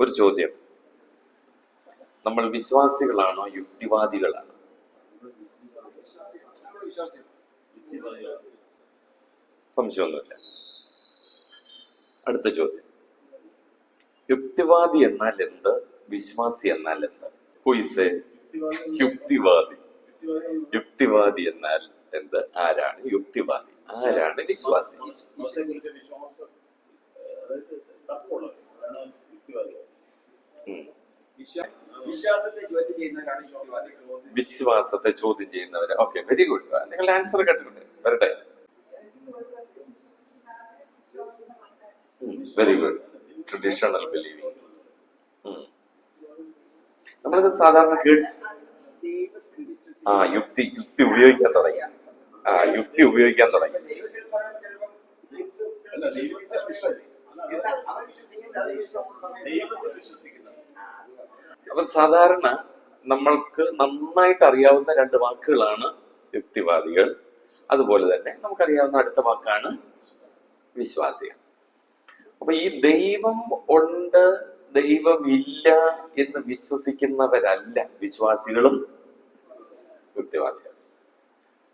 ഒരു ചോദ്യം, നമ്മൾ വിശ്വാസികളാണോ യുക്തിവാദികളാണോ? സംശയമൊന്നുമില്ല. അടുത്ത ചോദ്യം, യുക്തിവാദി എന്നാൽ എന്ത്, വിശ്വാസി എന്നാൽ എന്ത്? ഹുയിസെ യുക്തിവാദി? യുക്തിവാദി എന്നാൽ എന്ത്? ആരാണ് യുക്തിവാദി, ആരാണ് വിശ്വാസി? വിശ്വാസത്തെ ചോദ്യം ചെയ്യുന്നവര്. Okay, very good. നിങ്ങളുടെ ആൻസർ കേട്ടിട്ടുണ്ട്. വരട്ടെ. Very good. Traditional believing. നമ്മളിത് സാധാരണ യുക്തി ഉപയോഗിക്കാൻ തുടങ്ങി. യുക്തി ഉപയോഗിക്കാൻ തുടങ്ങി. അപ്പൊ സാധാരണ നമ്മൾക്ക് നന്നായിട്ട് അറിയാവുന്ന രണ്ട് വാക്കുകളാണ് യുക്തിവാദികൾ. അതുപോലെ തന്നെ നമുക്കറിയാവുന്ന അടുത്ത വാക്കാണ് വിശ്വാസികൾ. അപ്പൊ ഈ ദൈവം ഉണ്ട്, ദൈവമില്ല എന്ന് വിശ്വസിക്കുന്നവരല്ല വിശ്വാസികളും യുക്തിവാദികൾ.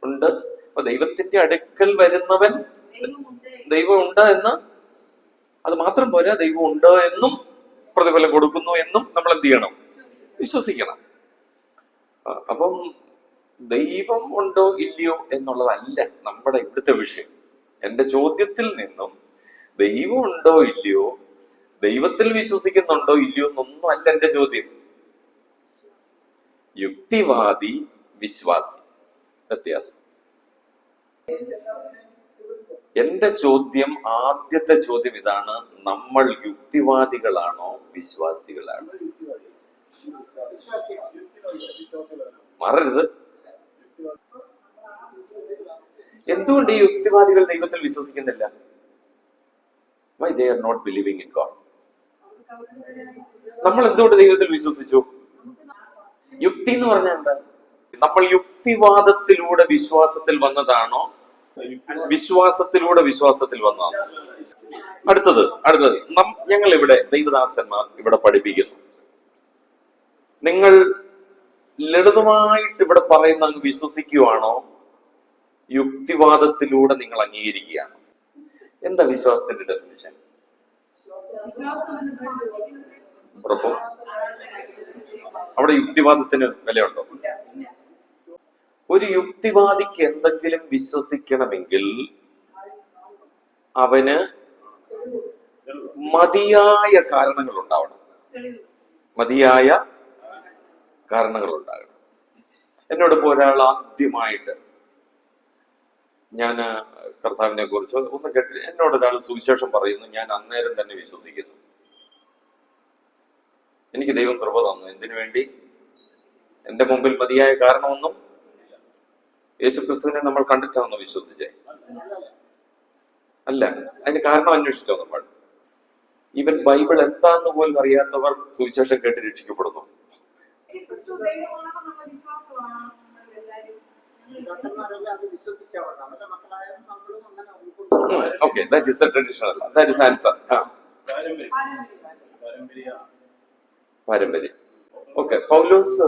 ഉണ്ട്. അപ്പൊ ദൈവത്തിന്റെ അടുക്കൽ വരുന്നവൻ ദൈവം ഉണ്ട് എന്ന്, അത് മാത്രം പോരാ, ദൈവം ഉണ്ട് എന്നും പ്രതിഫലം കൊടുക്കുന്നു എന്നും നമ്മൾ എന്ത് ചെയ്യണം? വിശ്വസിക്കണം. അപ്പം ദൈവം ഉണ്ടോ ഇല്ലയോ എന്നുള്ളതല്ല നമ്മുടെ ഇവിടുത്തെ വിഷയം. എന്റെ ചോദ്യത്തിൽ നിന്നും ദൈവം ഉണ്ടോ ഇല്ലയോ, ദൈവത്തിൽ വിശ്വസിക്കുന്നുണ്ടോ ഇല്ലയോ എന്നൊന്നും അല്ല എന്റെ ചോദ്യം. യുക്തിവാദി, വിശ്വാസി, വ്യത്യാസം. എന്റെ ചോദ്യം, ആദ്യത്തെ ചോദ്യം ഇതാണ്, നമ്മൾ യുക്തിവാദികളാണോ വിശ്വാസികളാണോ? മാറരുത്. എന്തുകൊണ്ട് ഈ യുക്തിവാദികൾ ദൈവത്തിൽ വിശ്വസിക്കുന്നില്ല? Why they are not believing in God? നമ്മൾ എന്തുകൊണ്ട് ദൈവത്തിൽ വിശ്വസിച്ചു? യുക്തി എന്ന് പറഞ്ഞാൽ എന്താ? നമ്മൾ യുക്തിവാദത്തിലൂടെ വിശ്വാസത്തിൽ വന്നതാണോ, വിശ്വാസത്തിലൂടെ വിശ്വാസത്തിൽ വന്നതാണോ? അടുത്തത് ഞങ്ങൾ ഇവിടെ ദൈവദാസന്മാർ ഇവിടെ പഠിപ്പിക്കുന്നു. നിങ്ങൾ ലളിതമായിട്ട് ഇവിടെ പറയുന്ന അങ്ങ് വിശ്വസിക്കുകയാണോ, യുക്തിവാദത്തിലൂടെ നിങ്ങൾ അംഗീകരിക്കുകയാണോ? എന്താ വിശ്വാസത്തിന്റെ ഡെഫിനിഷൻ? ഉറപ്പോ? അവിടെ യുക്തിവാദത്തിന് വിലയുണ്ടോ? ഒരു യുക്തിവാദിക്ക് എന്തെങ്കിലും വിശ്വസിക്കണമെങ്കിൽ അവന് മതിയായ കാരണങ്ങൾ ഉണ്ടാവണം. മതിയായ കാരണങ്ങൾ ഉണ്ടാകണം. എന്നോടിപ്പോ ഒരാൾ ആദ്യമായിട്ട്, ഞാൻ കർത്താവിനെ കുറിച്ച് ഒന്ന് കേട്ട് എന്നോട് ഒരാൾ സുവിശേഷം പറയുന്നു, ഞാൻ അന്നേരം തന്നെ വിശ്വസിക്കുന്നു. എനിക്ക് ദൈവം കൃപ തന്നു. എന്തിനു വേണ്ടി? എന്റെ മുമ്പിൽ മതിയായ കാരണമൊന്നും, യേശുക്രിസ്തുവിനെ നമ്മൾ കണ്ടിട്ടാണോ വിശ്വസിച്ചേ? അല്ല. അതിന് കാരണം അന്വേഷിച്ചോ നമ്മൾ? ഈവൻ ബൈബിൾ എന്താന്ന് പോലും അറിയാത്തവർ സുവിശേഷം കേട്ട് രക്ഷിക്കപ്പെടുന്നു. Okay, that is the traditional. That is answer. പാരമ്പര്യം. ഓക്കെ. പൗലോസ്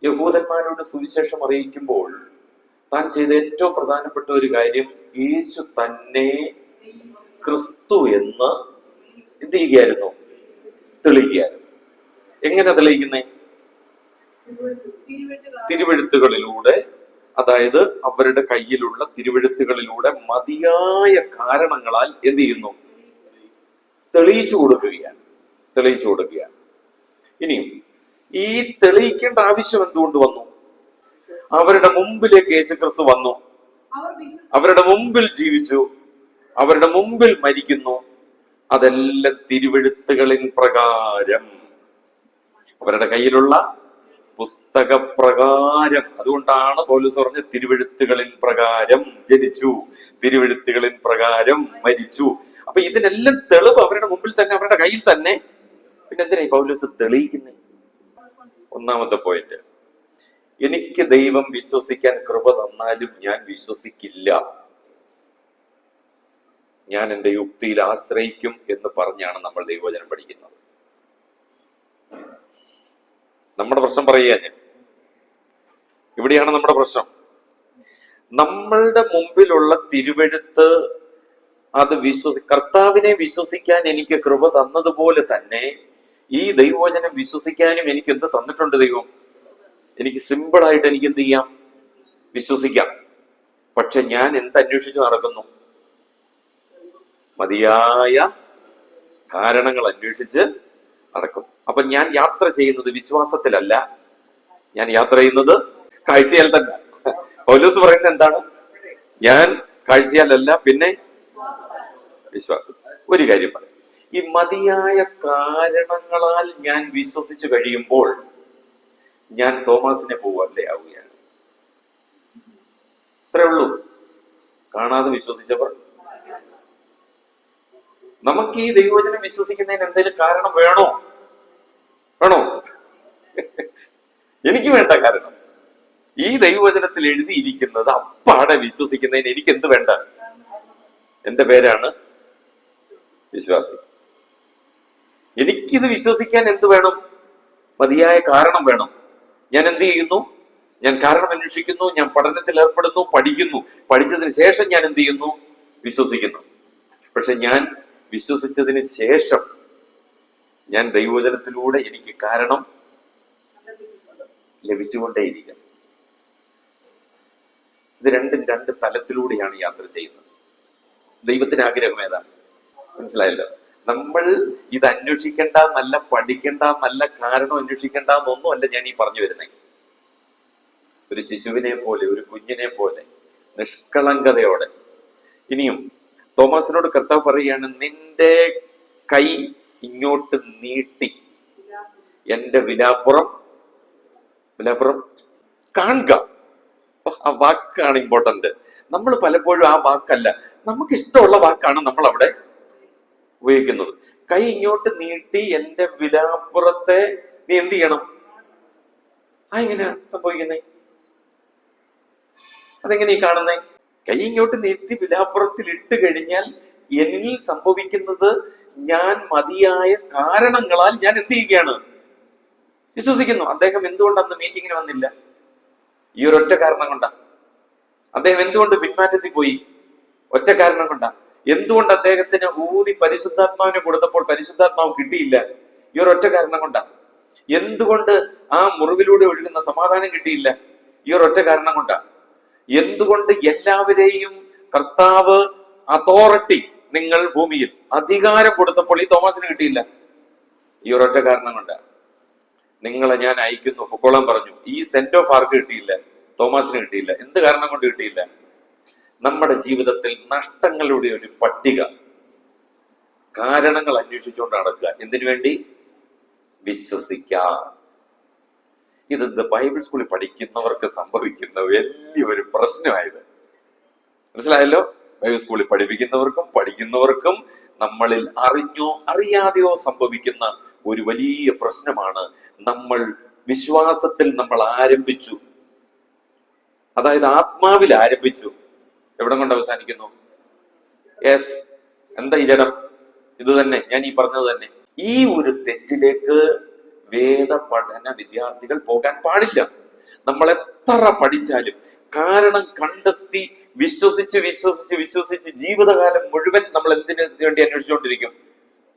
യഹൂദന്മാരോട് സുവിശേഷം അറിയിക്കുമ്പോൾ താൻ ചെയ്ത ഏറ്റവും പ്രധാനപ്പെട്ട ഒരു കാര്യം, യേശു തന്നെ ക്രിസ്തു എന്ന് എന്ത് ചെയ്യുകയായിരുന്നു? തെളിയിക്കുകയായിരുന്നു. എങ്ങനെ തെളിയിക്കുന്നേ? തിരുവെഴുത്തുകളിലൂടെ. അതായത് അവരുടെ കയ്യിലുള്ള തിരുവെഴുത്തുകളിലൂടെ മതിയായ കാരണങ്ങളാൽ എന്ത് ചെയ്യുന്നു? തെളിയിച്ചു കൊടുക്കുകയാണ്. ഇനിയും ഈ തെളിയിക്കേണ്ട ആവശ്യം എന്തുകൊണ്ട് വന്നു? അവരുടെ മുമ്പിലേക്ക് യേശുക്രിസ്തു വന്നു, അവരുടെ മുമ്പിൽ ജീവിച്ചു, അവരുടെ മുമ്പിൽ മരിക്കുന്നു. അതെല്ലാം തിരുവെഴുത്തുകളിൻ പ്രകാരം, അവരുടെ കയ്യിലുള്ള പുസ്തകപ്രകാരം. അതുകൊണ്ടാണ് പൗലോസ് പറഞ്ഞ തിരുവെഴുത്തുകളിൻ പ്രകാരം ജനിച്ചു, തിരുവെഴുത്തുകളിൻ പ്രകാരം മരിച്ചു. അപ്പൊ ഇതിനെല്ലാം തെളിവ് അവരുടെ മുമ്പിൽ തന്നെ, അവരുടെ കയ്യിൽ തന്നെ. പിന്നെ എന്തിനാ പൗലോസ് തെളിയിക്കുന്നത്? ഒന്നാമത്തെ പോയിന്റ്, എനിക്ക് ദൈവം വിശ്വസിക്കാൻ കൃപ തന്നാലും ഞാൻ വിശ്വസിക്കില്ല, ഞാൻ എൻ്റെ യുക്തിയിൽ ആശ്രയിക്കും എന്ന് പറഞ്ഞാണ് നമ്മൾ ദൈവവചനം പഠിക്കുന്നത്. നമ്മുടെ പ്രശ്നം പറയുക ഞാൻ. ഇവിടെയാണ് നമ്മുടെ പ്രശ്നം. നമ്മളുടെ മുമ്പിലുള്ള തിരുവെഴുത്ത് അത് കർത്താവിനെ വിശ്വസിക്കാൻ എനിക്ക് കൃപ തന്നതുപോലെ തന്നെ ഈ ദൈവവചനം വിശ്വസിക്കാനും എനിക്ക് എന്ത് തന്നിട്ടുണ്ട് ദൈവം? എനിക്ക് സിമ്പിളായിട്ട് എനിക്ക് എന്ത് ചെയ്യാം? വിശ്വസിക്കാം. പക്ഷെ ഞാൻ എന്തന്വേഷിച്ച് നടക്കുന്നു? മതിയായ കാരണങ്ങൾ അന്വേഷിച്ച് നടക്കും. അപ്പൊ ഞാൻ യാത്ര ചെയ്യുന്നത് വിശ്വാസത്തിലല്ല, ഞാൻ യാത്ര ചെയ്യുന്നത് കാഴ്ചയാൽ തന്നെ. പൗലോസ് പറയുന്നത് എന്താണ്? ഞാൻ കാഴ്ചയാലല്ല, പിന്നെ വിശ്വാസം. ഒരു കാര്യം പറയാം, ഈ മതിയായ കാരണങ്ങളാൽ ഞാൻ വിശ്വസിച്ചു കഴിയുമ്പോൾ ഞാൻ തോമാസിനെ പോലെ ആവുകയാണ്. അത്രേ ഉള്ളൂ. കാണാതെ വിശ്വസിച്ചവർ. നമുക്ക് ഈ ദൈവവചനം വിശ്വസിക്കുന്നതിന് എന്തെങ്കിലും കാരണം വേണോ? എനിക്ക് വേണ്ട കാരണം. ഈ ദൈവവചനത്തിൽ എഴുതിയിരിക്കുന്നത് അപ്പാടെ വിശ്വസിക്കുന്നതിന് എനിക്ക് എന്ത് വേണ്ട? എന്റെ പേരാണ് വിശ്വാസി. എനിക്കിത് വിശ്വസിക്കാൻ എന്ത് വേണം? മതിയായ കാരണം വേണം. ഞാൻ എന്ത് ചെയ്യുന്നു? ഞാൻ കാരണം അന്വേഷിക്കുന്നു, ഞാൻ പഠനത്തിൽ ഏർപ്പെടുന്നു, പഠിക്കുന്നു. പഠിച്ചതിന് ശേഷം ഞാൻ എന്ത് ചെയ്യുന്നു? വിശ്വസിക്കുന്നു. പക്ഷെ ഞാൻ വിശ്വസിച്ചതിന് ശേഷം ഞാൻ ദൈവവചനത്തിലൂടെ എനിക്ക് കാരണം ലഭിച്ചുകൊണ്ടേയിരിക്കണം. ഇത് രണ്ടും രണ്ട് തലത്തിലൂടെയാണ് യാത്ര ചെയ്യുന്നത്. ദൈവത്തിന് ആഗ്രഹം ഏതാണ്? മനസ്സിലായല്ലോ. നമ്മൾ ഇത് അന്വേഷിക്കേണ്ട, നല്ല പഠിക്കേണ്ട, നല്ല കാരണം അന്വേഷിക്കേണ്ട എന്നൊന്നുമല്ല ഞാൻ ഈ പറഞ്ഞു വരുന്നത്. ഒരു ശിശുവിനെ പോലെ, ഒരു കുഞ്ഞിനെ പോലെ നിഷ്കളങ്കതയോടെ. ഇനിയും തോമസിനോട് കർത്താവ് പറയുകയാണ്, നിന്റെ കൈ ഇങ്ങോട്ട് നീട്ടി എന്റെ വിലാപ്പുറം കാണുക. ആ വാക്കാണ് ഇമ്പോർട്ടന്റ്. നമ്മൾ പലപ്പോഴും ആ വാക്കല്ല, നമുക്ക് ഇഷ്ടമുള്ള വാക്കാണ് നമ്മൾ അവിടെ ഉപയോഗിക്കുന്നത്. കൈ ഇങ്ങോട്ട് നീട്ടി എന്റെ വിലാപ്പുറത്തെ നീ എന്ത് ചെയ്യണം? എങ്ങനെയാ സംഭവിക്കുന്നേ? അതെങ്ങനെ ഈ കാണുന്നേ? കൈ ഇങ്ങോട്ട് നീട്ടി വിലാപ്പുറത്തിൽ ഇട്ട് കഴിഞ്ഞാൽ എന്നിൽ സംഭവിക്കുന്നത്, ഞാൻ മതിയായ കാരണങ്ങളാൽ ഞാൻ എന്ത് ചെയ്യുകയാണ്? വിശ്വസിക്കുന്നു. അദ്ദേഹം എന്തുകൊണ്ട് അന്ന് മീറ്റിങ്ങിന് വന്നില്ല? ഈ ഒരൊറ്റ കാരണം കൊണ്ടാ. അദ്ദേഹം എന്തുകൊണ്ട് പിന്മാറ്റത്തിൽ പോയി? ഒറ്റ കാരണം കൊണ്ടാ. എന്തുകൊണ്ട് അദ്ദേഹത്തിന് ഊതി പരിശുദ്ധാത്മാവിനെ കൊടുത്തപ്പോൾ പരിശുദ്ധാത്മാവ് കിട്ടിയില്ല? ഈ ഒരൊറ്റ കാരണം കൊണ്ടാ. എന്തുകൊണ്ട് ആ മുറിവിലൂടെ ഒഴുകുന്ന സമാധാനം കിട്ടിയില്ല? ഈ ഒരൊറ്റ കാരണം കൊണ്ടാ. എന്തുകൊണ്ട് എല്ലാവരെയും കർത്താവ് അതോറിറ്റി, നിങ്ങൾ ഭൂമിയിൽ അധികാരം കൊടുത്തപ്പോൾ ഈ തോമസിന് കിട്ടിയില്ല? ഈ ഒരൊറ്റ കാരണം കൊണ്ടാ. നിങ്ങളെ ഞാൻ അയക്കുന്നു, പൊക്കോളാൻ പറഞ്ഞു. ഈ സെന്റ് ഓഫ് ആർക്ക് കിട്ടിയില്ല? തോമസിന് കിട്ടിയില്ല. എന്ത് കാരണം കൊണ്ട് കിട്ടിയില്ല? നമ്മുടെ ജീവിതത്തിൽ നഷ്ടങ്ങളുടെ ഒരു പട്ടിക, കാരണങ്ങൾ അന്വേഷിച്ചുകൊണ്ട് നടക്കുക. എന്തിനു വേണ്ടി? വിശ്വസിക്കാം. ഇത് ബൈബിൾ സ്കൂളിൽ പഠിക്കുന്നവർക്ക് സംഭവിക്കുന്ന വലിയൊരു പ്രശ്നമായത്. മനസ്സിലായല്ലോ? ബൈബിൾ സ്കൂളിൽ പഠിപ്പിക്കുന്നവർക്കും പഠിക്കുന്നവർക്കും നമ്മളിൽ അറിഞ്ഞോ അറിയാതെയോ സംഭവിക്കുന്ന ഒരു വലിയ പ്രശ്നമാണ്. നമ്മൾ വിശ്വാസത്തിൽ നമ്മൾ ആരംഭിച്ചു, അതായത് ആത്മാവിൽ ആരംഭിച്ചു, എവിടെ കൊണ്ട് അവസാനിക്കുന്നു? യെസ്, എന്താ ഈ ജഡം? ഇത് തന്നെ, ഞാൻ ഈ പറഞ്ഞത് തന്നെ. ഈ ഒരു തെറ്റിലേക്ക് വേദ പഠന വിദ്യാർത്ഥികൾ പോകാൻ പാടില്ല. നമ്മൾ എത്ര പഠിച്ചാലും കാരണം കണ്ടെത്തി വിശ്വസിച്ച് വിശ്വസിച്ച് വിശ്വസിച്ച് ജീവിതകാലം മുഴുവൻ നമ്മൾ എന്തിനു വേണ്ടി അന്വേഷിച്ചുകൊണ്ടിരിക്കും?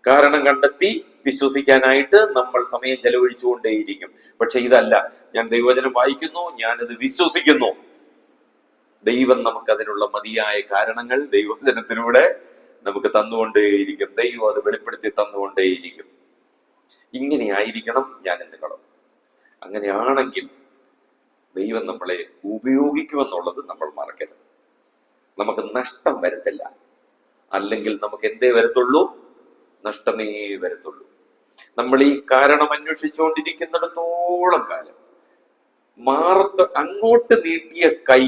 കാരണം കണ്ടെത്തി വിശ്വസിക്കാനായിട്ട് നമ്മൾ സമയം ചെലവഴിച്ചുകൊണ്ടേയിരിക്കും. പക്ഷെ ഇതല്ല. ഞാൻ ദൈവവചനം വായിക്കുന്നു, ഞാനത് വിശ്വസിക്കുന്നു. ദൈവം നമുക്കതിനുള്ള മതിയായ കാരണങ്ങൾ ദൈവവചനത്തിലൂടെ നമുക്ക് തന്നുകൊണ്ടേയിരിക്കും. ദൈവം അത് വെളിപ്പെടുത്തി തന്നുകൊണ്ടേയിരിക്കും. ഇങ്ങനെ ആയിരിക്കണം ഞാൻ നിങ്ങളും. അങ്ങനെയാണെങ്കിൽ ദൈവം നമ്മളെ ഉപയോഗിക്കുമെന്നുള്ളത് നമ്മൾ മറക്കരുത്. നമുക്ക് നഷ്ടം വരത്തില്ല. അല്ലെങ്കിൽ നമുക്ക് എന്തേ വരത്തുള്ളൂ? നഷ്ടമേ വരത്തുള്ളൂ. നമ്മൾ ഈ കാരണം അന്വേഷിച്ചുകൊണ്ടിരിക്കുന്നിടത്തോളം കാലം അങ്ങോട്ട് നീട്ടിയ കൈ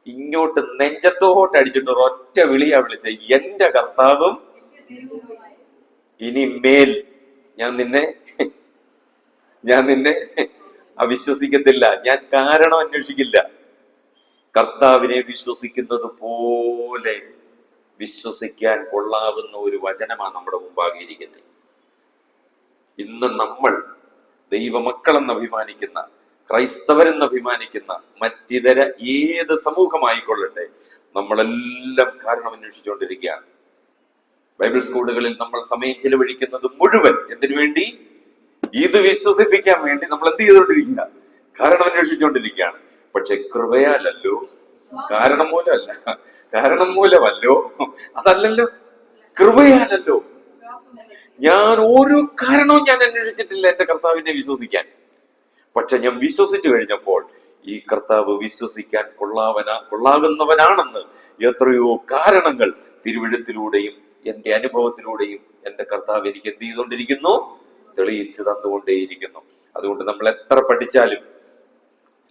ഇങ്ങോട്ട് നെഞ്ചത്തോട്ട് അടിച്ചിട്ട് ഒരൊറ്റ വിളിയാ വിളിച്ച, എന്റെ കർത്താവും ഇനി മേൽ ഞാൻ നിന്നെ അവിശ്വസിക്കത്തില്ല, ഞാൻ കാരണം അന്വേഷിക്കില്ല. കർത്താവിനെ വിശ്വസിക്കുന്നത് പോലെ വിശ്വസിക്കാൻ കൊള്ളാവുന്ന ഒരു വചനമാണ് നമ്മുടെ മുമ്പാകെ ഇരിക്കുന്നത്. ഇന്ന് നമ്മൾ ദൈവമക്കളെന്ന് അഭിമാനിക്കുന്ന, ക്രൈസ്തവരെന്ന് അഭിമാനിക്കുന്ന മറ്റിതര ഏത് സമൂഹമായിക്കൊള്ളട്ടെ, നമ്മളെല്ലാം കാരണം അന്വേഷിച്ചുകൊണ്ടിരിക്കുകയാണ്. ബൈബിൾ സ്കൂളുകളിൽ നമ്മൾ സമയം ചിലവഴിക്കുന്നത് മുഴുവൻ എന്തിനു വേണ്ടി? ഇത് വിശ്വസിപ്പിക്കാൻ വേണ്ടി നമ്മൾ എന്ത് ചെയ്തുകൊണ്ടിരിക്കുക? കാരണം അന്വേഷിച്ചുകൊണ്ടിരിക്കുകയാണ്. പക്ഷെ കൃപയാലല്ലോ, കാരണം മൂലമല്ല, കാരണം മൂലമല്ലോ, അതല്ലല്ലോ, കൃപയാലല്ലോ. ഞാൻ ഒരു കാരണവും ഞാൻ അന്വേഷിച്ചിട്ടില്ല എന്റെ കർത്താവിനെ വിശ്വസിക്കാൻ. പക്ഷെ ഞാൻ വിശ്വസിച്ചു കഴിഞ്ഞപ്പോൾ ഈ കർത്താവ് വിശ്വസിക്കാൻ കൊള്ളാകുന്നവനാണെന്ന് എത്രയോ കാരണങ്ങൾ തിരുവെഴുത്തിലൂടെയും എന്റെ അനുഭവത്തിലൂടെയും എന്റെ കർത്താവ് എനിക്ക് എന്ത് ചെയ്തുകൊണ്ടിരിക്കുന്നു? തെളിയിച്ചു തന്നുകൊണ്ടേയിരിക്കുന്നു. അതുകൊണ്ട് നമ്മൾ എത്ര പഠിച്ചാലും,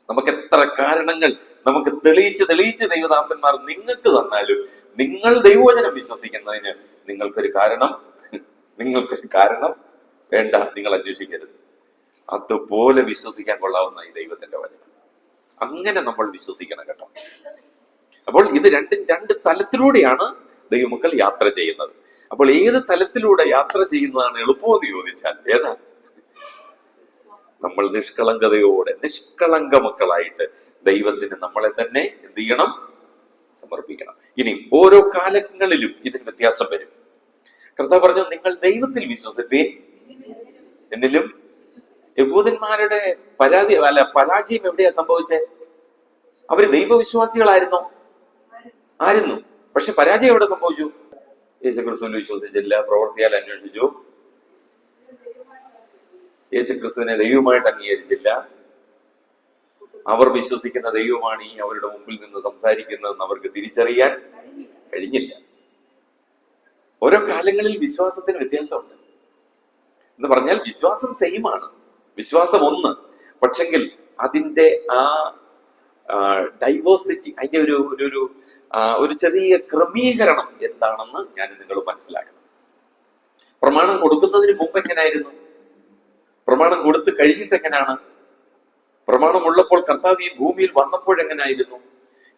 നമുക്ക് എത്ര കാരണങ്ങൾ നമുക്ക് തെളിയിച്ച് ദൈവദാസന്മാർ നിങ്ങൾക്ക് തന്നാലും, നിങ്ങൾ ദൈവവചനം വിശ്വസിക്കുന്നതിന് നിങ്ങൾക്കൊരു കാരണം വേണ്ട, നിങ്ങൾ അന്വേഷിക്കരുത്. അതുപോലെ വിശ്വസിക്കാൻ കൊള്ളാവുന്ന ഈ ദൈവത്തിന്റെ വചനം, അങ്ങനെ നമ്മൾ വിശ്വസിക്കണം കേട്ടോ. അപ്പോൾ ഇത് രണ്ട് തലത്തിലൂടെയാണ് ദൈവമക്കൾ യാത്ര ചെയ്യുന്നത്. അപ്പോൾ ഏത് തലത്തിലൂടെ യാത്ര ചെയ്യുന്നതാണ് എളുപ്പമെന്ന് ചോദിച്ചാൽ ഏതാ? നമ്മൾ നിഷ്കളങ്കതയോടെ, നിഷ്കളങ്ക മക്കളായിട്ട് ദൈവത്തിന് നമ്മളെ തന്നെ എന്ത് ചെയ്യണം? സമർപ്പിക്കണം. ഇനി ഓരോ കാലങ്ങളിലും ഇതിന് വ്യത്യാസം വരും. കർത്താവ് പറഞ്ഞു, നിങ്ങൾ ദൈവത്തിൽ വിശ്വസിപ്പീൻ, എന്നിലും. യഹൂദന്മാരുടെ പരാജയം എവിടെയാ സംഭവിച്ചേ? അവര് ദൈവവിശ്വാസികളായിരുന്നു, പക്ഷെ പരാജയം എവിടെ സംഭവിച്ചു? യേശുക്രിസ്തുവിൽ വിശ്വസിച്ചില്ല, പ്രവൃത്തിയാൽ അന്വേഷിച്ചു, യേശുക്രിസ്തുവിനെ ദൈവമായിട്ട് അംഗീകരിച്ചില്ല. അവർ വിശ്വസിക്കുന്ന ദൈവമാണ് ഈ അവരുടെ മുമ്പിൽ നിന്ന് സംസാരിക്കുന്നതെന്ന് അവർക്ക് തിരിച്ചറിയാൻ കഴിഞ്ഞില്ല. ഓരോ കാലങ്ങളിൽ വിശ്വാസത്തിന് വ്യത്യാസമുണ്ട് എന്ന് പറഞ്ഞാൽ വിശ്വാസം സെയിമാണ്, വിശ്വാസം ഒന്ന്, പക്ഷെങ്കിൽ അതിന്റെ ആ ഡൈവേഴ്സിറ്റി, അതിന്റെ ഒരു ചെറിയ ക്രമീകരണം എന്താണെന്ന് ഞാൻ നിങ്ങൾ മനസ്സിലാക്കണം. പ്രമാണം കൊടുക്കുന്നതിന് മുമ്പ് എങ്ങനെയായിരുന്നു? പ്രമാണം കൊടുത്തു കഴിഞ്ഞിട്ട് എങ്ങനെയാണ്? പ്രമാണം ഉള്ളപ്പോൾ കർത്താവ് ഈ ഭൂമിയിൽ വന്നപ്പോഴെങ്ങനായിരുന്നു?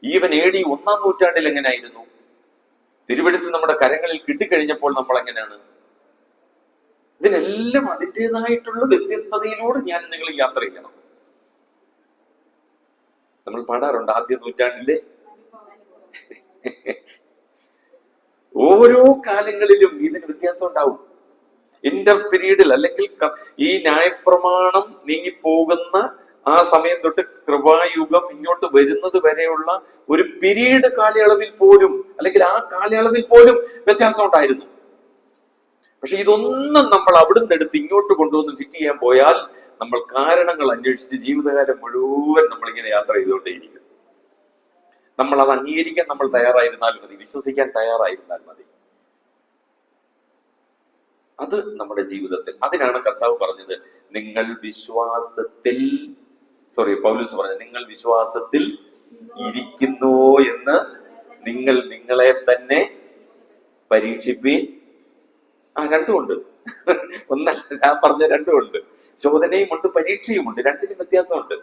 ഈവൻ AD 1-ാം നൂറ്റാണ്ടിൽ എങ്ങനെയായിരുന്നു? തിരുവെഴുത്ത് നമ്മുടെ കരങ്ങളിൽ കിട്ടിക്കഴിഞ്ഞപ്പോൾ നമ്മൾ എങ്ങനെയാണ്? ഇതിനെല്ലാം അതിൻ്റെതായിട്ടുള്ള വ്യത്യസ്തതയിലൂടെ ഞാൻ നിങ്ങൾ യാത്ര ചെയ്യണം. നമ്മൾ പാടാറുണ്ട്, ആദ്യ നൂറ്റാണ്ടിലെ ഓരോ കാലങ്ങളിലും ഇതിന് വ്യത്യാസം ഉണ്ടാവും. ഇന്റർ പീരീഡിൽ, അല്ലെങ്കിൽ ഈ ന്യായപ്രമാണം നീങ്ങിപ്പോകുന്ന ആ സമയം തൊട്ട് കൃപായുഗം ഇങ്ങോട്ട് വരുന്നത് വരെയുള്ള ഒരു പീരീഡ് കാലയളവിൽ പോലും, അല്ലെങ്കിൽ ആ കാലയളവിൽ പോലും വ്യത്യാസം ഉണ്ടായിരുന്നു. പക്ഷെ ഇതൊന്നും നമ്മൾ അവിടുന്ന് എടുത്ത് ഇങ്ങോട്ട് കൊണ്ടുവന്ന് ഫിറ്റ് ചെയ്യാൻ പോയാൽ നമ്മൾ കാരണങ്ങൾ അന്വേഷിച്ച് ജീവിതകാലം മുഴുവൻ നമ്മളിങ്ങനെ യാത്ര ചെയ്തുകൊണ്ടേയിരിക്കും. നമ്മൾ അത് അംഗീകരിക്കാൻ നമ്മൾ തയ്യാറായിരുന്നാൽ മതി, വിശ്വസിക്കാൻ തയ്യാറായിരുന്നാൽ മതി. അത് നമ്മുടെ ജീവിതത്തിൽ, അതിനാണ് കർത്താവ് പറഞ്ഞത്, നിങ്ങൾ വിശ്വാസത്തിൽ, പൗലോസ് പറഞ്ഞത്, നിങ്ങൾ വിശ്വാസത്തിൽ ഇരിക്കുന്നു എന്ന് നിങ്ങൾ നിങ്ങളെ തന്നെ പരീക്ഷിപ്പീൻ. രണ്ടുമുണ്ട്, ഒന്നല്ല, ഞാൻ പറഞ്ഞ രണ്ടുമുണ്ട്. ശോധനയും ഉണ്ട്, പരീക്ഷയും ഉണ്ട്. രണ്ടിനും വ്യത്യാസമുണ്ട്.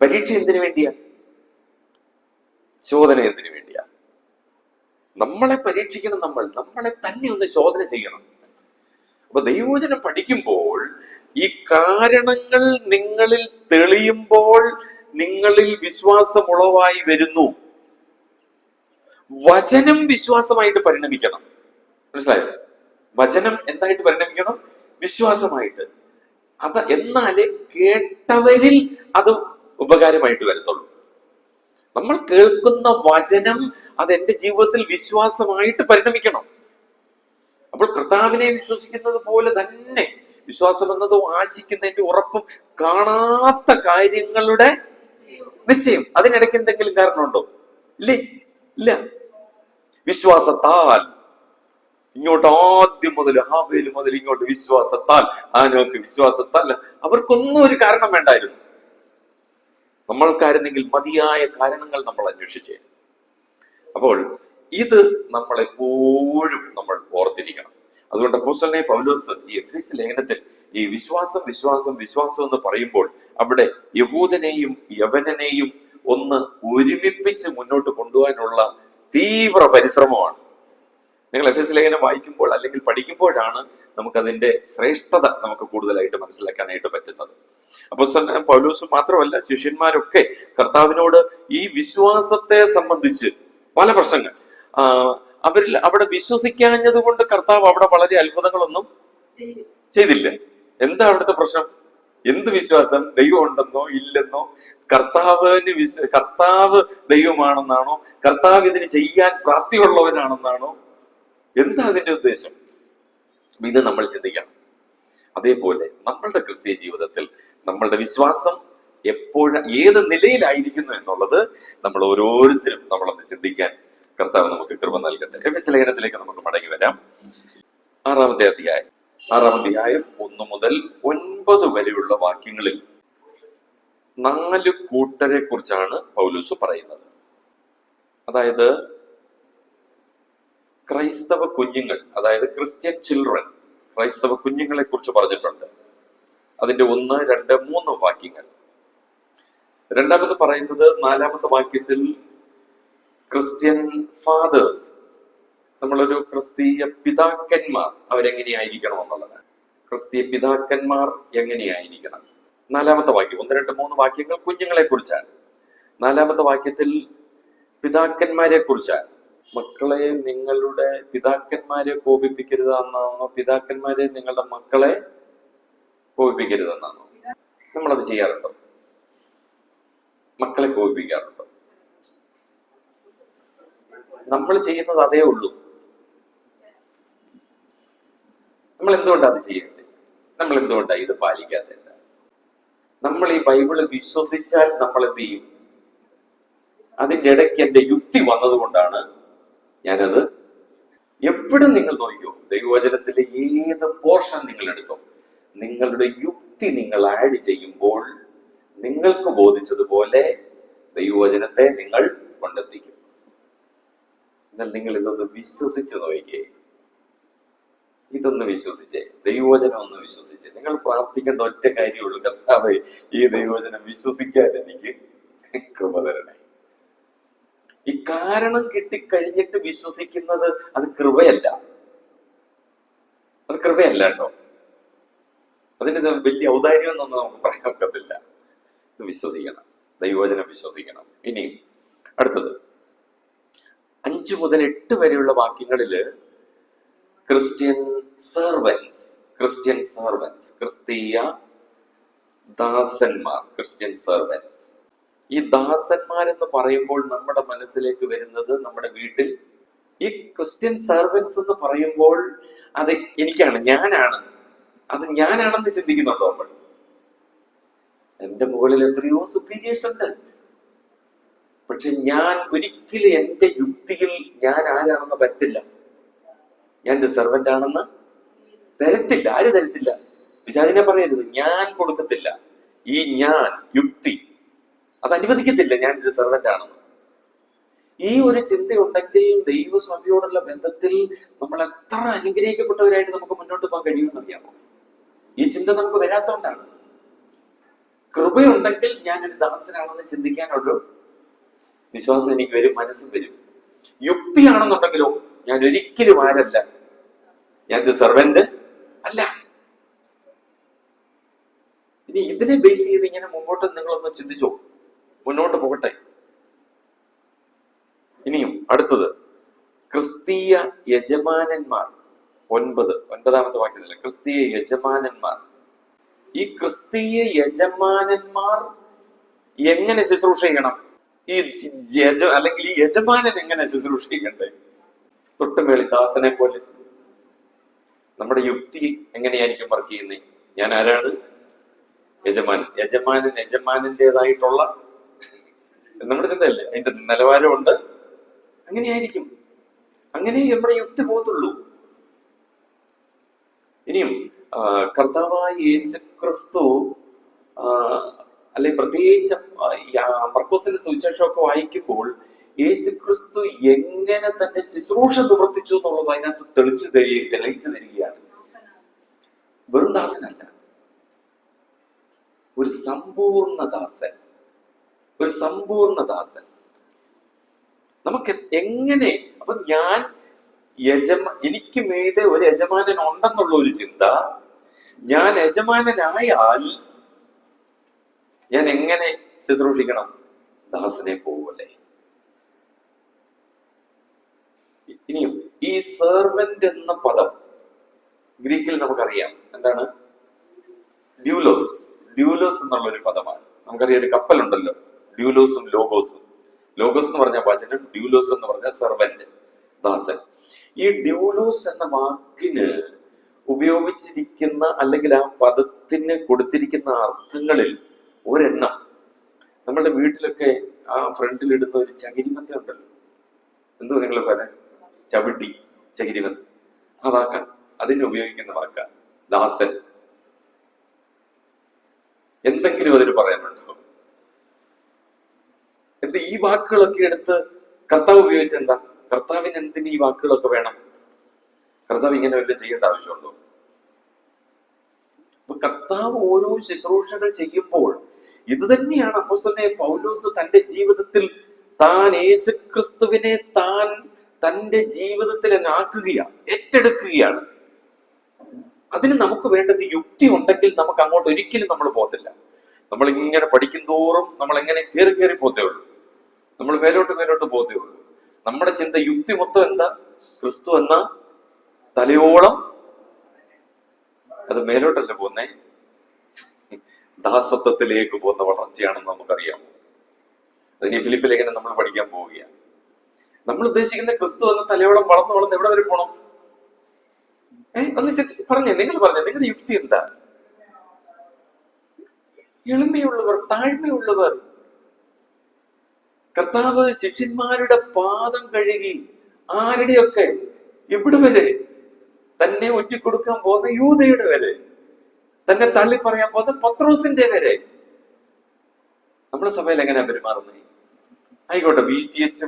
പരീക്ഷ എന്തിനു വേണ്ടിയാ? ശോധന എന്തിനു വേണ്ടിയാ? നമ്മളെ പരീക്ഷിക്കണം, നമ്മളെ തന്നെ ഒന്ന് ശോധന ചെയ്യണം. അപ്പൊ ദൈവവചനം പഠിക്കുമ്പോൾ ഈ കാരണങ്ങൾ നിങ്ങളിൽ തെളിയുമ്പോൾ നിങ്ങളിൽ വിശ്വാസം ഉളവായി വരുന്നു. വചനം വിശ്വാസമായിട്ട് പരിണമിക്കണം. മനസ്സിലായോ? വചനം എന്തായിട്ട് പരിണമിക്കണം? വിശ്വാസമായിട്ട്. എന്നാലേ കേട്ടവരിൽ അത് ഉപകാരമായിട്ട് വരത്തുള്ളൂ. നമ്മൾ കേൾക്കുന്ന വചനം അത് എന്റെ ജീവിതത്തിൽ വിശ്വാസമായിട്ട് പരിണമിക്കണം. അപ്പോൾ കർത്താവിനെ വിശ്വസിക്കുന്നത് പോലെ തന്നെ വിശ്വാസം എന്നതും ആശിക്കുന്നതിന്റെ ഉറപ്പും കാണാത്ത കാര്യങ്ങളുടെ നിശ്ചയം. അതിനിടയ്ക്ക് എന്തെങ്കിലും കാരണമുണ്ടോ? ഇല്ല. വിശ്വാസത്താൽ ഇങ്ങോട്ട് ആദ്യം മുതൽ ഹാബേൽ മുതൽ ഇങ്ങോട്ട് വിശ്വാസത്താൽ, ആനോക്ക് വിശ്വാസത്താൽ, അവർക്കൊന്നും ഒരു കാരണം വേണ്ടായിരുന്നു. നമ്മൾക്കായിരുന്നെങ്കിൽ മതിയായ കാരണങ്ങൾ നമ്മൾ അന്വേഷിച്ചേ. അപ്പോൾ ഇത് നമ്മളെപ്പോഴും നമ്മൾ ഓർത്തിരിക്കണം. അതുകൊണ്ട് അപ്പോസ്തലനായ പൗലോസ് ഈ എഫേസ്യ ലേഖനത്തിൽ ഈ വിശ്വാസം എന്ന് പറയുമ്പോൾ അവിടെ യഹൂദനെയും യവനനെയും ഒന്ന് ഒരുമിപ്പിച്ച് മുന്നോട്ട് കൊണ്ടുപോകാനുള്ള തീവ്ര പരിശ്രമമാണ്. നിങ്ങൾ എഫെസ്യ ലേഖനം വായിക്കുമ്പോൾ അല്ലെങ്കിൽ പഠിക്കുമ്പോഴാണ് നമുക്കതിന്റെ ശ്രേഷ്ഠത നമുക്ക് കൂടുതലായിട്ട് മനസ്സിലാക്കാനായിട്ട് പറ്റുന്നത്. അപ്പോസ്തലനായ പൗലോസ് മാത്രമല്ല, ശിഷ്യന്മാരൊക്കെ കർത്താവിനോട് ഈ വിശ്വാസത്തെ സംബന്ധിച്ച് പല പ്രശ്നങ്ങൾ, അവരിൽ അവിടെ വിശ്വസിക്കാഞ്ഞത് കൊണ്ട് കർത്താവ് അവിടെ വളരെ അത്ഭുതങ്ങളൊന്നും ചെയ്തില്ല. എന്താ അവിടുത്തെ പ്രശ്നം? എന്ത് വിശ്വാസം? ദൈവം ഉണ്ടെന്നോ ഇല്ലെന്നോ, കർത്താവ് ദൈവമാണെന്നാണോ, കർത്താവ് ഇതിന് ചെയ്യാൻ പ്രാപ്തിയുള്ളവനാണെന്നാണോ, എന്താ അതിന്റെ ഉദ്ദേശം? ഇത് നമ്മൾ ചിന്തിക്കണം. അതേപോലെ നമ്മളുടെ ക്രിസ്തീയ ജീവിതത്തിൽ നമ്മളുടെ വിശ്വാസം എപ്പോഴും ഏത് നിലയിലായിരിക്കുന്നു എന്നുള്ളത് നമ്മൾ ഓരോരുത്തരും നമ്മളൊന്ന് ചിന്തിക്കാൻ കർത്താവ് നമുക്ക് കൃപ നൽകട്ടെ. എഫെസ്യ ലേഖനത്തിലേക്ക് നമുക്ക് മടങ്ങി വരാം. 6-ാമത്തെ അധ്യായം 1 മുതൽ 9 വരെയുള്ള വാക്യങ്ങളിൽ 4 കൂട്ടരെ കുറിച്ചാണ് പൗലോസ് പറയുന്നത്. അതായത് ക്രൈസ്തവ കുഞ്ഞുങ്ങൾ, അതായത് ക്രിസ്ത്യൻ ചിൽഡ്രൻ, ക്രൈസ്തവ കുഞ്ഞുങ്ങളെ കുറിച്ച് പറഞ്ഞിട്ടുണ്ട്. അതിന്റെ 1, 2, 3 വാക്യങ്ങൾ. രണ്ടാമത് പറയുന്നത് 4-ാമത്തെ വാക്യത്തിൽ ക്രിസ്ത്യൻ ഫാദേഴ്സ്, നമ്മളൊരു ക്രിസ്തീയ പിതാക്കന്മാർ അവരെങ്ങനെയായിരിക്കണം എന്നുള്ളതാണ്. ക്രിസ്തീയ പിതാക്കന്മാർ എങ്ങനെയായിരിക്കണം? 4-ാമത്തെ വാക്യം, 1, 2, 3 വാക്യങ്ങൾ കുഞ്ഞുങ്ങളെ കുറിച്ചാണ്. 4-ാമത്തെ വാക്യത്തിൽ പിതാക്കന്മാരെ കുറിച്ചാണ്. മക്കളെ നിങ്ങളുടെ പിതാക്കന്മാരെ കോപിപ്പിക്കരുതെന്നാണോ, പിതാക്കന്മാരെ നിങ്ങളുടെ മക്കളെ കോപിപ്പിക്കരുതെന്നാണോ? നമ്മളത് ചെയ്യാറുണ്ടോ? മക്കളെ കോപിപ്പിക്കാറുണ്ടോ? നമ്മൾ ചെയ്യുന്നത് അതേ ഉള്ളൂ. നമ്മൾ എന്തുകൊണ്ടാണ് അത് ചെയ്യുന്നത്? നമ്മൾ എന്തുകൊണ്ടാണ് ഇത് പാലിക്കാത്തത്? നമ്മൾ ഈ ബൈബിള് വിശ്വസിച്ചാൽ നമ്മൾ എന്ത് ചെയ്യും? അതിൻ്റെ ഇടയ്ക്ക് എന്റെ യുക്തി വന്നതുകൊണ്ടാണ് ഞാനത്. എപ്പോഴും നിങ്ങൾ നോക്കിയോ, ദൈവവചനത്തിലെ ഏത് പോർഷൻ നിങ്ങൾ എടുത്തോ, നിങ്ങളുടെ യുക്തി നിങ്ങൾ ആഡ് ചെയ്യുമ്പോൾ നിങ്ങൾക്ക് ബോധിച്ചതുപോലെ ദൈവവചനത്തെ നിങ്ങൾ കൊണ്ടെത്തിക്കും. എന്നാൽ നിങ്ങൾ ഇതൊന്ന് വിശ്വസിച്ച് നോക്കിക്കേ, ഇതൊന്ന് വിശ്വസിച്ചേ, ദൈവവചനം ഒന്ന് വിശ്വസിച്ചേ. നിങ്ങൾ പ്രാർത്ഥിക്കേണ്ട ഒറ്റ കാര്യമുള്ളൂ, കർത്താവേ ഈ ദൈവവചനം വിശ്വസിക്കാൻ എനിക്ക് കൃപ തരണേ. ഈ കാരണം കിട്ടിക്കഴിഞ്ഞിട്ട് വിശ്വസിക്കുന്നത് അത് കൃപയല്ല, അത് കൃപയല്ല കേട്ടോ. അതിന് വലിയ ഔദാര്യം എന്നൊന്നും നമുക്ക് പറയാൻ ഒക്കത്തില്ല. ഇത് വിശ്വസിക്കണം, ദൈവവചനം വിശ്വസിക്കണം. ഇനി അടുത്തത് 5 മുതൽ 8 വരെയുള്ള വാക്യങ്ങളില് ക്രിസ്ത്യൻ സെർവൻസ്, ക്രിസ്തീയ ദാസന്മാർ, ക്രിസ്ത്യൻ സെർവൻസ്. ഈ ദാസന്മാരെന്ന് പറയുമ്പോൾ നമ്മുടെ മനസ്സിലേക്ക് വരുന്നത് നമ്മുടെ വീട്ടിൽ ഈ ക്രിസ്ത്യൻ സെർവൻസ് എന്ന് പറയുമ്പോൾ അത് എനിക്കാണ്, ഞാനാണ്, അത് ഞാനാണെന്ന് ചിന്തിക്കുന്നുണ്ടോ നമ്മൾ? എന്റെ മുകളിൽ എത്രയോ സുപ്പീരിയേഴ്സ് ഉണ്ട്. പക്ഷെ ഞാൻ ഒരിക്കലും എന്റെ യുക്തിയിൽ ഞാൻ ആരാണെന്ന് പറ്റില്ല, ഞാൻ ഒരു സെർവന്റ് ആണെന്ന് തരത്തില്ല. ആര് തരത്തില്ല? പിശാചിനെ പറയരുത്, ഞാൻ കൊടുക്കത്തില്ല. ഈ ഞാൻ യുക്തി അത് അനുവദിക്കത്തില്ല ഞാൻ ഒരു സെർവന്റ് ആണെന്ന്. ഈ ഒരു ചിന്തയുണ്ടെങ്കിൽ ദൈവസഭയോടുള്ള ബന്ധത്തിൽ നമ്മൾ എത്ര അനുഗ്രഹിക്കപ്പെട്ടവരായിട്ട് നമുക്ക് മുന്നോട്ട് പോകാൻ കഴിയുമെന്നറിയാമോ? ഈ ചിന്ത നമുക്ക് വരാത്തോണ്ടാണ്. കൃപയുണ്ടെങ്കിൽ ഞാനൊരു ദാസനാണെന്ന് ചിന്തിക്കാനുള്ളൂ വിശ്വാസം എനിക്ക് വരും, മനസ്സും വരും. യുക്തിയാണെന്നുണ്ടെങ്കിലോ ഞാൻ ഒരിക്കലും ആരല്ല, ഞാനൊരു സെർവന്റ് അല്ല. ഇനി ഇതിനെ ബേസ് ചെയ്ത് ഇങ്ങനെ മുമ്പോട്ട് നിങ്ങളൊന്ന് ചിന്തിച്ചോ, മുന്നോട്ട് പോകട്ടെ. ഇനിയും അടുത്തത് ക്രിസ്തീയ യജമാനന്മാർ. 9-ാമത്തെ വാക്യത്തില് ക്രിസ്തീയ യജമാനന്മാർ. ഈ ക്രിസ്തീയ യജമാനന്മാർ എങ്ങനെ ശുശ്രൂഷ ചെയ്യണം? അല്ലെങ്കിൽ ഈ യജമാനൻ എങ്ങനെ ശുശ്രൂഷ ചെയ്യണ്ടേ? തൊട്ടുമേളി ദാസനെ പോലെ. നമ്മുടെ യുക്തി എങ്ങനെയായിരിക്കും വർക്ക് ചെയ്യുന്നത്? ഞാൻ ആരാണ്? യജമാനൻ. യജമാനന്റേതായിട്ടുള്ള നമ്മുടെ ചിന്തയല്ലേ, അതിന്റെ നിലവാരമുണ്ട്. അങ്ങനെയായിരിക്കും, അങ്ങനെ നമ്മുടെ യുക്തി പോകത്തുള്ളൂ. ഇനിയും കർത്താവായ യേശുക്രിസ്തു, അല്ലെങ്കിൽ പ്രത്യേകിച്ച് മർക്കോസിന്റെ സുവിശേഷമൊക്കെ വായിക്കുമ്പോൾ യേശുക്രിസ്തു എങ്ങനെ തന്റെ ശുശ്രൂഷ നിവർത്തിച്ചു എന്നുള്ളത് അതിനകത്ത് തെളിയിച്ചു തരികയാണ്. വെറും ദാസനല്ല, ഒരു സമ്പൂർണ്ണ ദാസൻ. നമുക്ക് എങ്ങനെ? അപ്പൊ ഞാൻ എനിക്ക് മീതെ ഒരു യജമാനൻ ഉണ്ടെന്നുള്ള ഒരു ചിന്ത, ഞാൻ യജമാനനായാൽ ഞാൻ എങ്ങനെ ശുശ്രൂഷിക്കണം? ദാസനെ പോവല്ലേ. ഇനിയും ഈ സെർവന്റ് എന്ന പദം ഗ്രീക്കിൽ നമുക്കറിയാം എന്താണ്? ഡ്യൂലോസ്. ഡ്യൂലോസ് എന്നുള്ള ഒരു പദമാണ്. നമുക്കറിയാം ഒരു കപ്പലുണ്ടല്ലോ, ഡ്യൂലോസും ലോഗോസും. ലോഗോസ് എന്ന് പറഞ്ഞ വചനം, ഡ്യൂലോസ് എന്ന് പറഞ്ഞ സെർവന്റ്, ദാസൻ. ഈ ഡ്യൂലോസ് എന്ന വാക്കിന് ഉപയോഗിച്ചിരിക്കുന്ന അല്ലെങ്കിൽ ആ പദത്തിന് കൊടുത്തിരിക്കുന്ന അർത്ഥങ്ങളിൽ ഒരെണ്ണം, നമ്മളുടെ വീട്ടിലൊക്കെ ആ ഫ്രണ്ടിലിടുന്ന ഒരു ചകിരിമത്ത ഉണ്ടല്ലോ, എന്തോ നിങ്ങൾ പറയാൻ, ചവിട്ടി, ചകിരിമത്ത, ആ വാക്ക, അതിന് ഉപയോഗിക്കുന്ന വാക്ക ദാസൻ. എന്തെങ്കിലും അതിന് പറയാനുണ്ടോ? എന്ത് ഈ വാക്കുകളൊക്കെ എടുത്ത് കർത്താവ് ഉപയോഗിച്ചെന്താ? കർത്താവിന് എന്തിന് ഈ വാക്കുകളൊക്കെ വേണം? കർത്താവ് ഇങ്ങനെ വല്ലതും ചെയ്യേണ്ട ആവശ്യമുണ്ടോ? അപ്പൊ കർത്താവ് ഓരോ ശുശ്രൂഷകൾ ചെയ്യുമ്പോൾ ഇത് തന്നെയാണ് അപ്പോസ്തലനായ പൗലോസ് തന്റെ ജീവിതത്തിൽ താൻ യേശുക്രിസ്തുവിനെ തന്റെ ജീവിതത്തിൽ ആക്കുകയാണ്, ഏറ്റെടുക്കുകയാണ്. അതിന് നമുക്ക് വേണ്ടത് യുക്തി ഉണ്ടെങ്കിൽ നമുക്ക് അങ്ങോട്ട് ഒരിക്കലും നമ്മൾ പോകത്തില്ല. നമ്മൾ ഇങ്ങനെ പഠിക്കും തോറും നമ്മൾ എങ്ങനെ കയറി പോത്തേ ഉള്ളൂ, നമ്മൾ മേലോട്ട് പോത്തേ ഉള്ളൂ. നമ്മുടെ ചിന്ത, യുക്തി മൊത്തം എന്താ? ക്രിസ്തു എന്ന തലയോളം, അത് മേലോട്ടല്ല പോന്നേ, ദാസത്വത്തിലേക്ക് പോകുന്ന വളർച്ചയാണെന്ന് നമുക്കറിയാമോ? അതിന് ഫിലിപ്പ് ലേഖനം നമ്മൾ പഠിക്കാൻ പോവുകയാണ്. നമ്മൾ ഉദ്ദേശിക്കുന്ന ക്രിസ്തു എന്ന തലയോളം വളർന്ന് എവിടെ വരെ പോകണം? ഒന്ന് പറഞ്ഞേ, നിങ്ങൾ നിങ്ങളുടെ യുക്തി എന്താ? എളിമയുള്ളവർ, താഴ്മയുള്ളവർ. കർത്താവ് ശിഷ്യന്മാരുടെ പാദം കഴുകി. ആരുടെയൊക്കെ? എവിടെ വരെ? തന്നെ ഒറ്റിക്കൊടുക്കാൻ പോകുന്ന യൂദയുടെ വരെ, തന്നെ തള്ളി പറയാൻ പോകുന്ന പത്രോസിന്റെ വരെ. നമ്മുടെ സഭയിൽ എങ്ങനെയാ പെരുമാറുന്നത്? ആയിക്കോട്ടെ, BTH,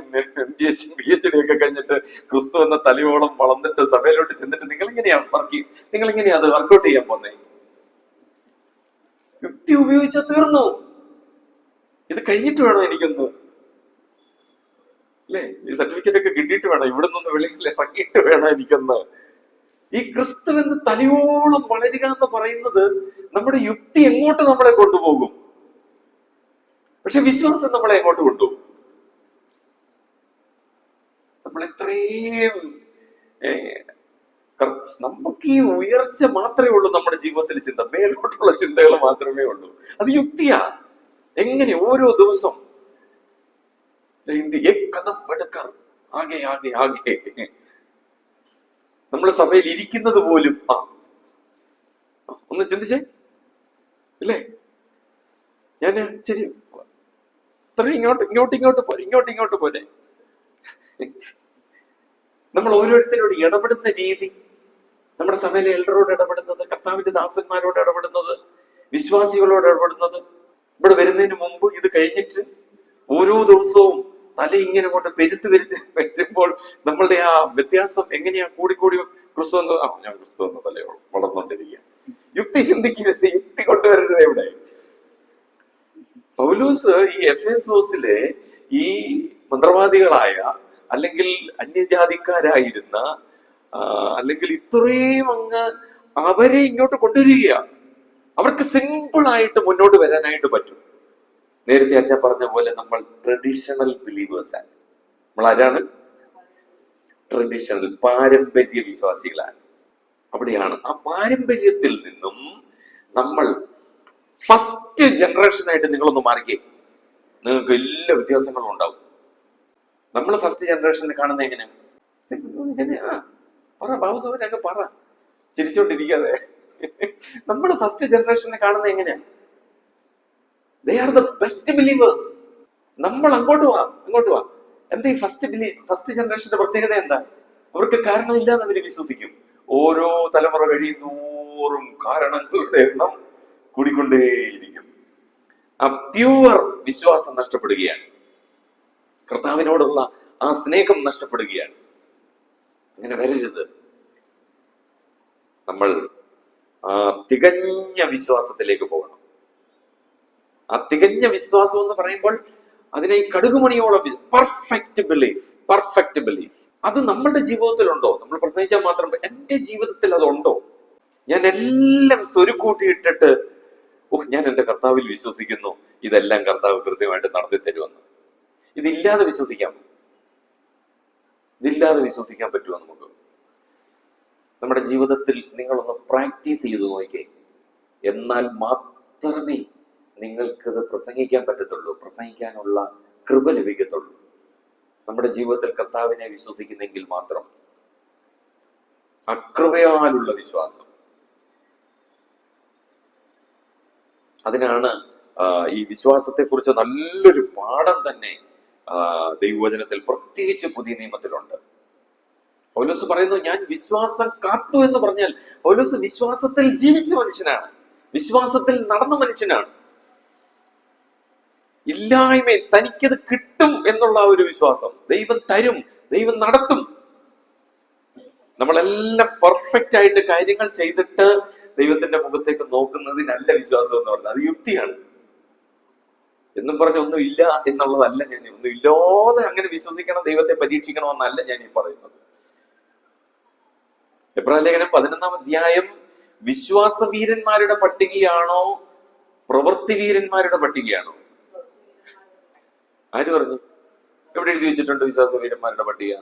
MTH, PhD ഒക്കെ കഴിഞ്ഞിട്ട് ക്രിസ്തു എന്ന തലയോളം വളർന്നിട്ട് സഭയിലോട്ട് ചെന്നിട്ട് നിങ്ങൾ എങ്ങനെയാ അത് വർക്ക്ഔട്ട് ചെയ്യാൻ പോന്നേ? യുക്തി ഉപയോഗിച്ചാൽ തീർന്നു. ഇത് കഴിഞ്ഞിട്ട് വേണം എനിക്കൊന്ന്, അല്ലേ, ഈ സർട്ടിഫിക്കറ്റ് ഒക്കെ കിട്ടിയിട്ട് വേണം, ഇവിടെ നിന്ന് വെളിയിൽ ഇറങ്ങിയിട്ട് വേണം എനിക്കൊന്ന്. ഈ ക്രിസ്തുവിന് തലയോളം വളരുക എന്ന് പറയുന്നത് നമ്മുടെ യുക്തി എങ്ങോട്ട് നമ്മളെ കൊണ്ടുപോകും, പക്ഷെ വിശ്വാസം നമ്മളെ എങ്ങോട്ട് കൊണ്ടുപോകും? നമ്മൾ എത്രയും നമുക്ക് ഈ ഉയർച്ച മാത്രമേ ഉള്ളൂ നമ്മുടെ ജീവിതത്തിൽ ചിന്ത, മേലോട്ടുള്ള ചിന്തകൾ മാത്രമേ ഉള്ളൂ. അത് യുക്തിയാ. എങ്ങനെ ഓരോ ദിവസം ആകെ ആകെ ആകെ നമ്മൾ സഭയിൽ ഇരിക്കുന്നത് പോലും ഒന്ന് ചിന്തിച്ചേ, ഇല്ലേ? ഞാൻ ശരി ഇത്ര ഇങ്ങോട്ട് പോലെ നമ്മൾ ഓരോരുത്തരോട് ഇടപെടുന്ന രീതി, നമ്മുടെ സഭയിലെ എൽഡറോട് ഇടപെടുന്നത്, കർത്താവിന്റെ ദാസന്മാരോട് ഇടപെടുന്നത്, വിശ്വാസികളോട് ഇടപെടുന്നത്, ഇവിടെ വരുന്നതിന് മുമ്പ്, ഇത് കഴിഞ്ഞിട്ട് ഓരോ ദിവസവും തല ഇങ്ങനെ കൊണ്ട് പെരുത്ത് വരുമ്പോൾ നമ്മളുടെ ആ വ്യത്യാസം എങ്ങനെയാ കൂടിക്കൂടി ക്രിസ്തു ഞാൻ ക്രിസ്തു എന്ന തലയോളം വളർന്നുകൊണ്ടിരിക്കുക. യുക്തി ചിന്തിക്കരുത്, യുക്തി കൊണ്ടുവരുന്നത് എവിടെ? പൗലോസ് ഈ എഫേസോസിലെ ഈ മന്ത്രവാദികളായ അല്ലെങ്കിൽ അന്യജാതിക്കാരായിരുന്ന അല്ലെങ്കിൽ ഇത്രയും അവരെ ഇങ്ങോട്ട് കൊണ്ടുവരികയാണ്. അവർക്ക് സിമ്പിൾ ആയിട്ട് മുന്നോട്ട് വരാനായിട്ട് പറ്റും. നേരത്തെ അച്ഛൻ പറഞ്ഞ പോലെ നമ്മൾ ട്രഡീഷണൽ ബിലീവേഴ്സാണ്. നമ്മൾ ആരാണ്? ട്രഡീഷണൽ, പാരമ്പര്യ വിശ്വാസികളാണ്. അവിടെയാണ് ആ പാരമ്പര്യത്തിൽ നിന്നും നമ്മൾ ഫസ്റ്റ് ജനറേഷനായിട്ട് നിങ്ങളൊന്ന് മാറിക്കേ, നിങ്ങൾക്ക് എല്ലാ വ്യത്യാസങ്ങളും ഉണ്ടാവും. നമ്മൾ ഫസ്റ്റ് ജനറേഷനെ കാണുന്ന എങ്ങനെയാ? പറ ബാബുസാബൻ, അങ്ങ് പറ, ചിരിച്ചോണ്ടിരിക്കാതെ. നമ്മൾ ഫസ്റ്റ് ജനറേഷനെ കാണുന്ന എങ്ങനെയാ? They are the best believers. നമ്മൾ അങ്ങോട്ട് വാ. എന്താ ഈ ഫസ്റ്റ് ജനറേഷന്റെ പ്രത്യേകത എന്താ? അവർക്ക് കാരണമില്ലാന്ന് അവര് വിശ്വസിക്കും. ഓരോ തലമുറ കഴിയുന്നോറും കാരണങ്ങളുടെ എണ്ണം കൂടിക്കൊണ്ടേയിരിക്കും. ആ പ്യുവർ വിശ്വാസം നഷ്ടപ്പെടുകയാണ്, കർത്താവിനോടുള്ള ആ സ്നേഹം നഷ്ടപ്പെടുകയാണ്. അങ്ങനെ വരരുത്. നമ്മൾ ആ തികഞ്ഞ വിശ്വാസത്തിലേക്ക് പോകണം. ആ തികഞ്ഞ വിശ്വാസം എന്ന് പറയുമ്പോൾ അതിനെ കടുകുമണിയോളം പെർഫെക്റ്റ് ബിലീഫ്. അത് നമ്മളുടെ ജീവിതത്തിലുണ്ടോ? നമ്മൾ പ്രസംഗിച്ചാൽ മാത്രം എന്റെ ജീവിതത്തിൽ അതുണ്ടോ? ഞാൻ എല്ലാം സ്വരുക്കൂട്ടിയിട്ടിട്ട് ഞാൻ എന്റെ കർത്താവിൽ വിശ്വസിക്കുന്നു, ഇതെല്ലാം കർത്താവ് കൃത്യമായിട്ട് നടത്തി തരുമെന്ന്. ഇതില്ലാതെ വിശ്വസിക്കാൻ പറ്റുമോ നമുക്ക്? നമ്മുടെ ജീവിതത്തിൽ നിങ്ങളൊന്ന് പ്രാക്ടീസ് ചെയ്ത് നോക്കിക്കേ. എന്നാൽ മാത്രമേ നിങ്ങൾക്കത് പ്രസംഗിക്കാൻ പറ്റത്തുള്ളൂ, പ്രസംഗിക്കാനുള്ള കൃപ ലഭിക്കത്തുള്ളൂ. നമ്മുടെ ജീവിതത്തിൽ കർത്താവിനെ വിശ്വസിക്കുന്നെങ്കിൽ മാത്രം. അകൃപയാലുള്ള വിശ്വാസം. അതിനാണ് ഈ വിശ്വാസത്തെ കുറിച്ച് നല്ലൊരു പാഠം തന്നെ ദൈവവചനത്തിൽ, പ്രത്യേകിച്ച് പുതിയ നിയമത്തിലുണ്ട്. പൗലോസ് പറയുന്നു, ഞാൻ വിശ്വാസം കാത്തു എന്ന് പറഞ്ഞാൽ പൗലോസ് വിശ്വാസത്തിൽ ജീവിച്ച മനുഷ്യനാണ്, വിശ്വാസത്തിൽ നടന്ന മനുഷ്യനാണ്. ഇല്ലായ്മ തനിക്കത് കിട്ടും എന്നുള്ള ഒരു വിശ്വാസം. ദൈവം തരും, ദൈവം നടത്തും. നമ്മളെല്ലാം പെർഫെക്റ്റ് ആയിട്ട് കാര്യങ്ങൾ ചെയ്തിട്ട് ദൈവത്തിന്റെ മുഖത്തേക്ക് നോക്കുന്നതിനല്ല വിശ്വാസം എന്ന് പറഞ്ഞത്. അത് യുക്തിയാണ്. എന്നും പറഞ്ഞ ഒന്നും ഇല്ല എന്നുള്ളതല്ല ഞാൻ, ഒന്നും ഇല്ലാതെ അങ്ങനെ വിശ്വസിക്കണം, ദൈവത്തെ പരീക്ഷിക്കണമെന്നല്ല ഞാൻ ഈ പറയുന്നത്. എബ്രായ ലേഖനം 11-ാം അധ്യായം വിശ്വാസ വീരന്മാരുടെ പട്ടികയാണോ പ്രവൃത്തി വീരന്മാരുടെ പട്ടികയാണോ? ആര് പറഞ്ഞു? എവിടെ എഴുതി വെച്ചിട്ടുണ്ട് വിശ്വാസ വീരന്മാരുടെ പട്ടിക?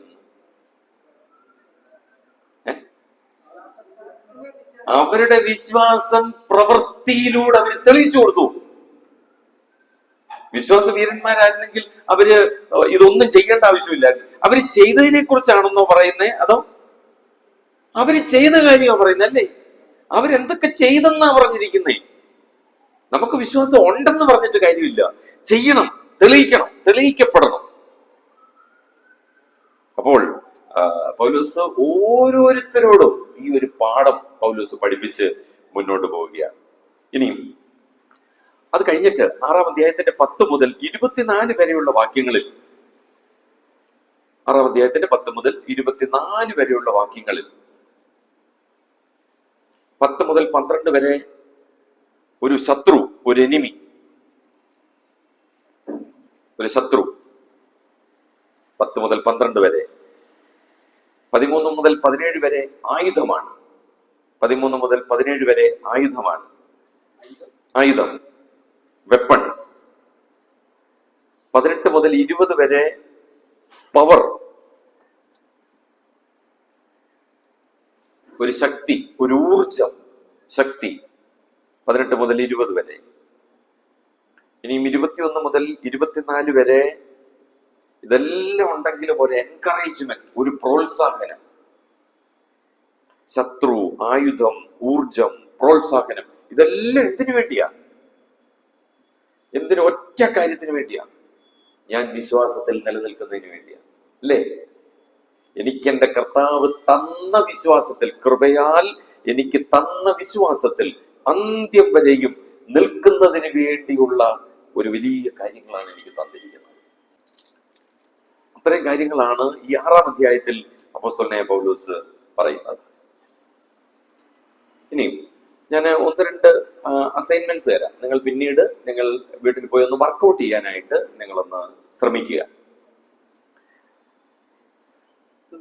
അവരുടെ വിശ്വാസം പ്രവൃത്തിയിലൂടെ അവർ തെളിയിച്ചു കൊടുത്തു. വിശ്വാസ വീരന്മാരായിരുന്നെങ്കിൽ അവര് ഇതൊന്നും ചെയ്യേണ്ട ആവശ്യമില്ലായിരുന്നു. അവര് ചെയ്തതിനെ കുറിച്ചാണെന്നോ പറയുന്നേ, അതോ അവര് ചെയ്ത കാര്യമോ പറയുന്നത്? അല്ലേ, അവരെന്തൊക്കെ ചെയ്തെന്നാ പറഞ്ഞിരിക്കുന്നേ. നമുക്ക് വിശ്വാസം ഉണ്ടെന്ന് പറഞ്ഞിട്ട് കാര്യമില്ല, ചെയ്യണം, തെളിയിക്കണം, തെളിയിക്കപ്പെടണം. അപ്പോൾ പൗലോസ് ഓരോരുത്തരോടും ഈ ഒരു പാഠം പൗലോസ് പഠിപ്പിച്ച് മുന്നോട്ട് പോവുകയാണ്. ഇനിയും അത് കഴിഞ്ഞിട്ട് 6-ാം അധ്യായത്തിന്റെ 10 മുതൽ 24 വരെയുള്ള വാക്യങ്ങളിൽ, 6-ാം അധ്യായത്തിന്റെ 10 മുതൽ 24 വരെയുള്ള വാക്യങ്ങളിൽ 10 മുതൽ 12 വരെ ഒരു ശത്രു, ഒരു എനിമി, ഒരു ശത്രു. 10 മുതൽ 12 വരെ, 13 മുതൽ 17 വരെ ആയുധമാണ്. 13 മുതൽ 17 വരെ ആയുധമാണ്, ആയുധം, വെപ്പൺസ്. 18 മുതൽ 20 വരെ പവർ, ഒരു ശക്തി, ഒരു ഊർജം, ശക്തി. 18 മുതൽ 20 വരെ. ഇനിയും 21 മുതൽ 24 വരെ ഇതെല്ലാം ഉണ്ടെങ്കിലും ഒരു എൻകറേജ്മെന്റ്, ഒരു പ്രോത്സാഹനം. ശത്രു, ആയുധം, ഊർജം, പ്രോത്സാഹനം, ഇതെല്ലാം എന്തിനു വേണ്ടിയാ? എന്തിനു? ഒറ്റ കാര്യത്തിന് വേണ്ടിയാ. ഞാൻ വിശ്വാസത്തിൽ നിലനിൽക്കുന്നതിന് വേണ്ടിയാ, അല്ലേ? എനിക്ക് എന്റെ കർത്താവ് തന്ന വിശ്വാസത്തിൽ, കൃപയാൽ എനിക്ക് തന്ന വിശ്വാസത്തിൽ അന്ത്യം വരെയും നിൽക്കുന്നതിന് വേണ്ടിയുള്ള ഒരു വലിയ കാര്യങ്ങളാണ് എനിക്ക് തന്നിരിക്കുന്നത്. അത്രയും കാര്യങ്ങളാണ് ഈ 6-ാം അധ്യായത്തിൽ അപ്പോസ്തലനായ പൗലോസ് പറയുന്നത്. ഇനിയും ഞാൻ 1-2 അസൈൻമെന്റ്സ് തരാം. നിങ്ങൾ പിന്നീട് നിങ്ങൾ വീട്ടിൽ പോയി ഒന്ന് വർക്കൗട്ട് ചെയ്യാനായിട്ട് നിങ്ങളൊന്ന് ശ്രമിക്കുക.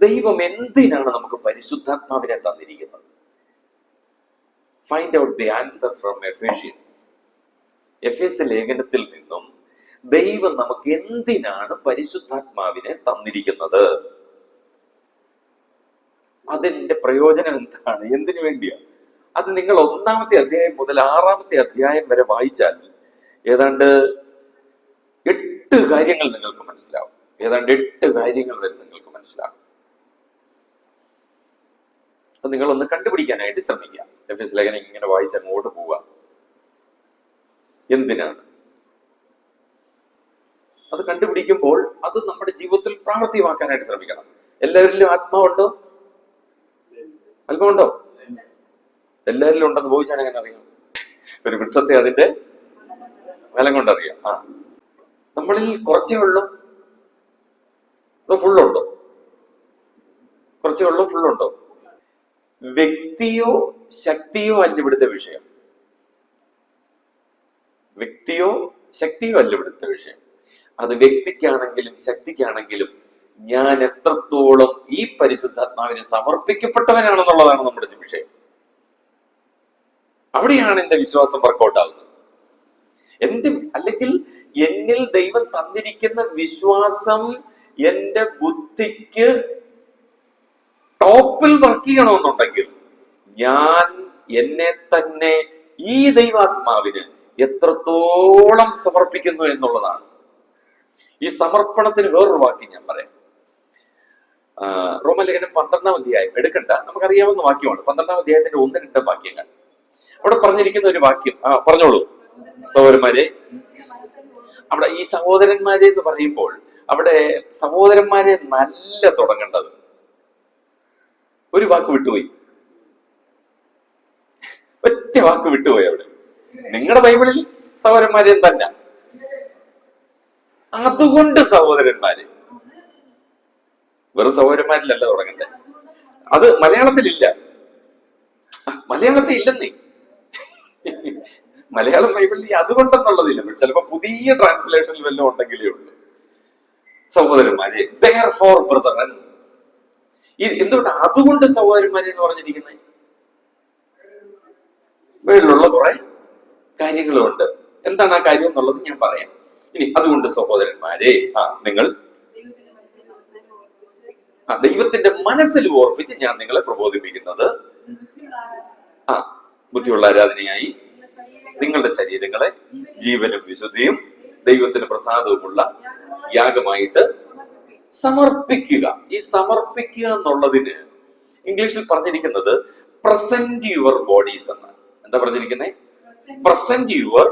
ദൈവം എന്തിനാണ് നമുക്ക് പരിശുദ്ധാത്മാവിനെ തന്നിരിക്കുന്നത്? Find out the answer from Ephesians. എഫേസ്യ ലേഖനത്തിൽ നിന്നും ദൈവം നമുക്ക് എന്തിനാണ് പരിശുദ്ധാത്മാവിനെ തന്നിരിക്കുന്നത്? അതിന്റെ പ്രയോജനം എന്താണ്? എന്തിനു വേണ്ടിയാ? അത് നിങ്ങൾ 1-ാമത്തെ അധ്യായം മുതൽ 6-ാമത്തെ അധ്യായം വരെ വായിച്ചാൽ ഏതാണ്ട് 8 കാര്യങ്ങൾ നിങ്ങൾക്ക് മനസ്സിലാവും. ഏതാണ്ട് 8 കാര്യങ്ങൾ വരെ നിങ്ങൾക്ക് മനസ്സിലാവും. അത് നിങ്ങളൊന്ന് കണ്ടുപിടിക്കാനായിട്ട് ശ്രമിക്കുക. എഫേസ്യ ലേഖനം ഇങ്ങനെ വായിച്ച് അങ്ങോട്ട് പോവുക. എന്തിനാണ് അത് കണ്ടുപിടിക്കുമ്പോൾ അത് നമ്മുടെ ജീവിതത്തിൽ പ്രാവർത്തികമാക്കാനായിട്ട് ശ്രമിക്കണം. എല്ലാവരിലും ആത്മാവുണ്ടോ? ആത്മാവുണ്ടോ? എല്ലാവരിലും ഉണ്ടെന്ന് ബോധിച്ചാൽ എങ്ങനെ അറിയാം? ഒരു വൃക്ഷത്തെ അതിന്റെ ഫലം കൊണ്ടറിയാം. നമ്മളിൽ കുറച്ചേ ഉള്ളൂ, ഫുള്ളുണ്ടോ? കുറച്ചേ ഉള്ളൂ, ഫുള്ളുണ്ടോ? വ്യക്തിയോ ശക്തിയോ അല്ല ഇവിടുത്തെ വിഷയം. വ്യക്തിയോ ശക്തിയോ അല്ല ഇവിടുത്തെ വിഷയം. അത് വ്യക്തിക്കാണെങ്കിലും ശക്തിക്കാണെങ്കിലും ഞാൻ എത്രത്തോളം ഈ പരിശുദ്ധാത്മാവിനെ സമർപ്പിക്കപ്പെട്ടവനാണെന്നുള്ളതാണ് നമ്മുടെ വിഷയം. അവിടെയാണ് എന്റെ വിശ്വാസം വർക്കൗട്ട് ആകുന്നത്. അല്ലെങ്കിൽ എന്നിൽ ദൈവം തന്നിരിക്കുന്ന വിശ്വാസം എന്റെ ബുദ്ധിക്ക് ടോപ്പിൽ വർക്ക് ചെയ്യണമെന്നുണ്ടെങ്കിൽ ഞാൻ എന്നെ തന്നെ ഈ ദൈവാത്മാവിന് എത്രത്തോളം സമർപ്പിക്കുന്നു എന്നുള്ളതാണ്. ഈ സമർപ്പണത്തിന് വേറൊരു വാക്യം ഞാൻ പറയാം. റോമലേഖനം 12-ാം അധ്യായം എടുക്കണ്ട, നമുക്കറിയാവുന്ന വാക്യമാണ്. 12-ാം അധ്യായത്തിന്റെ 1-2 വാക്യങ്ങൾ. അവിടെ പറഞ്ഞിരിക്കുന്ന ഒരു വാക്യം പറഞ്ഞോളൂ സഹോദരന്മാരെ. അവിടെ ഈ സഹോദരന്മാരെ എന്ന് പറയുമ്പോൾ അവിടെ സഹോദരന്മാരെ നല്ല തുടങ്ങേണ്ടത്. ഒരു വാക്ക് വിട്ടുപോയി, ഒറ്റ വാക്ക് വിട്ടുപോയി അവിടെ. നിങ്ങളുടെ ബൈബിളിൽ സഹോദരന്മാരെ തന്നെ. അതുകൊണ്ട് സഹോദരന്മാര്, വെറും സഹോദരന്മാരിലല്ല തുടങ്ങണ്ടേ. അത് മലയാളത്തിലില്ല, മലയാളത്തിൽ ഇല്ലെന്നേ. മലയാളം ബൈബിളിൽ അതുകൊണ്ടെന്നുള്ളതില്ല. ചിലപ്പോ പുതിയ ട്രാൻസ്ലേഷനിൽ വല്ലതും ഉണ്ടെങ്കിലേ ഉള്ളൂ. സഹോദരന്മാരെ, therefore brethren. എന്തുകൊണ്ട് അതുകൊണ്ട് സഹോദരന്മാരെ എന്ന് പറഞ്ഞിരിക്കുന്നത്? വീട്ടിലുള്ള കുറെ കാര്യങ്ങളുണ്ട്. എന്താണ് ആ കാര്യം എന്നുള്ളത് ഞാൻ പറയാം. ഇനി അതുകൊണ്ട് സഹോദരന്മാരെ, നിങ്ങൾ ദൈവത്തിന്റെ മനസ്സിൽ ഓർപ്പിച്ച് ഞാൻ നിങ്ങളെ പ്രബോധിപ്പിക്കുന്നത് ബുദ്ധിയുള്ള ആരാധനയായി നിങ്ങളുടെ ശരീരങ്ങളെ ജീവനും വിശുദ്ധിയും ദൈവത്തിന് പ്രസാദവുമുള്ള യാഗമായിട്ട് സമർപ്പിക്കുക. ഈ സമർപ്പിക്കുക എന്നുള്ളതിന് ഇംഗ്ലീഷിൽ പറഞ്ഞിരിക്കുന്നത് പ്രസന്റ് യുവർ ബോഡീസ് എന്നാണ്. എന്താ പറഞ്ഞിരിക്കുന്നത്? Present your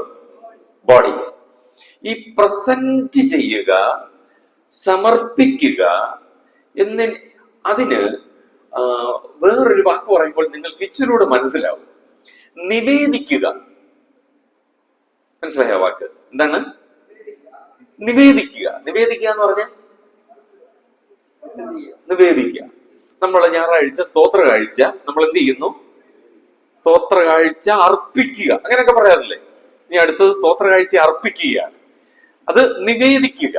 bodies. ഈ പ്രസന്റ് ചെയ്യുക, സമർപ്പിക്കുക അതിന് വേറൊരു വാക്ക് പറയുമ്പോൾ നിങ്ങൾക്ക് ഇച്ചിരൂടെ മനസ്സിലാവും. നിവേദിക്കുക. മനസ്സിലായ വാക്ക് എന്താണ്? നിവേദിക്കുക. നിവേദിക്കുക എന്ന് പറഞ്ഞാൽ നിവേദിക്കുക. നമ്മൾ ഞായറാഴ്ച സ്തോത്ര കാഴ്ച നമ്മൾ എന്ത് ചെയ്യുന്നു? സ്തോത്ര കാഴ്ച അർപ്പിക്കുക, അങ്ങനെയൊക്കെ പറയാറില്ലേ? ഇനി അടുത്തത് സ്തോത്ര കാഴ്ച അർപ്പിക്കുകയാണ്. അത് നിവേദിക്കുക.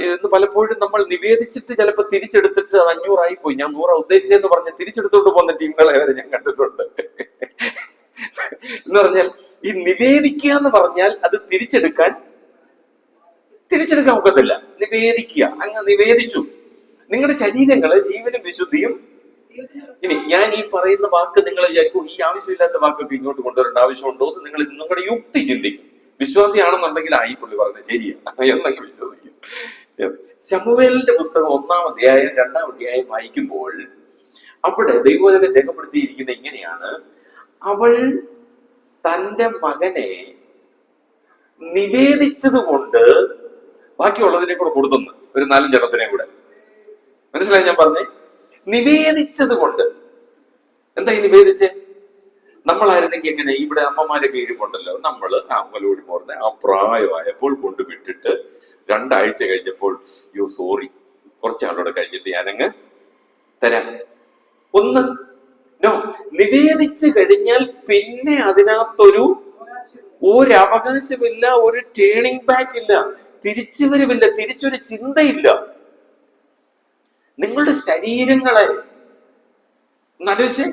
ഇന്ന് പലപ്പോഴും നമ്മൾ നിവേദിച്ചിട്ട് ചിലപ്പോൾ തിരിച്ചെടുത്തിട്ട് അത് 500 പോയി, ഞാൻ 100 ഉദ്ദേശിച്ചെന്ന് പറഞ്ഞ് തിരിച്ചെടുത്തോണ്ട് പോകുന്ന ടീമുകളെ വരെ ഞാൻ കണ്ടിട്ടുണ്ട്. എന്ന് പറഞ്ഞാൽ ഈ നിവേദിക്കുക എന്ന് പറഞ്ഞാൽ അത് തിരിച്ചെടുക്കാൻ ഒക്കത്തില്ല. നിവേദിക്കുക, അങ്ങ് നിവേദിച്ചു നിങ്ങളുടെ ശരീരങ്ങള് ജീവനും വിശുദ്ധിയും. ഇനി ഞാൻ ഈ പറയുന്ന വാക്ക് നിങ്ങൾ വിചാരിക്കും ഈ ആവശ്യമില്ലാത്ത വാക്കൊക്കെ ഇങ്ങോട്ട് കൊണ്ടുവരേണ്ട ആവശ്യമുണ്ടോ എന്ന് നിങ്ങൾ നിങ്ങളുടെ യുക്തി ചിന്തിക്കും. വിശ്വാസിയാണെന്നുണ്ടെങ്കിൽ ഈ പുള്ളി പറഞ്ഞത് ശരിയാണ് എന്നൊക്കെ വിശ്വസിക്കും. ശമൂവേലിന്റെ പുസ്തകം 1-ാം അധ്യായം 2-ാം അധ്യായം വായിക്കുമ്പോൾ അവിടെ ദൈവവചനം രേഖപ്പെടുത്തിയിരിക്കുന്നത് ഇങ്ങനെയാണ്: അവൾ തന്റെ മകനെ നിവേദിച്ചത് കൊണ്ട് ബാക്കിയുള്ളതിനെ കൂടെ കൊടുത്തുന്നു, ഒരു 4-5 എണ്ണത്തിനെ കൂടെ. മനസ്സിലായി ഞാൻ പറഞ്ഞേ? നിവേദിച്ചത് കൊണ്ട്. എന്താ ഈ നിവേദിച്ചേ? നമ്മളായിരുന്നെങ്കിൽ എങ്ങനെ? ഇവിടെ അമ്മമാരൊക്കെ ഇരിപ്പുണ്ടല്ലോ, നമ്മള് അമ്മലോടി മോർന്ന് ആ പ്രായമായപ്പോൾ കൊണ്ടുവിട്ടിട്ട് 2 ആഴ്ച കഴിഞ്ഞപ്പോൾ സോറി, കുറച്ചാളോടെ കഴിഞ്ഞിട്ട് ഞാനങ്ങ് തരാം. നിവേദിച്ചു കഴിഞ്ഞാൽ പിന്നെ അതിനകത്തൊരു അവകാശമില്ല, ഒരു ടേണിംഗ് ബാക്ക് ഇല്ല, തിരിച്ചുവരവില്ല, തിരിച്ചൊരു ചിന്തയില്ല. നിങ്ങളുടെ ശരീരങ്ങളെ എന്നാലോചിച്ച്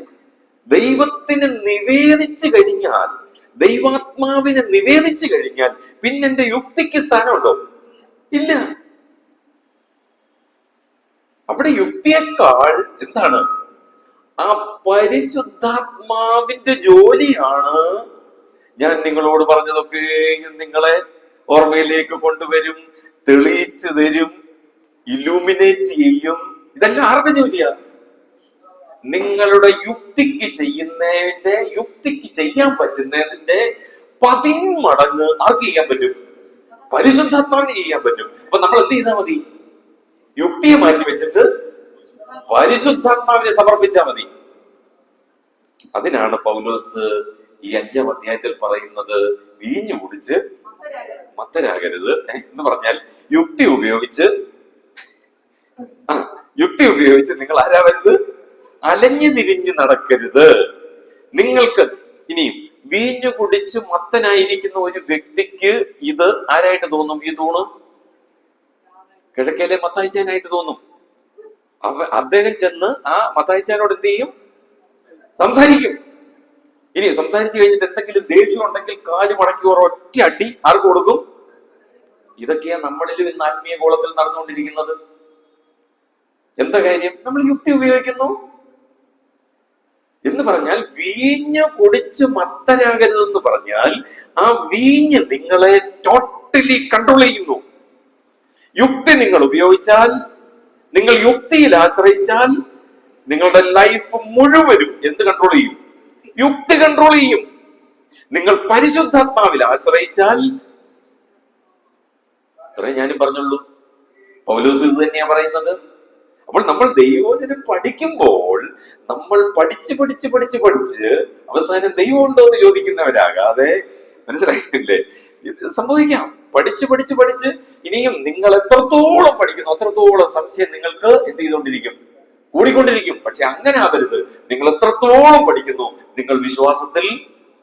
ദൈവത്തിന് നിവേദിച്ചു കഴിഞ്ഞാൽ, ദൈവാത്മാവിനെ നിവേദിച്ചു കഴിഞ്ഞാൽ പിന്നെ എന്റെ യുക്തിക്ക് സ്ഥാനമുണ്ടോ? ഇല്ല. അവിടെ യുക്തിയേക്കാൾ എന്താണ്? ആ പരിശുദ്ധാത്മാവിന്റെ ജോലിയാണ്. ഞാൻ നിങ്ങളോട് പറഞ്ഞതൊക്കെ നിങ്ങളെ ഓർമ്മയിലേക്ക് കൊണ്ടുവരും, തെളിയിച്ചു തരും, ഇലൂമിനേറ്റ് ചെയ്യും. ഇതെല്ലാം ആരുടെ ജോലിയാ? നിങ്ങളുടെ യുക്തിക്ക് ചെയ്യാൻ പറ്റുന്നതിന്റെ 10 മടങ്ങ് ആർക്ക് ചെയ്യാൻ പറ്റും? പരിശുദ്ധാത്മാവിന് ചെയ്യാൻ പറ്റും. അപ്പൊ നമ്മൾ എന്ത് ചെയ്താൽ മതി? യുക്തിയെ മാറ്റി വെച്ചിട്ട് പരിശുദ്ധാത്മാവിനെ സമർപ്പിച്ചാൽ മതി. അതിനാണ് പൗലോസ് ഈ 5-ാം അധ്യായത്തിൽ പറയുന്നത് വീഞ്ഞു കുടിച്ച് മത്തരാകരുത് എന്ന് പറഞ്ഞാൽ യുക്തി ഉപയോഗിച്ച് നിങ്ങൾ ആരാവരുത്? അലഞ്ഞു തിരിഞ്ഞു നടക്കരുത്. നിങ്ങൾക്ക് ഇനിയും വീഞ്ഞു കുടിച്ച് മത്തനായിരിക്കുന്ന ഒരു വ്യക്തിക്ക് ഇത് ആരായിട്ട് തോന്നും? ഈ തൂണ് കിഴക്കേലെ മത്തായിച്ചാനായിട്ട് തോന്നും. അദ്ദേഹം ചെന്ന് ആ മത്തായിച്ചാനോട് എന്ത് ചെയ്യും? സംസാരിക്കും. ഇനി സംസാരിച്ചു കഴിഞ്ഞിട്ട് എന്തെങ്കിലും ദേഷ്യം ഉണ്ടെങ്കിൽ കാല് മടക്കി ഒറ്റ അടി ആർക്ക് കൊടുക്കും? ഇതൊക്കെയാ നമ്മളിലും ഇന്ന് ആത്മീയ ഗോളത്തിൽ നടന്നുകൊണ്ടിരിക്കുന്നത്. എന്താ കാര്യം? നമ്മൾ യുക്തി ഉപയോഗിക്കുന്നു എന്ന് പറഞ്ഞാൽ വീഞ്ഞ് കുടിച്ച് മത്തരാകരുതെന്ന് പറഞ്ഞാൽ ആ വീഞ്ഞ് നിങ്ങളെ ടോട്ടലി കൺട്രോൾ ചെയ്യുന്നു. യുക്തി നിങ്ങൾ ഉപയോഗിച്ചാൽ, നിങ്ങൾ യുക്തിയിൽ ആശ്രയിച്ചാൽ നിങ്ങളുടെ ലൈഫ് മുഴുവനും എന്ത് കൺട്രോൾ ചെയ്യും? യുക്തി കൺട്രോൾ ചെയ്യും. നിങ്ങൾ പരിശുദ്ധാത്മാവിൽ ആശ്രയിച്ചാൽ, അത്രേ ഞാനും പറഞ്ഞുള്ളൂ. പൗലോസ് ഇത് തന്നെയാ പറയുന്നത്. അപ്പോൾ നമ്മൾ ദൈവവചനം പഠിക്കുമ്പോൾ നമ്മൾ പഠിച്ച് അവസാനം ദൈവം ഉണ്ടോ എന്ന് ചോദിക്കുന്നവരാകാതെ, മനസ്സിലായില്ലേ? ഇത് സംഭവിക്കാം. പഠിച്ച് ഇനിയും നിങ്ങൾ എത്രത്തോളം പഠിക്കുന്നു അത്രത്തോളം സംശയം നിങ്ങൾക്ക് എന്ത് ചെയ്തുകൊണ്ടിരിക്കും? കൂടിക്കൊണ്ടിരിക്കും. പക്ഷെ അങ്ങനെ ആവരുത്. നിങ്ങൾ എത്രത്തോളം പഠിക്കുന്നു നിങ്ങൾ വിശ്വാസത്തിൽ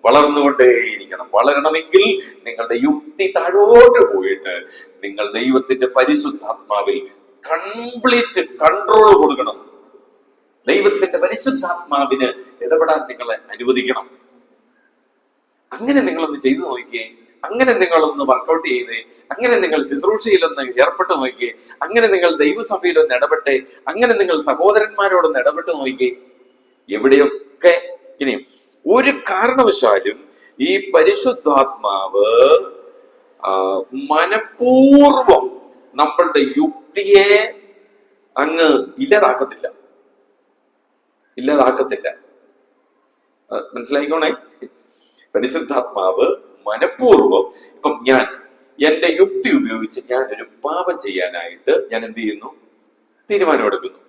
വളർന്നുകൊണ്ടേയിരിക്കണം. വളരണമെങ്കിൽ നിങ്ങളുടെ യുക്തി താഴോട്ട് പോയിട്ട് നിങ്ങൾ ദൈവത്തിന്റെ പരിശുദ്ധാത്മാവിൽ കംപ്ലീറ്റ് കൺട്രോൾ കൊടുക്കണം. ദൈവത്തിന്റെ പരിശുദ്ധാത്മാവിന് ഇടപെടാൻ നിങ്ങളെ അനുവദിക്കണം. അങ്ങനെ നിങ്ങളൊന്ന് ചെയ്തു നോക്കിയേ. അങ്ങനെ നിങ്ങളൊന്ന് വർക്കൗട്ട് ചെയ്തേ. അങ്ങനെ നിങ്ങൾ ശുശ്രൂഷയിലൊന്ന് ഏർപ്പെട്ട് നോക്കിയേ. അങ്ങനെ നിങ്ങൾ ദൈവസഭയിലൊന്ന് ഇടപെട്ടേ. അങ്ങനെ നിങ്ങൾ സഹോദരന്മാരോടൊന്ന് ഇടപെട്ട് നോക്കിയേ. എവിടെയൊക്കെ ഇനിയും ഒരു കാരണവശാലും ഈ പരിശുദ്ധാത്മാവ് മനഃപൂർവം നമ്മളുടെ യുക്തിയെ അങ്ങ് ഇല്ലാതാക്കത്തില്ല. മനസ്സിലായിക്കോണേ. പരിശുദ്ധാത്മാവ് മനഃപൂർവം, ഇപ്പം ഞാൻ എന്റെ യുക്തി ഉപയോഗിച്ച് ഞാൻ ഒരു പാപം ചെയ്യാനായിട്ട് ഞാൻ എന്ത് ചെയ്യുന്നു? തീരുമാനമെടുക്കുന്നു.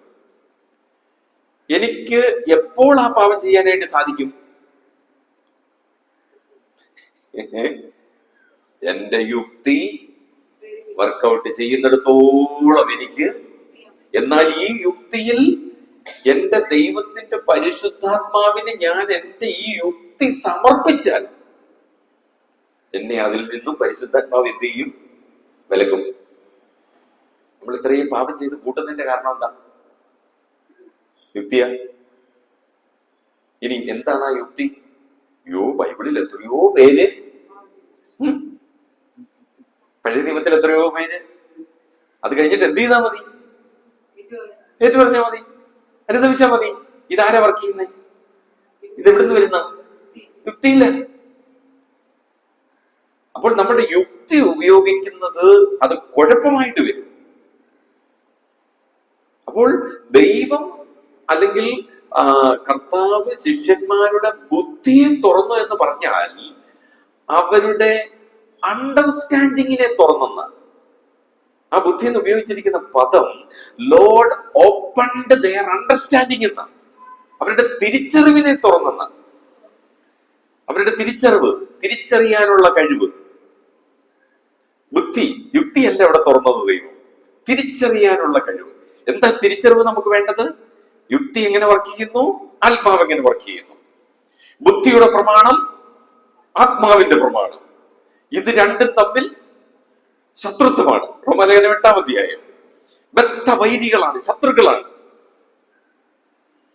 എനിക്ക് എപ്പോൾ ആ പാപം ചെയ്യാനായിട്ട് സാധിക്കും? എന്റെ യുക്തി വർക്കൗട്ട് ചെയ്യുന്നിടത്തോളം എനിക്ക്. എന്നാൽ ഈ യുക്തിയിൽ എന്റെ ദൈവത്തിന്റെ പരിശുദ്ധാത്മാവിന് ഞാൻ എന്റെ ഈ യുക്തി സമർപ്പിച്ചാൽ എന്നെ അതിൽ നിന്നും പരിശുദ്ധാത്മാവ് എന്ത് ചെയ്യും? വിലക്കും. നമ്മൾ ഇത്രയും പാപം ചെയ്ത് കൂട്ടുന്നതിന്റെ കാരണം എന്താ? യുക്തിയാ. ഇനി എന്താണ് ആ യുക്തി? ബൈബിളിൽ എത്രയോ പേര്, പഴയ നിയമത്തിൽ എത്രയോ പേര് അത് കഴിഞ്ഞിട്ട് എന്ത് ചെയ്താൽ മതി? ഏറ്റു പറഞ്ഞാൽ മതി, അനുദവിച്ചാൽ മതി. ഇതാരാ വർക്ക് ചെയ്യുന്നേ? ഇത് എവിടുന്ന് വരുന്ന? യുക്തിയില്ല. അപ്പോൾ നമ്മുടെ യുക്തി ഉപയോഗിക്കുന്നത് അത് കുഴപ്പമായിട്ട് വരും. അപ്പോൾ ദൈവം അല്ലെങ്കിൽ കർത്താവ് ശിഷ്യന്മാരുടെ ബുദ്ധിയെ തുറന്നു എന്ന് പറഞ്ഞാൽ അവരുടെ അണ്ടർസ്റ്റാൻഡിങ്ങിനെ തുറന്നെന്ന്. ആ ബുദ്ധി എന്ന് ഉപയോഗിച്ചിരിക്കുന്ന പദം ലോർഡ് ഓപ്പൺഡ് ദെയർ അണ്ടർസ്റ്റാൻഡിങ് എന്ന. അവരുടെ തിരിച്ചറിവിനെ തുറന്നെന്ന്. അവരുടെ തിരിച്ചറിയാനുള്ള കഴിവ്. ബുദ്ധി, യുക്തിയല്ല അവിടെ തുറന്നത് ദൈവം. തിരിച്ചറിയാനുള്ള കഴിവ്. എന്താ തിരിച്ചറിവ് നമുക്ക് വേണ്ടത്? യുക്തി എങ്ങനെ വർക്ക് ചെയ്യുന്നു, ആത്മാവ് എങ്ങനെ വർക്ക് ചെയ്യുന്നു. ബുദ്ധിയുടെ പ്രമാണം, ആത്മാവിന്റെ പ്രമാണം, ഇത് രണ്ടും തമ്മിൽ ശത്രുത്വമാണ്. റോമാലേഖനം 8-ാം അധ്യായം. ബദ്ധവൈരികളാണ്, ശത്രുക്കളാണ്.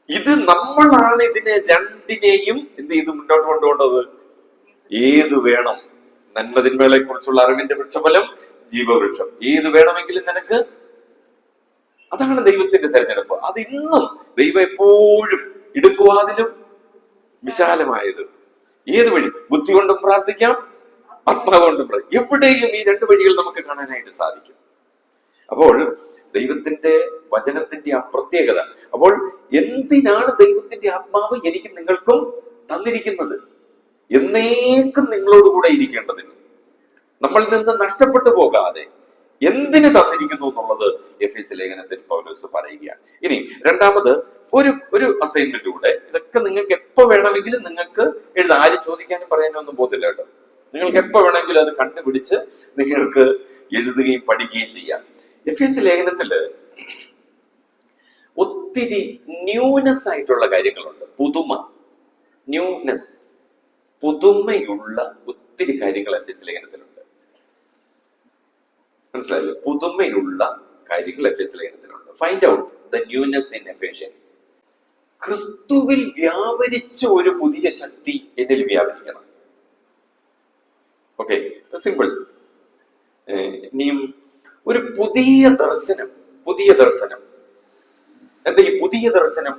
ഇത് നമ്മളാണ് ഇതിനെ രണ്ടിനെയും എന്ത് ചെയ്ത് മുന്നോട്ട് കൊണ്ടുപോകേണ്ടത്. ഏത് വേണം? നന്മതിന്മകളെ കുറിച്ചുള്ള അറിവിന്റെ വൃക്ഷഫലം ജീവവൃക്ഷം. ഏത് വേണമെങ്കിലും നിനക്ക്. അതാണ് ദൈവത്തിന്റെ തെരഞ്ഞെടുപ്പ്. അത് ഇന്നും ദൈവം എപ്പോഴും ഇടുക്കുവാതിലും വിശാലമായത്. ഏത് വഴി? ബുദ്ധി കൊണ്ടും പ്രാർത്ഥിക്കാം, ആത്മാവ് കൊണ്ടും പ്രാർത്ഥിക്കാം. എവിടെയും ഈ രണ്ട് വഴികൾ നമുക്ക് കാണാനായിട്ട് സാധിക്കും. അപ്പോൾ ദൈവത്തിന്റെ വചനത്തിന്റെ ആ പ്രത്യേകത. അപ്പോൾ എന്തിനാണ് ദൈവത്തിന്റെ ആത്മാവ് എനിക്ക് നിങ്ങൾക്കും തന്നിരിക്കുന്നത്? എന്നേക്കും നിങ്ങളോടുകൂടെ ഇരിക്കേണ്ടതിന്, നമ്മളിൽ നിന്ന് നഷ്ടപ്പെട്ടു പോകാതെ എന്തിന് തന്നിരിക്കുന്നു എന്നുള്ളത് എഫേസ്യ ലേഖനത്തിൽ പൗലോസ് പറയുകയാണ്. ഇനി രണ്ടാമത് ഒരു അസൈൻമെന്റ് കൂടെ. ഇതൊക്കെ നിങ്ങൾക്ക് എപ്പോ വേണമെങ്കിലും നിങ്ങൾക്ക് എഴുതാം. ആരും ചോദിക്കാനും പറയാനും ഒന്നും പോകത്തില്ല കേട്ടോ. നിങ്ങൾക്ക് എപ്പോ വേണമെങ്കിലും അത് കണ്ടുപിടിച്ച് നിങ്ങൾക്ക് എഴുതുകയും പഠിക്കുകയും ചെയ്യാം. എഫേസ്യ ലേഖനത്തില് ഒത്തിരി ന്യൂനെസ് ആയിട്ടുള്ള കാര്യങ്ങളുണ്ട്. പുതുമയുള്ള ഒത്തിരി കാര്യങ്ങൾ എഫേസ്യ ലേഖനത്തിലുണ്ട്. മനസ്സിലായല്ലോ? പുതുമയുള്ള കാര്യങ്ങൾ എഫേസ്യ ലേഖനത്തിലുണ്ട്. Find out the newness in Ephesians. ക്രിസ്തുവിൽ വ്യാപരിച്ച ഒരു പുതിയ ശക്തി എന്നിൽ വ്യാപരിക്കണം. Okay, simple. ഇനിയും ഒരു പുതിയ ദർശനം. എന്താ ഈ പുതിയ ദർശനം?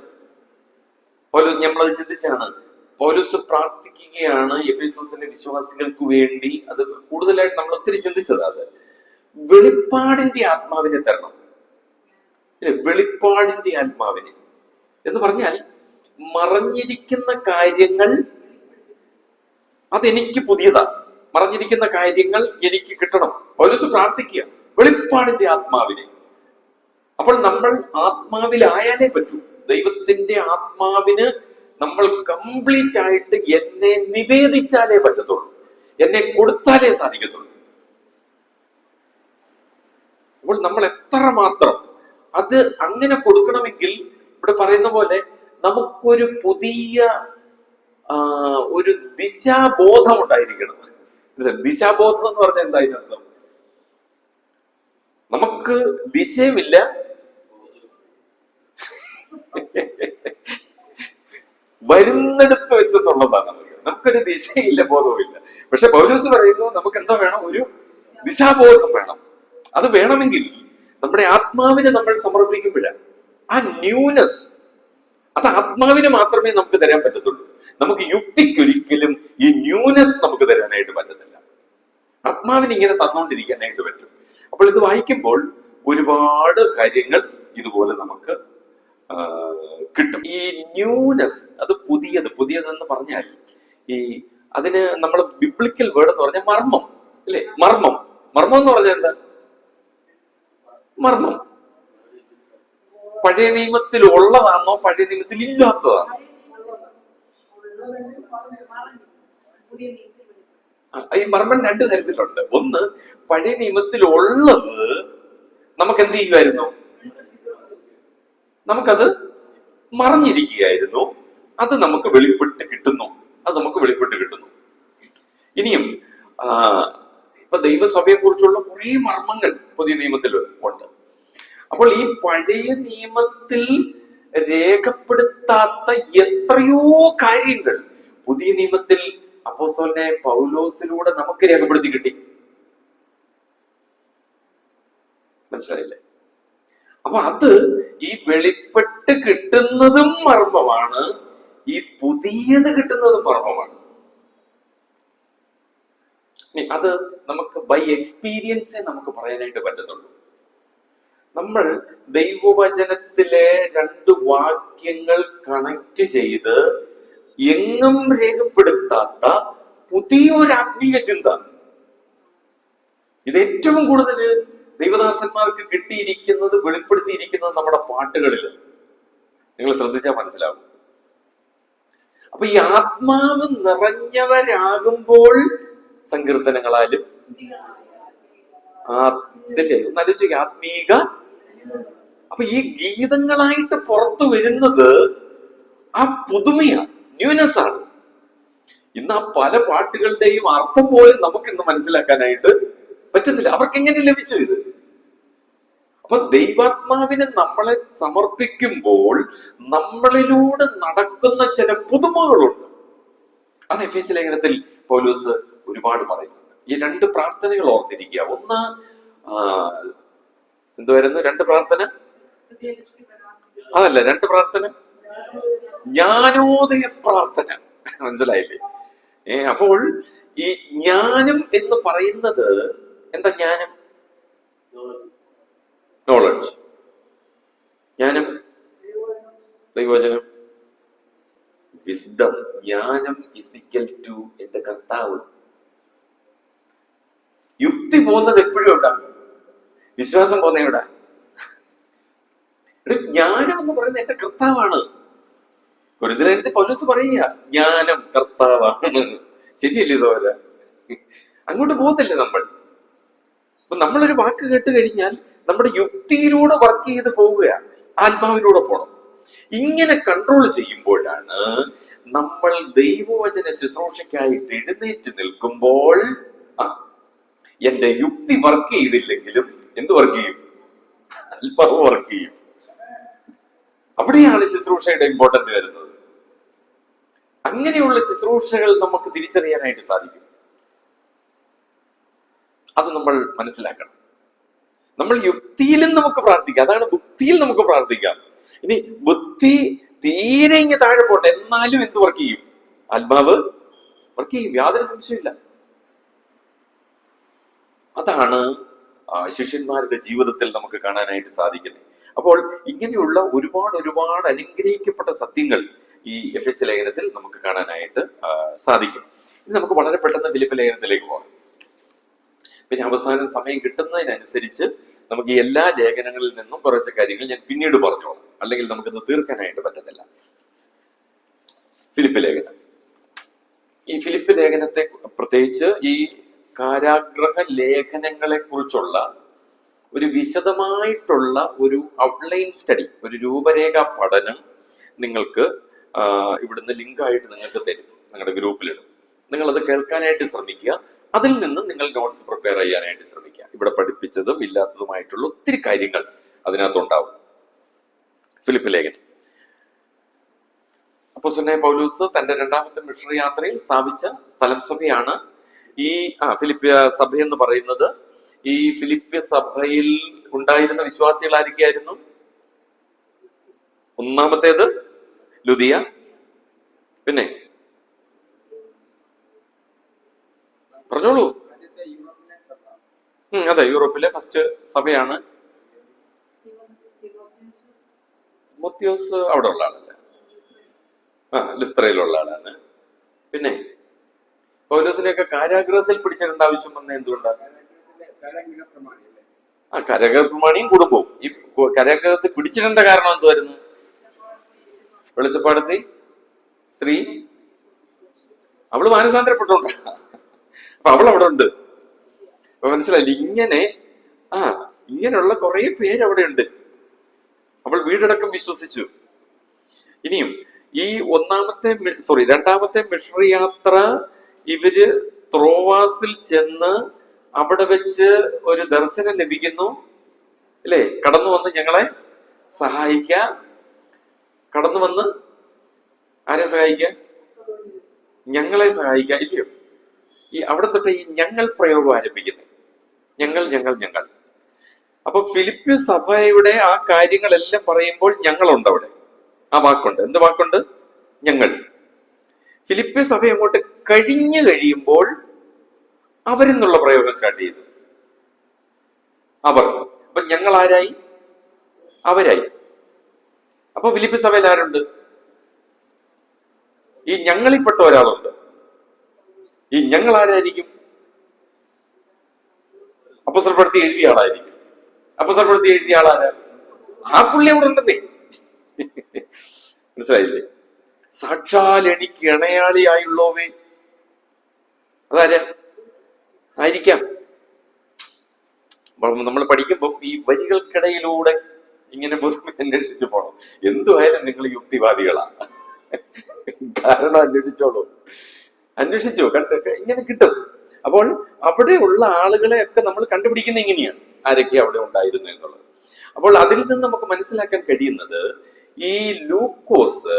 പൗലോസ്, നമ്മളത് ചിന്തിച്ചാണ്, പൗലോസ് പ്രാർത്ഥിക്കുകയാണ് എഫേസോസിലെ വിശ്വാസികൾക്ക് വേണ്ടി. അത് കൂടുതലായിട്ട് നമ്മൾ ഒത്തിരി ചിന്തിച്ചത് അത് വെളിപ്പാടിന്റെ ആത്മാവിനെ തരണം. വെളിപ്പാടിന്റെ ആത്മാവിനെ എന്ന് പറഞ്ഞാൽ മറഞ്ഞിരിക്കുന്ന കാര്യങ്ങൾ അതെനിക്ക് പുതിയതാണ്. മറഞ്ഞിരിക്കുന്ന കാര്യങ്ങൾ എനിക്ക് കിട്ടണം. പൗലോസ് പ്രാർത്ഥിക്കുക വെളിപ്പാടിന്റെ ആത്മാവിനെ. അപ്പോൾ നമ്മൾ ആത്മാവിലായാലേ പറ്റൂ. ദൈവത്തിന്റെ ആത്മാവിന് നമ്മൾ കംപ്ലീറ്റ് ആയിട്ട് എന്നെ നിവേദിച്ചാലേ പറ്റത്തുള്ളൂ, എന്നെ കൊടുത്താലേ സാധിക്കത്തുള്ളൂ. അപ്പോൾ നമ്മൾ എത്രമാത്രം അത് അങ്ങനെ കൊടുക്കണമെങ്കിൽ ഇവിടെ പറയുന്ന പോലെ നമുക്കൊരു പുതിയ ഒരു ദിശാബോധം ഉണ്ടായിരിക്കണം. ദിശാബോധം എന്ന് പറഞ്ഞാൽ എന്തായാലും അർത്ഥം, നമുക്ക് ദിശയുമില്ല, വരുന്നിടത്ത് വെച്ചെന്നുള്ളതാണ്. നമുക്കൊരു ദിശയില്ല, ബോധവുമില്ല. പക്ഷെ പൗലോസ് പറയുന്നു നമുക്ക് എന്താ വേണം? ഒരു ദിശാബോധം വേണം. അത് വേണമെങ്കിൽ നമ്മുടെ ആത്മാവിനെ നമ്മൾ സമർപ്പിക്കുമ്പോഴാണ് ആ ന്യൂനെസ്, അത് ആത്മാവിന് മാത്രമേ നമുക്ക് തരാൻ പറ്റത്തുള്ളൂ. നമുക്ക് യുക്തിക്കൊരിക്കലും ഈ ന്യൂനെസ് നമുക്ക് തരാനായിട്ട് പറ്റത്തില്ല. ആത്മാവിന് ഇങ്ങനെ തന്നുകൊണ്ടിരിക്കാനായിട്ട് പറ്റും. അപ്പോൾ ഇത് വായിക്കുമ്പോൾ ഒരുപാട് കാര്യങ്ങൾ ഇതുപോലെ നമുക്ക് കിട്ടും. ഈ ന്യൂനെസ്, അത് പുതിയതെന്ന് പറഞ്ഞാൽ ഈ അതിന് നമ്മൾ ബിബ്ലിക്കൽ വേർഡ് എന്ന് പറഞ്ഞാൽ മർമ്മം, അല്ലെ? മർമ്മം എന്ന് പറഞ്ഞാൽ എന്താ? മർമ്മം പഴയ നിയമത്തിൽ ഉള്ളതാണോ പഴയ നിയമത്തിൽ ഇല്ലാത്തതാണോ? ഈ മർമ്മം രണ്ട് തരത്തിലുണ്ട്. ഒന്ന്, പഴയ നിയമത്തിൽ ഉള്ളത് നമുക്ക് എന്ത് ചെയ്യുമായിരുന്നു? നമുക്കത് മറഞ്ഞിരിക്കുകയായിരുന്നു. അത് നമുക്ക് വെളിപ്പെട്ട് കിട്ടുന്നു. ഇനിയും ഇപ്പൊ ദൈവസഭയെ കുറിച്ചുള്ള കുറെ മർമ്മങ്ങൾ പുതിയ നിയമത്തിൽ ഉണ്ട്. അപ്പോൾ ഈ പഴയ നിയമത്തിൽ രേഖപ്പെടുത്താത്ത എത്രയോ കാര്യങ്ങൾ പുതിയ നിയമത്തിൽ അപ്പോസ്തലനായ പൗലോസിലൂടെ നമുക്ക് രേഖപ്പെടുത്തി കിട്ടി. മനസ്സിലായില്ലേ? അപ്പൊ അത് ഈ വെളിപ്പെട്ട് കിട്ടുന്നതും മർമ്മമാണ്, ഈ പുതിയത് കിട്ടുന്നതും മർമ്മമാണ്. അത് നമുക്ക് ബൈ എക്സ്പീരിയൻസേ നമുക്ക് പറയാനായിട്ട് പറ്റത്തുള്ളൂ. നമ്മൾ ദൈവവചനത്തിലെ 2 വാക്യങ്ങൾ കണക്ട് ചെയ്ത് എങ്ങും രേഖപ്പെടുത്താത്ത പുതിയൊരു ആത്മീയ ചിന്ത, ഇത് ഏറ്റവും കൂടുതൽ ദൈവദാസന്മാർക്ക് കിട്ടിയിരിക്കുന്നത്, വെളിപ്പെടുത്തിയിരിക്കുന്നത് നമ്മുടെ പാട്ടുകളിൽ. നിങ്ങൾ ശ്രദ്ധിച്ചാൽ മനസ്സിലാവും. അപ്പൊ ഈ ആത്മാവ് നിറഞ്ഞവരാകുമ്പോൾ സങ്കീർത്തനങ്ങളാലും ഒന്നാലോചിക്കുക, ആത്മീക. അപ്പൊ ഈ ഗീതങ്ങളായിട്ട് പുറത്തു വരുന്നത് ആ പുതുമയാണ്, ന്യൂനെസ് ആണ്. ഇന്ന് ആ പല പാട്ടുകളുടെയും അർത്ഥം പോലും നമുക്കിന്ന് മനസ്സിലാക്കാനായിട്ട് പറ്റുന്നില്ല. അവർക്ക് എങ്ങനെ ലഭിച്ചു ഇത്? അപ്പൊ ദൈവാത്മാവിനെ നമ്മളെ സമർപ്പിക്കുമ്പോൾ നമ്മളിലൂടെ നടക്കുന്ന ചില പുതുമകളുണ്ട്. അത് എഫേസ്യ ലേഖനത്തിൽ പൗലോസ് ഒരുപാട് പറയുന്നുണ്ട്. ഈ 2 പ്രാർത്ഥനകൾ ഓർത്തിരിക്കുക. ഒന്ന് എന്തുവായിരുന്നു? 2 പ്രാർത്ഥന അതല്ല, 2 പ്രാർത്ഥന ജ്ഞാനോദയ പ്രാർത്ഥന. മനസ്സിലായില്ലേ? അപ്പോൾ ഈ ജ്ഞാനം എന്ന് പറയുന്നത് എന്താ? ജ്ഞാനം, നോളജ്. ജ്ഞാനം, ദൈവവചനം, വിസ്ഡം. ജ്ഞാനം ഇസിക്കൽ ടു എന്റെ കർത്താവ്. യുക്തി പോകുന്നത് എപ്പോഴും എവിടെ? വിശ്വാസം പോകുന്ന എവിടെ? ജ്ഞാനം എന്ന് പറയുന്നത് എന്റെ കർത്താവാണ്. കൊരിന്ത്യർ പൗലോസ് പറയുക ജ്ഞാനം കർത്താവാണ്. ശരിയല്ലേ ഇതുപോലെ? അങ്ങോട്ട് പോകത്തില്ല നമ്മൾ. അപ്പൊ നമ്മളൊരു വാക്ക് കേട്ട് കഴിഞ്ഞാൽ നമ്മുടെ യുക്തിയിലൂടെ വർക്ക് ചെയ്ത് പോവുകയാണ്, ആത്മാവിലൂടെ പോകണം. ഇങ്ങനെ കൺട്രോൾ ചെയ്യുമ്പോഴാണ് നമ്മൾ ദൈവവചന ശുശ്രൂഷയ്ക്കായിട്ട് എഴുന്നേറ്റ് നിൽക്കുമ്പോൾ എന്റെ യുക്തി വർക്ക് ചെയ്തില്ലെങ്കിലും എന്ത് വർക്ക് ചെയ്യും? ആത്മാവ് വർക്ക് ചെയ്യും. അവിടെയാണ് ശുശ്രൂഷയുടെ ഇമ്പോർട്ടന്റ് വരുന്നത്. അങ്ങനെയുള്ള ശുശ്രൂഷകൾ നമുക്ക് തിരിച്ചറിയാനായിട്ട് സാധിക്കും. അത് നമ്മൾ മനസ്സിലാക്കണം. നമ്മൾ യുക്തിയിലും നമുക്ക് പ്രാർത്ഥിക്കാം, അതാണ് ബുദ്ധിയിൽ നമുക്ക് പ്രാർത്ഥിക്കാം. ഇനി ബുദ്ധി തീരെ ഇങ്ങ് താഴെ പോട്ടെ, എന്നാലും എന്ത് വർക്ക് ചെയ്യും? ആത്മാവ് വർക്ക് ചെയ്യും, യാതൊരു സംശയമില്ല. അതാണ് ശിഷ്യന്മാരുടെ ജീവിതത്തിൽ നമുക്ക് കാണാനായിട്ട് സാധിക്കുന്നത്. അപ്പോൾ ഇങ്ങനെയുള്ള ഒരുപാട് അനുഗ്രഹിക്കപ്പെട്ട സത്യങ്ങൾ ഈ എഫെസ്യ ലേഖനത്തിൽ നമുക്ക് കാണാനായിട്ട് സാധിക്കും. ഇനി നമുക്ക് വളരെ പെട്ടെന്ന് ഫിലിപ്പ് ലേഖനത്തിലേക്ക് പോകാം. പിന്നെ അവസാനം സമയം കിട്ടുന്നതിനനുസരിച്ച് നമുക്ക് ഈ എല്ലാ ലേഖനങ്ങളിൽ നിന്നും കുറച്ച് കാര്യങ്ങൾ ഞാൻ പിന്നീട് പറഞ്ഞോളാം, അല്ലെങ്കിൽ നമുക്കിത് തീർക്കാനായിട്ട് പറ്റത്തില്ല. ഫിലിപ്പ് ലേഖനം, ഈ ഫിലിപ്പ് ലേഖനത്തെ പ്രത്യേകിച്ച് ഈ കാരാഗ്രഹ ലേഖനങ്ങളെ കുറിച്ചുള്ള ഒരു വിശദമായിട്ടുള്ള ഒരു ഔട്ട്ലൈൻ സ്റ്റഡി, ഒരു രൂപരേഖ പഠനം നിങ്ങൾക്ക് ഇവിടുന്ന് ലിങ്കായിട്ട് നിങ്ങൾക്ക് തരും, നിങ്ങളുടെ ഗ്രൂപ്പിലിടും. നിങ്ങളത് കേൾക്കാനായിട്ട് ശ്രമിക്കുക. അതിൽ നിന്ന് നിങ്ങൾ നോട്ട്സ് പ്രിപ്പയർ ചെയ്യാനായിട്ട് ശ്രമിക്കുക. ഇവിടെ പഠിപ്പിച്ചതും ഇല്ലാത്തതുമായിട്ടുള്ള ഒത്തിരി കാര്യങ്ങൾ അതിനകത്തുണ്ടാവും. ഫിലിപ്പ് ലേഖനം. അപ്പോസ്തലനായ പൗലോസ് തന്റെ രണ്ടാമത്തെ മിഷണറി യാത്രയിൽ സ്ഥാപിച്ച സ്ഥലം സഭയാണ് ഈ ഫിലിപ്പിയ സഭ എന്ന് പറയുന്നത്. ഈ ഫിലിപ്പിയ സഭയിൽ ഉണ്ടായിരുന്ന വിശ്വാസികൾ ആരൊക്കെയായിരുന്നു? ഒന്നാമത്തേത് ലുദിയ, പിന്നെ പറഞ്ഞോളൂ. അതെ, യൂറോപ്പിലെ ഫസ്റ്റ് സഭയാണ്. തിമോത്തിയോസ് അവിടെ ഉള്ള ആളല്ലേ? ലിസ്ത്രയിലുള്ള ആളാണ്. പിന്നെ പൗലോസിനെയൊക്കെ കാരാഗ്രഹത്തിൽ പിടിച്ചിടേണ്ട ആവശ്യം വന്ന എന്തുകൊണ്ടാണ്? കാരാഗ്രഹ പ്രമാണിയും കുടുംബവും. ഈ കാരാഗ്രഹത്തിൽ പിടിച്ചിടേണ്ട കാരണം എന്തുവായിരുന്നു? വെളിച്ചപ്പാടത്തി സ്ത്രീ അവള് മാനസാന്തരപ്പെട്ടുണ്ട, അപ്പൊ അവൾ അവിടെ ഉണ്ട്. അപ്പൊ മനസ്സിലായില്ലേ? ഇങ്ങനെയുള്ള കുറെ പേര് അവിടെ ഉണ്ട്. അവൾ വീടടക്കം വിശ്വസിച്ചു. ഇനിയും ഈ രണ്ടാമത്തെ മിഷണറി യാത്ര ഇവര് ത്രോവാസിൽ ചെന്ന് അവിടെ വെച്ച് ഒരു ദർശനം ലഭിക്കുന്നു, അല്ലേ? കടന്നു വന്ന് ഞങ്ങളെ സഹായിക്കാൻ, കടന്നു വന്ന് ആരെ സഹായിക്കാൻ? ഞങ്ങളെ സഹായിക്കാൻ, ഇല്ലയോ? ഈ അവിടെ തൊട്ട് ഈ ഞങ്ങൾ പ്രയോഗം ആരംഭിക്കുന്നത്. ഞങ്ങൾ. അപ്പൊ ഫിലിപ്പ് സഭയുടെ ആ കാര്യങ്ങളെല്ലാം പറയുമ്പോൾ ഞങ്ങളുണ്ട് അവിടെ. ആ വാക്കുണ്ട്. എന്ത് വാക്കുണ്ട്? ഞങ്ങൾ. ഫിലിപ്പ് സഭ അങ്ങോട്ട് കഴിയുമ്പോൾ അവരെന്നുള്ള പ്രയോഗം സ്റ്റാർട്ട് ചെയ്തു. അവർ. അപ്പൊ ഞങ്ങൾ ആരായി? അവരായി. അപ്പൊ ഫിലിപ്പ് സഭയിൽ ആരുണ്ട്? ഈ ഞങ്ങളിൽപ്പെട്ട ഒരാളുണ്ട്. ഈ ഞങ്ങൾ ആരായിരിക്കും? അപ്പോസ്തലപ്രവൃത്തി എഴുതിയ ആളായിരിക്കും. അപ്പോസ്തലപ്രവൃത്തി എഴുതിയ ആളാരാ? ആ പുള്ളി അവിടെ ഉണ്ടെന്നേ. മനസ്സിലായില്ലേ? സാക്ഷാൽ എനിക്ക് ഇണയാളിയായുള്ളവേ, അതാരാ ആയിരിക്കാം? നമ്മൾ പഠിക്കുമ്പോൾ ഈ വരികൾക്കിടയിലൂടെ ഇങ്ങനെ പൊതുവെ അന്വേഷിച്ചു പോണം. എന്തുമായാലും നിങ്ങൾ യുക്തിവാദികളാ, കാരണം അന്വേഷിച്ചോ ഇങ്ങനെ കിട്ടും. അപ്പോൾ അവിടെ ഉള്ള ആളുകളെ ഒക്കെ നമ്മൾ കണ്ടുപിടിക്കുന്ന ഇങ്ങനെയാണ്, ആരൊക്കെ അവിടെ ഉണ്ടായിരുന്നു എന്നുള്ളത്. അപ്പോൾ അതിൽ നിന്ന് നമുക്ക് മനസ്സിലാക്കാൻ കഴിയുന്നത് ഈ ലൂക്കോസ്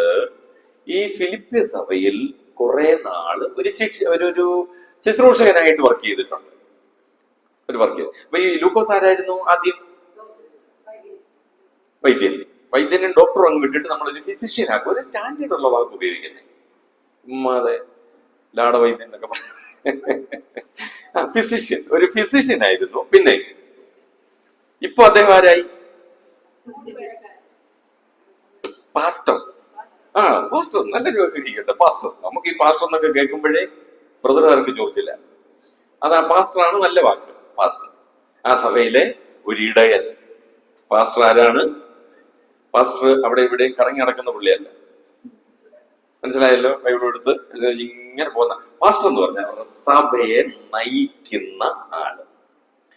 ഈ ഫിലിപ്പിയ സഭയിൽ കുറെ നാള് ഒരു ശുശ്രൂഷകനായിട്ട് വർക്ക് ചെയ്തിട്ടുണ്ട്. അപ്പൊ ഈ ലൂക്കോസ് ആരായിരുന്നു? ആദ്യം വൈദ്യനും ഡോക്ടറും അങ്ങ് വിട്ടിട്ട് നമ്മളൊരു ഫിസിഷ്യൻ ആക്കും. ഒരു സ്റ്റാൻഡേർഡ് ഉള്ള വാക്ക് ഉപയോഗിക്കുന്നത്. അതെ, ലാടവൈദ്യൻ എന്നൊക്കെ ഫിസിഷ്യൻ, ഒരു ഫിസിഷ്യൻ ആയിരുന്നു. പിന്നെ ഇപ്പൊ അദ്ദേഹം ആരായി? പാസ്റ്റർ. പാസ്റ്റർ, നല്ലൊരു ഇരിക്കട്ടെ, പാസ്റ്റർ. നമുക്ക് ഈ പാസ്റ്റർ എന്നൊക്കെ കേൾക്കുമ്പോഴേ ബ്രദറുകാർക്ക് ചോദിച്ചില്ല. അത് ആ പാസ്റ്ററാണ് നല്ല വാക്ക്, പാസ്റ്റർ. ആ സഭയിലെ ഒരു ഇടയൻ. പാസ്റ്റർ ആരാണ്? പാസ്റ്റർ അവിടെ ഇവിടെയും കറങ്ങി നടക്കുന്ന പുള്ളിയല്ല. മനസ്സിലായല്ലോ? ബൈബിൾ എടുത്ത് ഇങ്ങനെ പോകുന്ന പാസ്റ്റർ എന്ന് പറഞ്ഞാൽ സഭയെ നയിക്കുന്ന ആള്.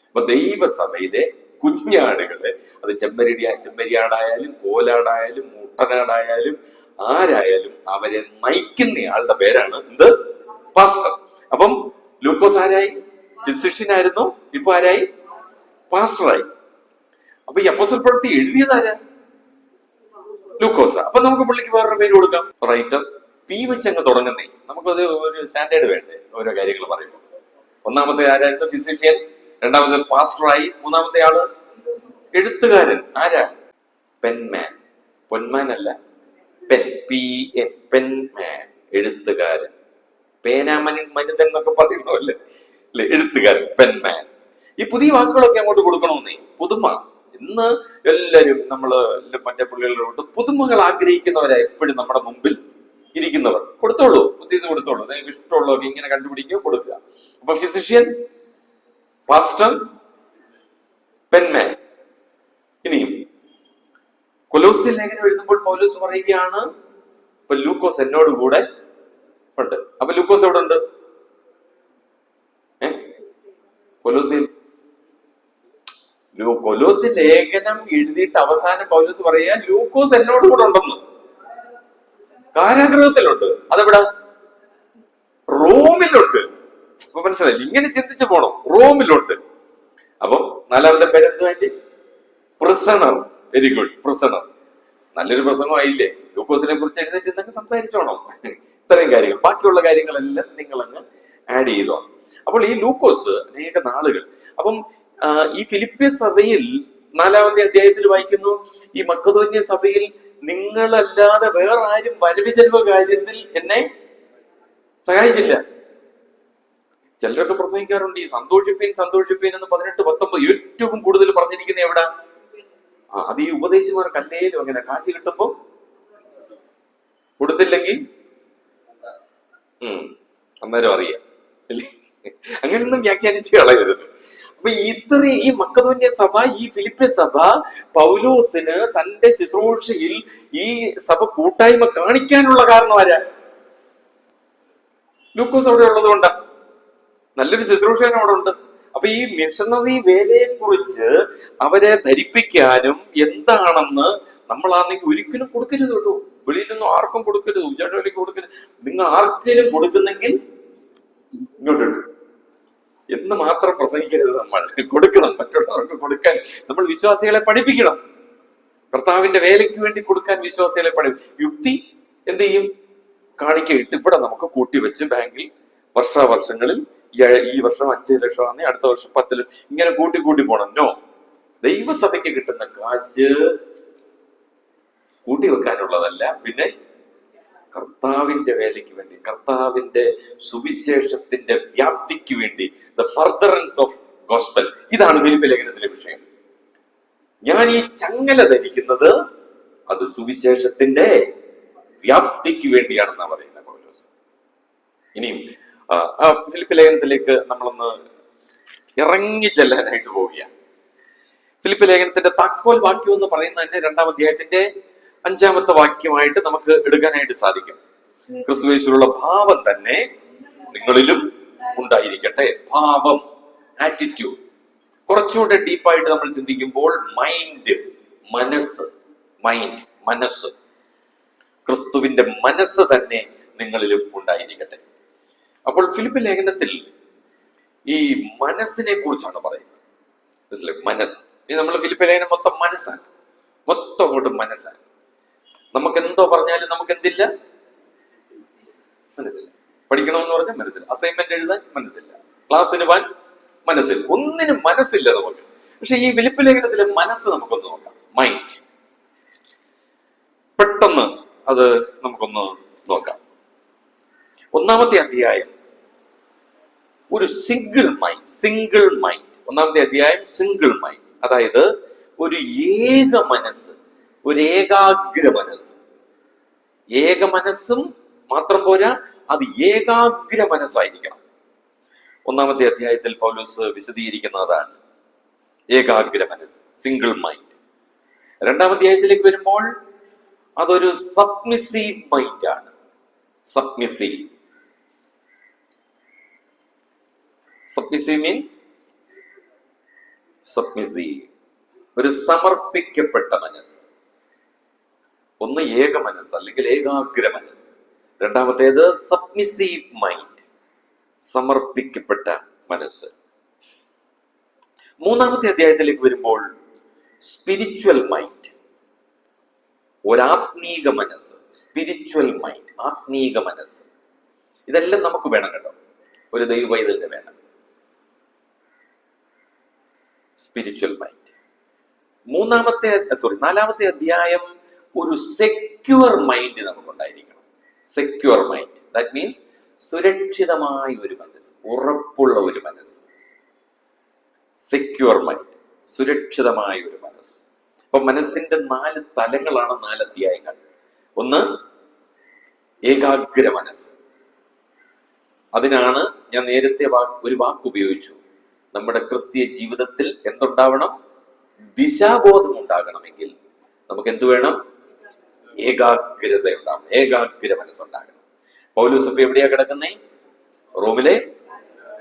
അപ്പൊ ദൈവസഭയിലെ കുഞ്ഞാടുകളെ, അത് ചെമ്മരിയാടായാലും കോലാടായാലും മുട്ടനാടായാലും ആരായാലും അവരെ നയിക്കുന്ന ആളുടെ പേരാണ് എന്ത്? പാസ്റ്റർ. അപ്പം ലൂക്കോസ് ആരായി? ഫിസിഷ്യൻ ആയിരുന്നു. ഇപ്പൊ ആരായി? പാസ്റ്ററായി. അപ്പൊ ഈ അപ്പോസ്തല പ്രവൃത്തി എഴുതിയതാരാ? ലൂക്കോസ്. അപ്പൊ നമുക്ക് പുള്ളിക്ക് വേറൊരു പേര് കൊടുക്കാം, റൈറ്റർ. പി വെച്ചങ്ങ് തുടങ്ങുന്നേ. നമുക്കത് ഒരു സ്റ്റാൻഡേർഡ് വേണ്ടേ ഓരോ കാര്യങ്ങൾ പറയുമ്പോൾ. ഒന്നാമത്തെ ആരായിരുന്നു? ഫിസിഷ്യൻ. രണ്ടാമത്തെ പാസ്റ്ററായി. മൂന്നാമത്തെ ആള് എഴുത്തുകാരൻ. ആരാ? പെൻമാൻ. പൊന്മാൻ അല്ല, പെൻ, PN, പെൻമാൻ, എഴുത്തുകാരൻ. മനിതൻ എന്നൊക്കെ പറയുന്നല്ലേ, അല്ലെ? എഴുത്തുകാരൻ, പെൻമാൻ. ഈ പുതിയ വാക്കുകളൊക്കെ അങ്ങോട്ട് കൊടുക്കണമെന്നേ. പുതുമ. ഇന്ന് എല്ലാരും നമ്മള് മറ്റേ പുള്ളികളോട് പുതുമകൾ ആഗ്രഹിക്കുന്നവരാ എപ്പോഴും നമ്മുടെ മുമ്പിൽ ഇരിക്കുന്നവർ. കൊടുത്തോളൂ, പുതിയത് കൊടുത്തോളൂ, നിങ്ങൾക്ക് ഇഷ്ടമുള്ളതൊക്കെ ഇങ്ങനെ കണ്ടുപിടിക്കുക, കൊടുക്കുക. അപ്പൊ ഫിസിഷ്യൻ, പാസ്റ്റർ, പെൻമാൻ. ഇനിയും കൊലോസ്യ ലേഖനം എഴുതുമ്പോൾ പൗലോസ് പറയുകയാണ്, ഇപ്പൊ ലൂക്കോസ് എന്നോട് കൂടെ ഉണ്ട്. അപ്പൊ ലൂക്കോസ് എവിടെ ഉണ്ട്? കൊലോസ്യ ലേഖനം എഴുതിയിട്ട് അവസാനം പൗലോസ് പറയുക ലൂക്കോസ് എന്നോട് കൂടെ ഉണ്ടെന്ന്. കാരാഗ്രഹത്തിലുണ്ട്. അതെവിടെ? റോമിലുണ്ട്. അപ്പൊ മനസ്സിലായി, ഇങ്ങനെ ചിന്തിച്ചു പോണം. റോമിലുണ്ട്. അപ്പം നാലാമത്തെ പേരെന്തുവാ? പ്രിസണർ. Very good, prisoner. നല്ലൊരു പ്രസംഗമായില്ലേ? ലൂക്കോസിനെ കുറിച്ച് എഴുന്നേറ്റ് സംസാരിച്ചോണോ? ഇത്രയും കാര്യങ്ങൾ, ബാക്കിയുള്ള കാര്യങ്ങളെല്ലാം നിങ്ങൾ അങ്ങ് ആഡ് ചെയ്തോ. അപ്പോൾ ഈ ലൂക്കോസ് അനേക നാളുകൾ. അപ്പം ഈ ഫിലിപ്പിയ സഭയിൽ 4-ാമത്തെ അധ്യായത്തിൽ വായിക്കുന്നു, ഈ മക്കദോന്യ സഭയിൽ നിങ്ങളല്ലാതെ വേറെ ആരും വരവ് ചെലവ് കാര്യത്തിൽ എന്നെ സഹായിച്ചില്ല. ചിലരൊക്കെ പ്രസംഗിക്കാറുണ്ട് ഈ സന്തോഷിപ്പീൻ സന്തോഷിപ്പീൻ എന്ന് 18-19 ഏറ്റവും കൂടുതൽ പറഞ്ഞിരിക്കുന്ന എവിടെ? അത് ഈ ഉപദേശിമാർക്ക് അല്ലേലും അങ്ങനെ കാശ് കിട്ടുമ്പോ കൊടുത്തില്ലെങ്കിൽ അന്നേരം അറിയാം. അങ്ങനെയൊന്നും വ്യാഖ്യാനിച്ച് കളയരുത്. അപ്പൊ ഈ മക്കദോന്യ സഭ, ഈ ഫിലിപ്പിയ സഭ പൗലോസിന് തന്റെ ശുശ്രൂഷയിൽ ഈ സഭ കൂട്ടായ്മ കാണിക്കാനുള്ള കാരണം ആരാ? ലൂക്കോസ് അവിടെ ഉള്ളത് കൊണ്ടാ. നല്ലൊരു ശുശ്രൂഷൻ അവിടെ ഉണ്ട്. അപ്പൊ ഈ മിഷണറി വേലയെ കുറിച്ച് അവരെ ധരിപ്പിക്കാനും എന്താണെന്ന് നമ്മളാണെങ്കിൽ ഒരിക്കലും കൊടുക്കരുത് കേട്ടോ. വെളിയിലൊന്നും ആർക്കും കൊടുക്കരുത്, ഉച്ചവെളിക്ക് കൊടുക്കരുത്. നിങ്ങൾ ആർക്കെങ്കിലും കൊടുക്കുന്നെങ്കിൽ ഇങ്ങോട്ടുണ്ട് എന്ന് മാത്രം പ്രസംഗിക്കരുത്. നമ്മൾ കൊടുക്കണം, മറ്റുള്ളവർക്ക് കൊടുക്കാൻ നമ്മൾ വിശ്വാസികളെ പഠിപ്പിക്കണം. കർത്താവിന്റെ വേലയ്ക്ക് വേണ്ടി കൊടുക്കാൻ വിശ്വാസികളെ യുക്തി എന്ത് ചെയ്യും? കാണിക്കയിട്ട് ഇവിടെ നമുക്ക് കൂട്ടി വെച്ച് ബാങ്കിൽ വർഷാവർഷങ്ങളിൽ ഈ വർഷം 5 ലക്ഷം ആണെങ്കിൽ അടുത്ത വർഷം 10 ലക്ഷം ഇങ്ങനെ കൂട്ടി പോണം. നോ, ദൈവസഭയ്ക്ക് കിട്ടുന്ന കാശ് കൂട്ടി വെക്കാനുള്ളതല്ല, പിന്നെ കർത്താവിന്റെ വേലയ്ക്ക് വേണ്ടി, കർത്താവിന്റെ സുവിശേഷത്തിന്റെ വ്യാപ്തിക്ക് വേണ്ടി, ദ ഫർദറൻസ് ഓഫ് ഗോസ്പൽ. ഇതാണ് ഫിലിപ്പി ലേഖനത്തിലെ വിഷയം. ഞാൻ ഈ ചങ്ങല ധരിക്കുന്നത് അത് സുവിശേഷത്തിന്റെ വ്യാപ്തിക്ക് വേണ്ടിയാണെന്നാണ് പറയുന്നത് പൗലോസ്. ഇനിയും ഫിലിപ്പി ലേഖനത്തിലേക്ക് നമ്മളൊന്ന് ഇറങ്ങി ചെല്ലാനായിട്ട് പോവുകയാണ്. ഫിലിപ്പി ലേഖനത്തിന്റെ താക്കോൽ വാക്യം എന്ന് പറയുന്നത് തന്നെ 2-ാം അധ്യായത്തിന്റെ 5-ാമത്തെ വാക്യമായിട്ട് നമുക്ക് എടുക്കാനായിട്ട് സാധിക്കും. ക്രിസ്തുയേശുവിലുള്ള ഭാവം തന്നെ നിങ്ങളിലും ഉണ്ടായിരിക്കട്ടെ. ഭാവം, ആറ്റിറ്റ്യൂഡ്. കുറച്ചുകൂടെ ഡീപ്പായിട്ട് നമ്മൾ ചിന്തിക്കുമ്പോൾ മനസ്സ്, ക്രിസ്തുവിന്റെ മനസ്സ് തന്നെ നിങ്ങളിലും ഉണ്ടായിരിക്കട്ടെ. അപ്പോൾ ഫിലിപ്പി ലേഖനത്തിൽ ഈ മനസ്സിനെ കുറിച്ചാണ് പറയുന്നത്. മനസ്സിലായി? മനസ്സ്. ഇനി നമ്മൾ ഫിലിപ്പി ലേഖനം മൊത്തം മനസ്സാണ്, മൊത്തം അങ്ങോട്ട് മനസ്സാണ്. നമുക്ക് എന്തോ പറഞ്ഞാലും നമുക്ക് എന്തില്ല? മനസ്സില്ല. പഠിക്കണമെന്ന് പറഞ്ഞാൽ മനസ്സില്ല, അസൈൻമെന്റ് എഴുതാൻ മനസ്സില്ല, ക്ലാസ്സിന് പോകാൻ മനസ്സില്ല, ഒന്നിനും മനസ്സില്ല നമുക്ക്. പക്ഷെ ഈ ഫിലിപ്പി ലേഖനത്തിലെ മനസ്സ് നമുക്കൊന്ന് നോക്കാം. മൈൻഡ്. പെട്ടെന്ന് അത് നമുക്കൊന്ന് നോക്കാം. 1-ാമത്തെ അധ്യായം ഒരു സിംഗിൾ മൈൻഡ്. 1-ാമത്തെ അധ്യായം സിംഗിൾ മൈൻഡ്, അതായത് ഒരു ഏക മനസ്സ്, ഒരു ഏകാഗ്ര മനസ്സ്. ഏക മനസ്സും മാത്രം പോരാ, അത് ഏകാഗ്ര മനസ്സായിരിക്കണം. 1-ാമത്തെ അധ്യായത്തിൽ പൗലോസ് വിശദീകരിക്കുന്നതാണ് ഏകാഗ്ര മനസ്സ്, സിംഗിൾ മൈൻഡ്. 2-ാം അധ്യായത്തിലേക്ക് വരുമ്പോൾ അതൊരു സബ്മിസീവ് മൈൻഡ് ആണ്. സബ്മിസീവ് മീൻസ് ഒരു സമർപ്പിക്കപ്പെട്ട മനസ്സ്. ഒന്ന് ഏക മനസ്സ് അല്ലെങ്കിൽ ഏകാഗ്ര മനസ്സ്, രണ്ടാമത്തേത് സബ്മിസീവ് മൈൻഡ്, സമർപ്പിക്കപ്പെട്ട മനസ്സ്. 3-ാമത്തെ അധ്യായത്തിലേക്ക് വരുമ്പോൾ സ്പിരിച്വൽ മൈൻഡ്, ഒരാത്മീക മനസ്സ്. സ്പിരിച്വൽ മൈൻഡ്, ആത്മീക മനസ്സ്, ഇതെല്ലാം നമുക്ക് വേണം കേട്ടോ, ഒരു ദൈവ പൈതലിന് വേണം. Spiritual mind. നാലാമത്തെ അധ്യായം ഒരു സെക്യൂർ മൈൻഡ് നമുക്കുണ്ടായിരിക്കണം. സെക്യൂർ മൈൻഡ്, ദാറ്റ് മീൻസ് സുരക്ഷിതമായ ഒരു മനസ്സ്, ഉറപ്പുള്ള ഒരു മനസ്സ്. സെക്യൂർ മൈൻഡ്, സുരക്ഷിതമായ ഒരു മനസ്സ്. അപ്പൊ മനസ്സിന്റെ 4 തലങ്ങളാണ് 4 അധ്യായങ്ങൾ. ഒന്ന് ഏകാഗ്ര മനസ്സ്. അതിനാണ് ഞാൻ നേരത്തെ ഒരു വാക്ക് ഉപയോഗിച്ചു. നമ്മുടെ ക്രിസ്തീയ ജീവിതത്തിൽ എന്തുണ്ടാവണം? ദിശാബോധം ഉണ്ടാകണമെങ്കിൽ നമുക്ക് എന്തു വേണം? ഏകാഗ്രത ഉണ്ടാവണം, ഏകാഗ്ര മനസ്സുണ്ടാകണം. പൗലോസ് ഇപ്പൊ എവിടെയാ കിടക്കുന്നേ? റോമിലെ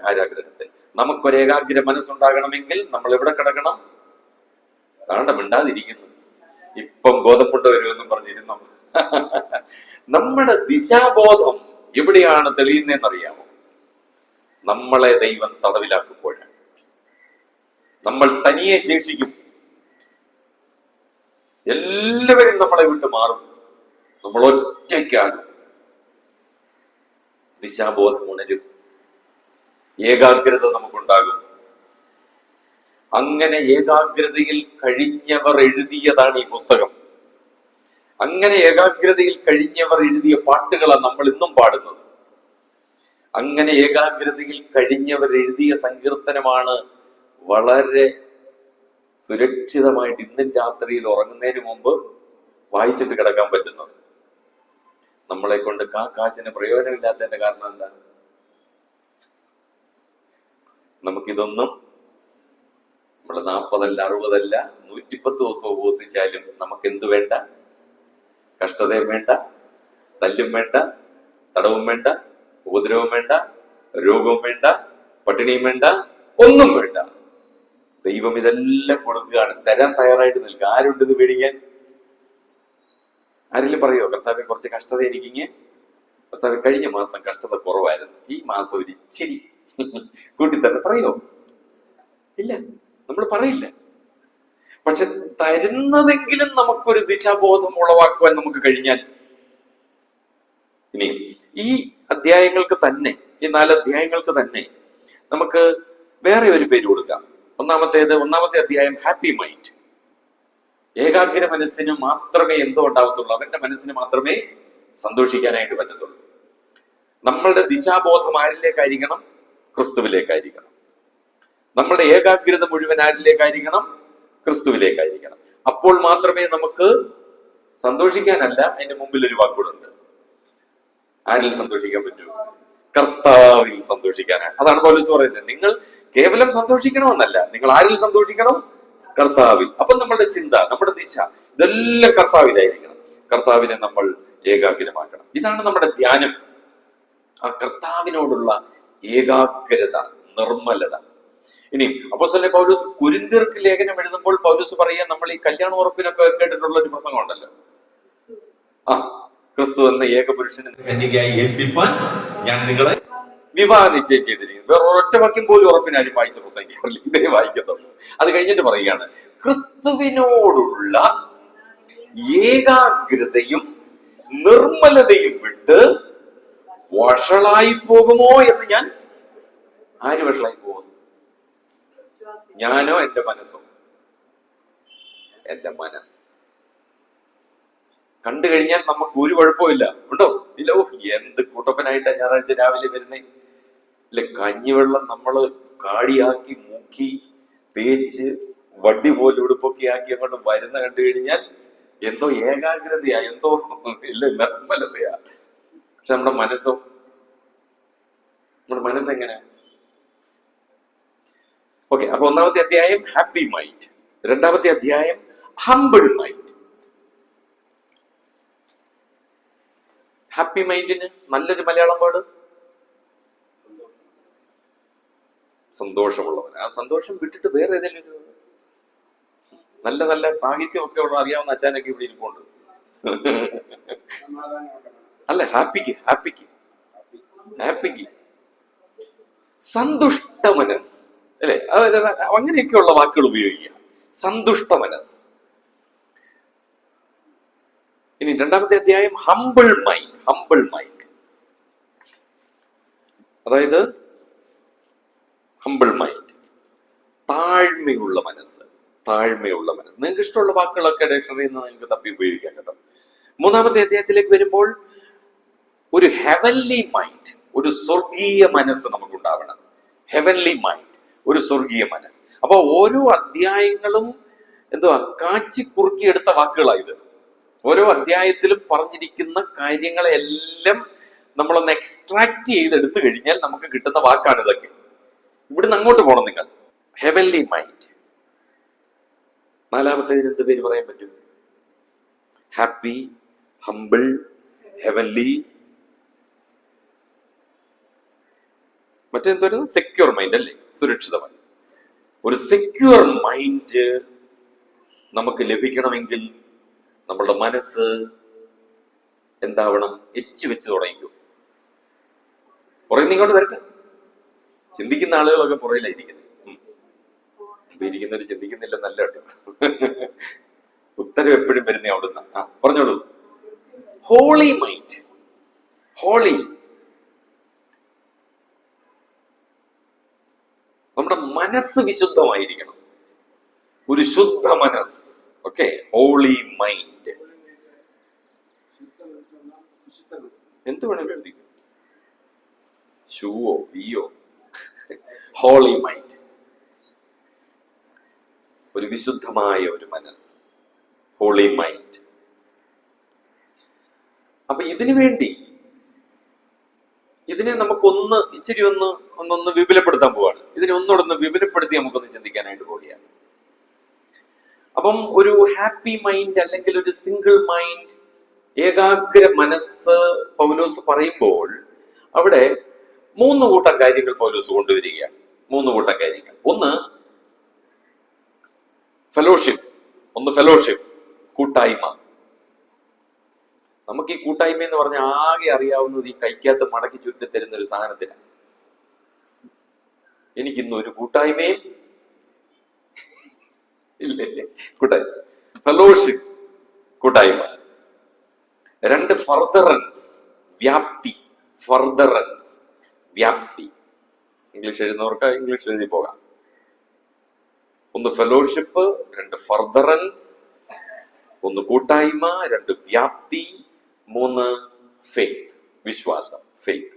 കാരാഗ്രഹത്തിൽ. നമുക്കൊരു ഏകാഗ്ര മനസ്സുണ്ടാകണമെങ്കിൽ നമ്മൾ എവിടെ കിടക്കണം? അതാണ്ട മിണ്ടാതിരിക്കുന്നു, ഇപ്പം ബോധപ്പെട്ട് വരുമെന്നും പറഞ്ഞിരുന്നു. നമ്മുടെ ദിശാബോധം എവിടെയാണ് തെളിയുന്നതെന്നറിയാമോ? നമ്മളെ ദൈവം തടവിലാക്കുമ്പോഴാണ്. നമ്മൾ തനിയെ ശേഷിക്കും, എല്ലാവരും നമ്മളെ വിട്ട് മാറും, നമ്മൾ ഒറ്റയ്ക്കാകും. ദിശാബോധം ഉണരും, ഏകാഗ്രത നമുക്കുണ്ടാകും. അങ്ങനെ ഏകാഗ്രതയിൽ കഴിഞ്ഞവർ എഴുതിയതാണ് ഈ പുസ്തകം. അങ്ങനെ ഏകാഗ്രതയിൽ കഴിഞ്ഞവർ എഴുതിയ പാട്ടുകളാണ് നമ്മൾ ഇന്നും പാടുന്നത്. അങ്ങനെ ഏകാഗ്രതയിൽ കഴിഞ്ഞവർ എഴുതിയ സങ്കീർത്തനമാണ് വളരെ സുരക്ഷിതമായിട്ട് ഇന്നും രാത്രിയിൽ ഉറങ്ങുന്നതിന് മുമ്പ് വായിച്ചിട്ട് കിടക്കാൻ പറ്റുന്നത്. നമ്മളെ കൊണ്ട് കാശിന് പ്രയോജനമില്ലാത്തതിന്റെ കാരണം എന്താ? നമുക്കിതൊന്നും നമ്മൾ 40 അല്ല 60 അല്ല 110 ദിവസം ഉപവസിച്ചാലും നമുക്ക് എന്തു വേണ്ട? കഷ്ടതയും വേണ്ട, തല്ലും വേണ്ട, തടവും വേണ്ട, ഉപദ്രവവും വേണ്ട, രോഗവും വേണ്ട, പട്ടിണിയും വേണ്ട, ഒന്നും വേണ്ട. ദൈവം ഇതെല്ലാം കൊടുക്കുകയാണ്, തരാൻ തയ്യാറായിട്ട് നിൽക്കുക. ആരുണ്ട് ഇത് പേടിക്കാൻ? ആരെങ്കിലും പറയോ കർത്താവെ കുറച്ച് കഷ്ടത എനിക്കിങ്ങ്? കർത്താവെ കഴിഞ്ഞ മാസം കഷ്ടത കുറവായിരുന്നു, ഈ മാസം ഒരു ഇച്ചിരി കൂട്ടി തന്നെ പറയോ? ഇല്ല, നമ്മൾ പറയില്ല. പക്ഷെ തരുന്നതെങ്കിലും നമുക്കൊരു ദിശാബോധം ഉളവാക്കുവാൻ നമുക്ക് കഴിഞ്ഞാൽ, ഇനി ഈ അധ്യായങ്ങൾക്ക് തന്നെ, ഈ 4 അധ്യായങ്ങൾക്ക് തന്നെ നമുക്ക് വേറെ ഒരു പേര് കൊടുക്കാം. ഒന്നാമത്തെ അധ്യായം ഹാപ്പി മൈൻഡ്. ഏകാഗ്ര മനസ്സിന് മാത്രമേ എന്തോ ഉണ്ടാവത്തുള്ളൂ, അവന്റെ മനസ്സിന് മാത്രമേ സന്തോഷിക്കാനായിട്ട് പറ്റത്തുള്ളൂ. നമ്മളുടെ ദിശാബോധം ആരിലേക്കായിരിക്കണം? ക്രിസ്തുവിലേക്കായിരിക്കണം. നമ്മളുടെ ഏകാഗ്രത മുഴുവൻ ആരിലേക്കായിരിക്കണം? ക്രിസ്തുവിലേക്കായിരിക്കണം. അപ്പോൾ മാത്രമേ നമുക്ക് സന്തോഷിക്കാനല്ല, അതിന്റെ മുമ്പിൽ ഒരു വാക്കുകളുണ്ട്. ആരിൽ സന്തോഷിക്കാൻ പറ്റൂ? കർത്താവിൽ സന്തോഷിക്കാനാണ്. അതാണ് പൗലോസ് പറയുന്നത്. നിങ്ങൾ കേവലം സന്തോഷിക്കണമെന്നല്ല, നിങ്ങൾ ആരിൽ സന്തോഷിക്കണം? കർത്താവിൽ. അപ്പൊ നമ്മളുടെ ചിന്ത, നമ്മുടെ ദിശ ഇതെല്ലാം കർത്താവിലായിരിക്കണം. കർത്താവിനെ നമ്മൾ ഏകാഗ്രമാക്കണം. ഇതാണ് നമ്മുടെ ധ്യാനം. ആ കർത്താവിനോടുള്ള ഏകാഗ്രത, നിർമ്മലത. ഇനി അപ്പോസ്തലൻ പൗലോസ് കൊരിന്ത്യർക്ക് ലേഖനം എഴുതുമ്പോൾ പൗലോസ് പറയാൻ, നമ്മൾ ഈ കല്യാണ ഉറപ്പിനൊക്കെ കേട്ടിട്ടുള്ള ഒരു പ്രസംഗം ഉണ്ടല്ലോ, ക്രിസ്തു എന്ന ഏകപുരുഷനെ കന്യകയായി ഏൽപ്പിപ്പാൻ ഞാൻ നിങ്ങളെ വിവാഹ നിശ്ചയം ചെയ്തിരിക്കുന്നു. വേറെ ഒറ്റ വാക്യം പോലും ഉറപ്പിനാരും വായിച്ച പ്രസംഗിക്കാറില്ല, ഇതേ വായിക്കത്തുള്ളൂ. അത് കഴിഞ്ഞിട്ട് പറയുകയാണ്, ക്രിസ്തുവിനോടുള്ള ഏകാഗ്രതയും നിർമ്മലതയും വിട്ട് വഷളായി പോകുമോ എന്ന് ഞാൻ. ആര് വഷളായി പോകുന്നു? ഞാനോ എന്റെ മനസ്സോ? എന്റെ മനസ്സ്. കണ്ടു കഴിഞ്ഞാൽ നമുക്ക് ഒരു കുഴപ്പമില്ല, ഉണ്ടോ? ഇല്ല. എന്ത് കൂട്ടപ്പനായിട്ടാ ഞായറാഴ്ച രാവിലെ വരുന്നേ. അല്ലെ, കഞ്ഞിവെള്ളം നമ്മള് കാടിയാക്കി മുക്കി തേച്ച് വടി പോലെ ഉടുപ്പൊക്കെ ആക്കി അങ്ങോട്ട് വരുന്ന കണ്ടു കഴിഞ്ഞാൽ എന്തോ ഏകാഗ്രതയാ, എന്തോ ഇല്ല നിർമ്മലതയാ. പക്ഷെ നമ്മുടെ മനസ്സെങ്ങനെ? ഓക്കെ, അപ്പൊ ഒന്നാമത്തെ അധ്യായം ഹാപ്പി മൈൻഡ്. രണ്ടാമത്തെ അധ്യായം ഹംബിൾ മൈൻഡ്. ഹാപ്പി മൈൻഡിന് നല്ലൊരു മലയാളം വേർഡ് സന്തോഷമുള്ളവൻ. ആ സന്തോഷം വിട്ടിട്ട് വേറെ ഏതെങ്കിലും നല്ല നല്ല സാഹിത്യമൊക്കെ ഉള്ള അറിയാവുന്ന അച്ഛനൊക്കെ ഇവിടെ ഇരിപ്പുണ്ട്. അല്ല, ഹാപ്പിക്ക് സന്തുഷ്ട മനസ്സ്, അല്ലെ? അങ്ങനെയൊക്കെയുള്ള വാക്കുകൾ ഉപയോഗിക്കുക. സന്തുഷ്ട മനസ്സ്. ഇനി രണ്ടാമത്തെ അധ്യായം ഹംബിൾ മൈൻഡ്. ഹംബിൾ മൈൻഡ് അതായത് ഹംബിൾ മൈൻഡ്, താഴ്മയുള്ള മനസ്സ്. താഴ്മയുള്ള മനസ്സ്. നിങ്ങൾക്ക് ഇഷ്ടമുള്ള വാക്കുകളൊക്കെ ഡിക്ഷണറിയിൽ നിന്ന് നിങ്ങൾക്ക് തപ്പി ഉപയോഗിക്കാം കേട്ടോ. മൂന്നാമത്തെ അധ്യായത്തിലേക്ക് വരുമ്പോൾ ഒരു ഹെവൻലി മൈൻഡ്, ഒരു സ്വർഗീയ മനസ്സ് നമുക്കുണ്ടാവണം. ഹെവൻലി മൈൻഡ്, ഒരു സ്വർഗീയ മനസ്സ്. അപ്പൊ ഓരോ അധ്യായങ്ങളും എന്തുവാ, കാച്ചിക്കുറുക്കിയെടുത്ത വാക്കുകളായത്. ഓരോ അധ്യായത്തിലും പറഞ്ഞിരിക്കുന്ന കാര്യങ്ങളെ എല്ലാം നമ്മളൊന്ന് എക്സ്ട്രാക്ട് ചെയ്തെടുത്തു കഴിഞ്ഞാൽ നമുക്ക് കിട്ടുന്ന വാക്കാണ് ഇതൊക്കെ. ഇവിടുന്ന് അങ്ങോട്ട് പോകണം നിങ്ങൾ. Heavenly mind. നാലാമത്തേതിന് എന്ത് പേര് പറയാൻ പറ്റും? Happy, humble, heavenly. മറ്റെന്തായിരുന്നു? സെക്യൂർ മൈൻഡ് അല്ലേ? സുരക്ഷിതമായി. ഒരു സെക്യൂർ മൈൻഡ് നമുക്ക് ലഭിക്കണമെങ്കിൽ നമ്മളുടെ മനസ്സ് എന്താവണം? എച്ചു വെച്ച് തുടങ്ങിക്കും. പുറകെ ഇങ്ങോട്ട് വരട്ടെ. ചിന്തിക്കുന്ന ആളുകളൊക്കെ പുറയിലായിരിക്കുന്നത്. ഇരിക്കുന്നവര് ചിന്തിക്കുന്നില്ലെന്നല്ല കേട്ടോ. ഉത്തരം എപ്പോഴും വരുന്നേ അവിടുന്ന്. പറഞ്ഞോളൂ. Holy mind. ഹോളി, നമ്മുടെ മനസ്സ് വിശുദ്ധമായിരിക്കണം. ഒരു ശുദ്ധ മനസ്സ്. Okay, holy mind. എന്ത് വേണമെങ്കിലും എഴുതിക്കും. ഷൂവോ വിയോ. ഹോളി മൈൻഡ്, ഒരു വിശുദ്ധമായ ഒരു മനസ്സ്. Holy mind. അപ്പൊ ഇതിനു വേണ്ടി ഇതിനെ നമുക്കൊന്ന് ഇച്ചിരി ഒന്നൊന്ന് വിപുലപ്പെടുത്താൻ പോവാണ്. ഇതിനെ ഒന്നുകൂടെ വിപുലപ്പെടുത്തി നമുക്കൊന്ന് ചിന്തിക്കാനായിട്ട് പോവുകയാണ്. അപ്പം ഒരു ഹാപ്പി മൈൻഡ് അല്ലെങ്കിൽ ഒരു സിംഗിൾ മൈൻഡ്, ഏകാഗ്ര മനസ്സ് പൗലോസ് പറയുമ്പോൾ അവിടെ 3 കൂട്ടം കാര്യങ്ങൾ പൗലോസ് കൊണ്ടുവരികയാണ്. 3 കൂട്ടം കാര്യങ്ങൾ. ഒന്ന് ഫെലോഷിപ്പ്, കൂട്ടായ്മ. നമുക്ക് ഈ കൂട്ടായ്മ എന്ന് പറഞ്ഞാൽ ആകെ അറിയാവുന്നത് ഈ കൈക്കകത്ത് മടക്കി ചുറ്റി തരുന്ന ഒരു സാധനത്തിനാണ്. എനിക്കിന്ന് ഒരു കൂട്ടായ്മയും ഇല്ലേ? കൂട്ടായ്മ, ഫെലോഷിപ്പ്, കൂട്ടായ്മ. 2 ഫർദറൻസ്, വ്യാപ്തി. ഫർദറൻസ്, വ്യാപ്തി. ഇംഗ്ലീഷ് എഴുതുന്നവർക്ക് ഇംഗ്ലീഷ് എഴുതി പോകാം. 1 ഫെലോഷിപ്പ്, 2 ഫർദറൻസ്, 1 കൂട്ടായ്മ, 2 വ്യാപ്തി, 3 ഫെയ്ത്ത്, വിശ്വാസം. ഫെയ്ത്ത്.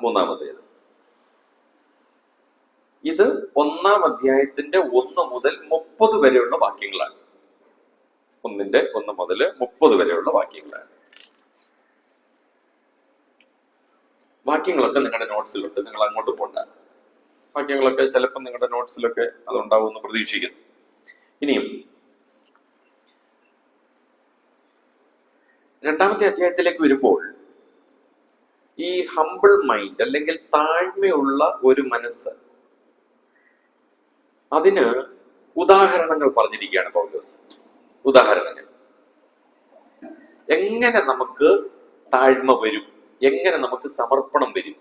മൂന്നാമത്തേത്. ഇത് 1-ാം അധ്യായത്തിന്റെ 1 മുതൽ 30 വരെയുള്ള വാക്യങ്ങളാണ്. 1 മുതൽ 30 വരെയുള്ള വാക്യങ്ങളാണ്. വാക്യങ്ങളൊക്കെ നിങ്ങളുടെ നോട്ട്സിലുണ്ട്. നിങ്ങൾ അങ്ങോട്ട് പോണ്ട. വാക്യങ്ങളൊക്കെ ചിലപ്പോൾ നിങ്ങളുടെ നോട്ട്സിലൊക്കെ അതുണ്ടാവുമെന്ന് പ്രതീക്ഷിക്കുന്നു. ഇനിയും 2-ാമത്തെ അധ്യായത്തിലേക്ക് വരുമ്പോൾ ഈ ഹംബിൾ മൈൻഡ് അല്ലെങ്കിൽ താഴ്മയുള്ള ഒരു മനസ്സ്, അതിന് ഉദാഹരണങ്ങൾ പറഞ്ഞിരിക്കുകയാണ് പൗലോസ്. ഉദാഹരണങ്ങൾ. എങ്ങനെ നമുക്ക് താഴ്മ വരും, എങ്ങനെ നമുക്ക് സമർപ്പണം വരും,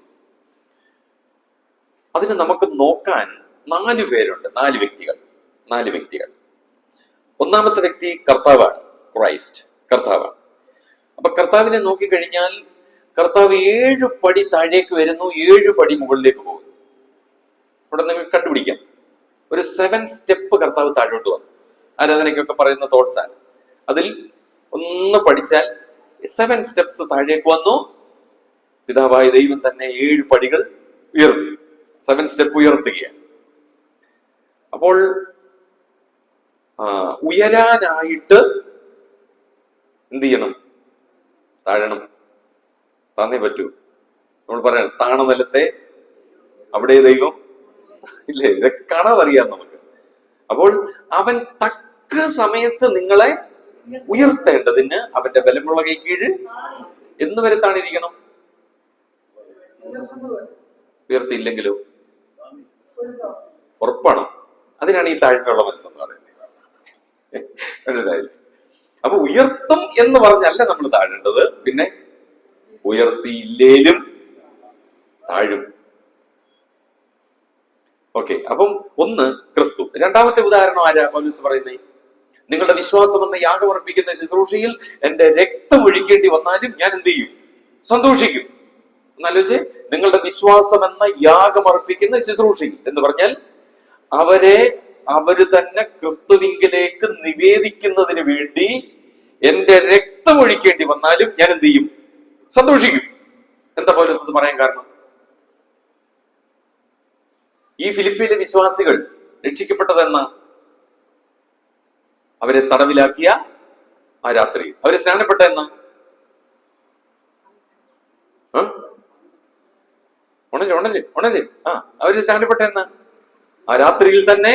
അതിന് നമുക്ക് നോക്കാൻ 4 പേരുണ്ട്. 4 വ്യക്തികൾ. 4 വ്യക്തികൾ. 1-ാമത്തെ വ്യക്തി കർത്താവാണ്. ക്രൈസ്റ്റ്, കർത്താവാണ്. അപ്പൊ കർത്താവിനെ നോക്കിക്കഴിഞ്ഞാൽ കർത്താവ് 7 പടി താഴേക്ക് വരുന്നു, 7 പടി മുകളിലേക്ക് പോകുന്നു. ഇവിടെ നിങ്ങൾക്ക് കണ്ടുപിടിക്കാം. ഒരു 7 സ്റ്റെപ്പ് കർത്താവ് താഴോട്ട് വന്നു. ആരാധനയ്ക്കൊക്കെ പറയുന്ന തോട്ട്സ് ആണ്. അതിൽ ഒന്ന് പഠിച്ചാൽ 7 സ്റ്റെപ്സ് താഴേക്ക് വന്നു. പിതാവായ ദൈവം തന്നെ 7 പടികൾ ഉയർത്തി. 7 സ്റ്റെപ്പ് ഉയർത്തുകയാണ്. അപ്പോൾ ഉയരാനായിട്ട് എന്ത് ചെയ്യണം? താഴണം. താന്നേ പറ്റൂ. നമ്മൾ പറയണം, താണ നിലത്തെ അവിടെ ദൈവം ഇല്ലേ? ഇതൊക്കെ കാണാതറിയാം നമുക്ക്. അപ്പോൾ അവൻ തക്ക സമയത്ത് നിങ്ങളെ ഉയർത്തേണ്ടതിന് അവന്റെ ബലമുള്ള കൈ കീഴ് എന്ന് വരെ താണിരിക്കണം. ഉയർത്തിയില്ലെങ്കിലോ? ഉറപ്പാണ്. അതിനാണ് ഈ താഴ്മയുള്ള മനസ്സെന്ന് പറയുന്നത്. മനസ്സിലായില്ലേ? അപ്പൊ ഉയർത്തും എന്ന് പറഞ്ഞല്ല നമ്മൾ താഴേണ്ടത്. പിന്നെ ഉയർത്തിയില്ലേലും താഴും. ഓക്കെ, അപ്പം ഒന്ന് ക്രിസ്തു. രണ്ടാമത്തെ ഉദാഹരണം ആരാ പൗലോസ് പറയുന്നത്? നിങ്ങളുടെ വിശ്വാസം എന്ന യാഗമർപ്പിക്കുന്ന ശുശ്രൂഷയിൽ എന്റെ രക്തം ഒഴിക്കേണ്ടി വന്നാലും ഞാൻ എന്ത് ചെയ്യും? സന്തോഷിക്കും. എന്നാലോചിച്ച്, നിങ്ങളുടെ വിശ്വാസം എന്ന യാഗമർപ്പിക്കുന്ന ശുശ്രൂഷയിൽ എന്ന് പറഞ്ഞാൽ അവര് തന്നെ ക്രിസ്തുവിങ്കിലേക്ക് നിവേദിക്കുന്നതിന് വേണ്ടി എന്റെ രക്തം ഒഴിക്കേണ്ടി വന്നാലും ഞാൻ എന്ത് ചെയ്യും? സന്തോഷിക്കും. എന്താ പൗലോസ് ഇത് പറയാൻ കാരണം? ഈ ഫിലിപ്പിയിലെ വിശ്വാസികൾ രക്ഷിക്കപ്പെട്ടതെന്ന അവരെ തടവിലാക്കിയ ആ രാത്രി അവര് സ്നാനപ്പെട്ട എന്ന ഉണല്ലേ അവര് സ്നാനപ്പെട്ട എന്ന ആ രാത്രിയിൽ തന്നെ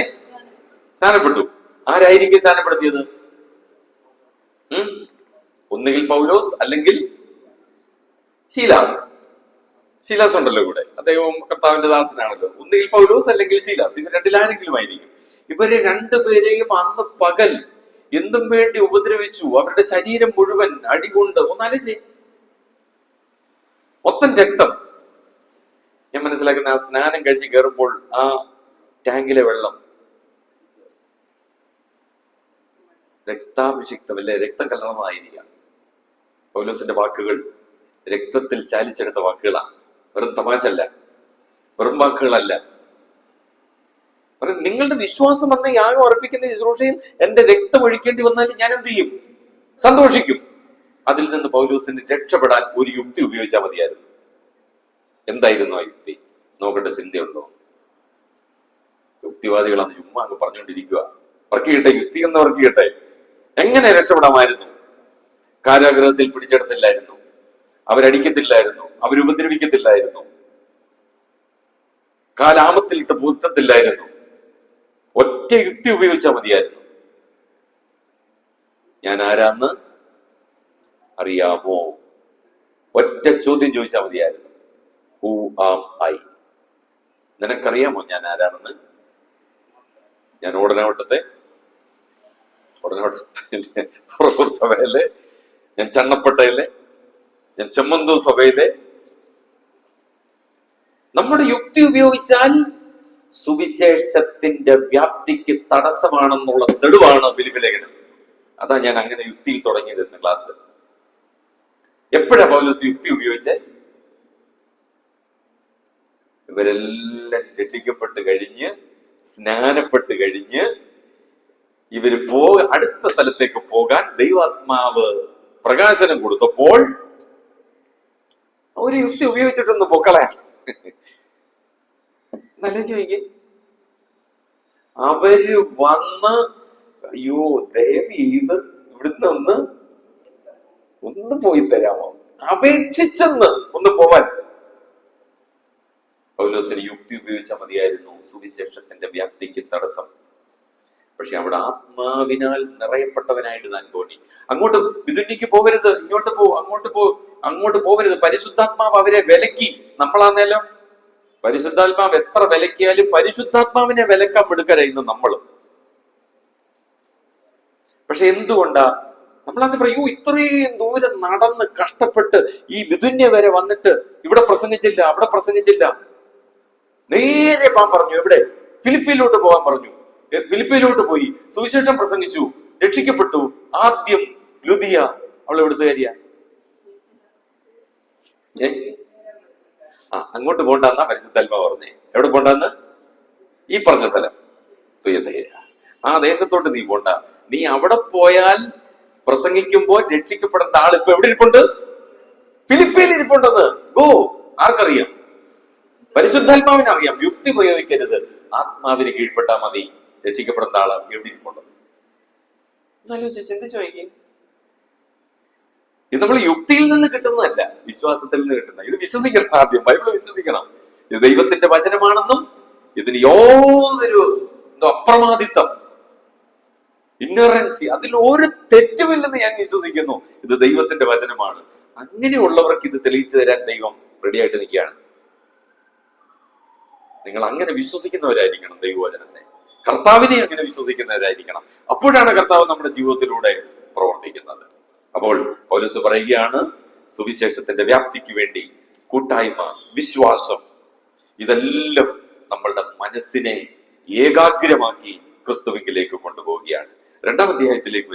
സ്നാനപ്പെട്ടു. ആരായിരിക്കും സ്നാനപ്പെടുത്തിയത്? ഒന്നുകിൽ പൗലോസ് അല്ലെങ്കിൽ ശീലാസ് ഉണ്ടല്ലോ കൂടെ, അദ്ദേഹം കർത്താവിന്റെ ദാസനാണല്ലോ. ഒന്നുകിൽ പൗലോസ് അല്ലെങ്കിൽ ശീലാസ്, ഇവർ രണ്ടിലാരെങ്കിലും ആയിരിക്കും. ഇവരെ രണ്ടുപേരെയും അന്ന് പകൽ എന്തും വേണ്ടി ഉപദ്രവിച്ചു. അവരുടെ ശരീരം മുഴുവൻ അടികൊണ്ട് ഒന്നാലോചിച്ച്, മൊത്തം രക്തം. ഞാൻ മനസ്സിലാക്കുന്ന ആ സ്നാനം കഴിഞ്ഞ് കയറുമ്പോൾ ആ ടാങ്കിലെ വെള്ളം രക്താഭിഷിക്തമല്ലേ, രക്തം കലർന്നതായിരിക്കാം. പൗലോസിന്റെ വാക്കുകൾ രക്തത്തിൽ ചാലിച്ചെടുത്ത വാക്കുകളാണ്. വെറും തമാശല്ല, വെറും വാക്കുകളല്ല. നിങ്ങളുടെ വിശ്വാസം എന്ന യാഗം അർപ്പിക്കുന്ന ശുശ്രൂഷയിൽ എന്റെ രക്തം ഒഴിക്കേണ്ടി വന്നാൽ ഞാൻ എന്ത് ചെയ്യും? സന്തോഷിക്കും. അതിൽ നിന്ന് പൗലോസിന് രക്ഷപ്പെടാൻ ഒരു യുക്തി ഉപയോഗിച്ചാൽ മതിയായിരുന്നു. എന്തായിരുന്നു ആ യുക്തി? നോക്കട്ടെ, ചിന്തയുണ്ടോ? യുക്തിവാദികളാണ് ചുമ്മാ അങ്ങ് പറഞ്ഞുകൊണ്ടിരിക്കുക. വർക്കിയിട്ടെ, യുക്തി എന്ന് വർക്കിയിട്ടെ. എങ്ങനെ രക്ഷപ്പെടാമായിരുന്നു? കാരാഗ്രഹത്തിൽ പിടിച്ചെടുത്തില്ലായിരുന്നു, അവരടിക്കത്തില്ലായിരുന്നു, അവരുപദ്രവിക്കത്തില്ലായിരുന്നു, കാലാമത്തിലിട്ട് പൂത്തത്തില്ലായിരുന്നു. ഒറ്റ യുക്തി ഉപയോഗിച്ചാൽ മതിയായിരുന്നു. ഞാൻ ആരാന്ന് അറിയാമോ? ഒറ്റ ചോദ്യം ചോദിച്ചാൽ മതിയായിരുന്നു. Who am I? നിനക്കറിയാമോ ഞാൻ ആരാണെന്ന്? ഞാൻ ഓടനാവട്ടത്തെ തുറവൂർ സഭയിലെ, ഞാൻ ചണ്ണപ്പട്ടയിലെ, ഞാൻ ചെമ്മന്തൂർ സഭയിലെ. നമ്മുടെ യുക്തി ഉപയോഗിച്ചാൽ സുവിശേഷത്തിന്റെ വ്യാപ്തിക്ക് തടസ്സമാണെന്നുള്ള തെളിവാണ് ഫിലിപ്പി ലേഖനം. അതാ ഞാൻ അങ്ങനെ യുക്തിയിൽ തുടങ്ങിയതെന്ന് ക്ലാസ്. എപ്പോഴാ പൗലോസ് യുക്തി ഉപയോഗിച്ചേ? ഇവരെല്ലാം രക്ഷിക്കപ്പെട്ട് കഴിഞ്ഞ്, സ്നാനപ്പെട്ട് കഴിഞ്ഞ്, ഇവര് അടുത്ത സ്ഥലത്തേക്ക് പോകാൻ ദൈവാത്മാവ് പ്രകാശനം കൊടുത്തപ്പോൾ ഒരു യുക്തി ഉപയോഗിച്ചിട്ടൊന്ന് പൊക്കളയാ. നല്ല ചോദിക്കേ, അവര് വന്ന് അയ്യോ ദയവ് ചെയ്ത് ഇവിടുന്ന് ഒന്ന് പോയി തരാമോ, അപേക്ഷിച്ചെന്ന് ഒന്ന് പോവാൻ പൗലോസിന് യുക്തി ഉപയോഗിച്ചാൽ മതിയായിരുന്നു. സുവിശേഷത്തിന്റെ വ്യാപ്തിക്ക് തടസ്സം. പക്ഷെ അവിടെ ആത്മാവിനാൽ നിറയപ്പെട്ടവനായിട്ട് താൻ തോന്നി. അങ്ങോട്ട് വിതുന്നിക്ക് പോകരുത്, അങ്ങോട്ട് പോകരുത്. പരിശുദ്ധാത്മാവ് അവരെ വിലക്കി. നമ്മളാന്നേലോ പരിശുദ്ധാത്മാവ് എത്ര വിലക്കിയാലും പരിശുദ്ധാത്മാവിനെ വിലക്കാൻ മിടുക്കരായിരുന്നു നമ്മള്. പക്ഷെ എന്തുകൊണ്ടാ നമ്മളന്ന് പറയൂ, ഇത്രയും ദൂരം നടന്ന് കഷ്ടപ്പെട്ട് ഈ വിതുന്യ വരെ വന്നിട്ട് ഇവിടെ പ്രസംഗിച്ചില്ല, അവിടെ പ്രസംഗിച്ചില്ല. നേരെ പോകാൻ പറഞ്ഞു. എവിടെ? ഫിലിപ്പിയിലോട്ട് പോകാൻ പറഞ്ഞു. ഫിലിപ്പിയിലോട്ട് പോയി സുവിശേഷം പ്രസംഗിച്ചു, രക്ഷിക്കപ്പെട്ടു. ആദ്യം ലുദിയ, അവൾ എവിടുത്തെ കാര്യ? അങ്ങോട്ട് പോണ്ടെന്നാ പരിശുദ്ധാത്മാ പറഞ്ഞേ. എവിടെ പോണ്ടെന്ന്? ഈ പറഞ്ഞ സ്ഥലം തുയതയ. ആ ദേശത്തോട്ട് നീ പോണ്ട. നീ അവിടെ പോയാൽ പ്രസംഗിക്കുമ്പോൾ രക്ഷിക്കപ്പെടേണ്ട ആൾ ഇപ്പൊ എവിടെ ഇരിപ്പുണ്ട്? ഫിലിപ്പിയിൽ ഇരിപ്പുണ്ടെന്ന്. ഗോ. ആർക്കറിയാം? പരിശുദ്ധാത്മാവിന് അറിയാം. യുക്തി പ്രയോഗിക്കരുത്, ആത്മാവിന് കീഴ്പ്പെട്ടാൽ മതി. രക്ഷിക്കപ്പെടുന്ന ആള് എവിടെ ഇരിപ്പുണ്ടെന്ന് ചിന്തിച്ചു നോക്കി. ഇത് നമ്മൾ യുക്തിയിൽ നിന്ന് കിട്ടുന്നതല്ല, വിശ്വാസത്തിൽ നിന്ന് കിട്ടുന്ന. ഇത് വിശ്വസിക്കണം. ആദ്യം ബൈബിള് വിശ്വസിക്കണം. ഇത് ദൈവത്തിന്റെ വചനമാണെന്നും ഇതിന് യാതൊരു അപ്രമാദിത്വം, ഇഗ്നോറൻസി, അതിൽ ഒരു തെറ്റുമില്ലെന്ന് ഞാൻ വിശ്വസിക്കുന്നു. ഇത് ദൈവത്തിന്റെ വചനമാണ്. അങ്ങനെയുള്ളവർക്ക് ഇത് തെളിയിച്ചു തരാൻ ദൈവം റെഡിയായിട്ട് നിൽക്കുകയാണ്. നിങ്ങൾ അങ്ങനെ വിശ്വസിക്കുന്നവരായിരിക്കണം. ദൈവവചനത്തെ, കർത്താവിനെ അങ്ങനെ വിശ്വസിക്കുന്നവരായിരിക്കണം. അപ്പോഴാണ് കർത്താവ് നമ്മുടെ ജീവിതത്തിലൂടെ പ്രവർത്തിക്കുന്നത്. അപ്പോൾ പൗലോസ് പറയുകയാണ്, സുവിശേഷത്തിന്റെ വ്യാപ്തിക്ക് വേണ്ടി കൂട്ടായ്മ, വിശ്വാസം, ഇതെല്ലാം നമ്മളുടെ മനസ്സിനെ ഏകാഗ്രമാക്കി ക്രിസ്തുവിലേക്ക് കൊണ്ടുപോവുകയാണ്. രണ്ടാം അധ്യായത്തിലേക്ക്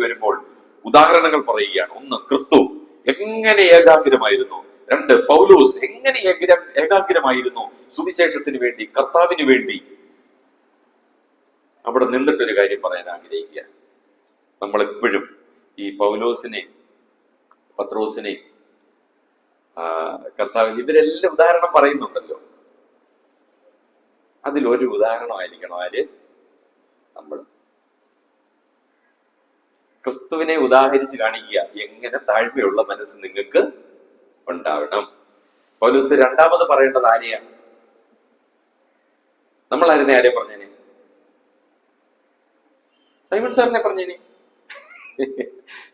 വരുമ്പോൾ ഉദാഹരണങ്ങൾ പറയുകയാണ്. ഒന്ന്, ക്രിസ്തു എങ്ങനെ ഏകാഗ്രമായിരുന്നു. രണ്ട്, പൗലോസ് എങ്ങനെ ഏകാഗ്രമായിരുന്നു സുവിശേഷത്തിന് വേണ്ടി, കർത്താവിന് വേണ്ടി. അവിടെ നിന്നിട്ടൊരു കാര്യം പറയാൻ ആഗ്രഹിക്കുക. നമ്മളെപ്പോഴും ഈ പൗലോസിനെ, പത്രോസിനെ, കർത്താവിന്, ഇവരെല്ലാം ഉദാഹരണം പറയുന്നുണ്ടല്ലോ. അതിലൊരു ഉദാഹരണമായിരിക്കണം ആര്? നമ്മൾ. ക്രിസ്തുവിനെ ഉദാഹരിച്ച് കാണിക്കുക. എങ്ങനെ താഴ്മയുള്ള മനസ്സ് നിങ്ങൾക്ക് ഉണ്ടാവണം. പൗലോസ് രണ്ടാമത് പറയേണ്ടത് ആരെയാണ്? നമ്മളായിരുന്നേ ആരെ പറഞ്ഞേനെ? സൈമൺ സാറിനെ പറഞ്ഞേനെ?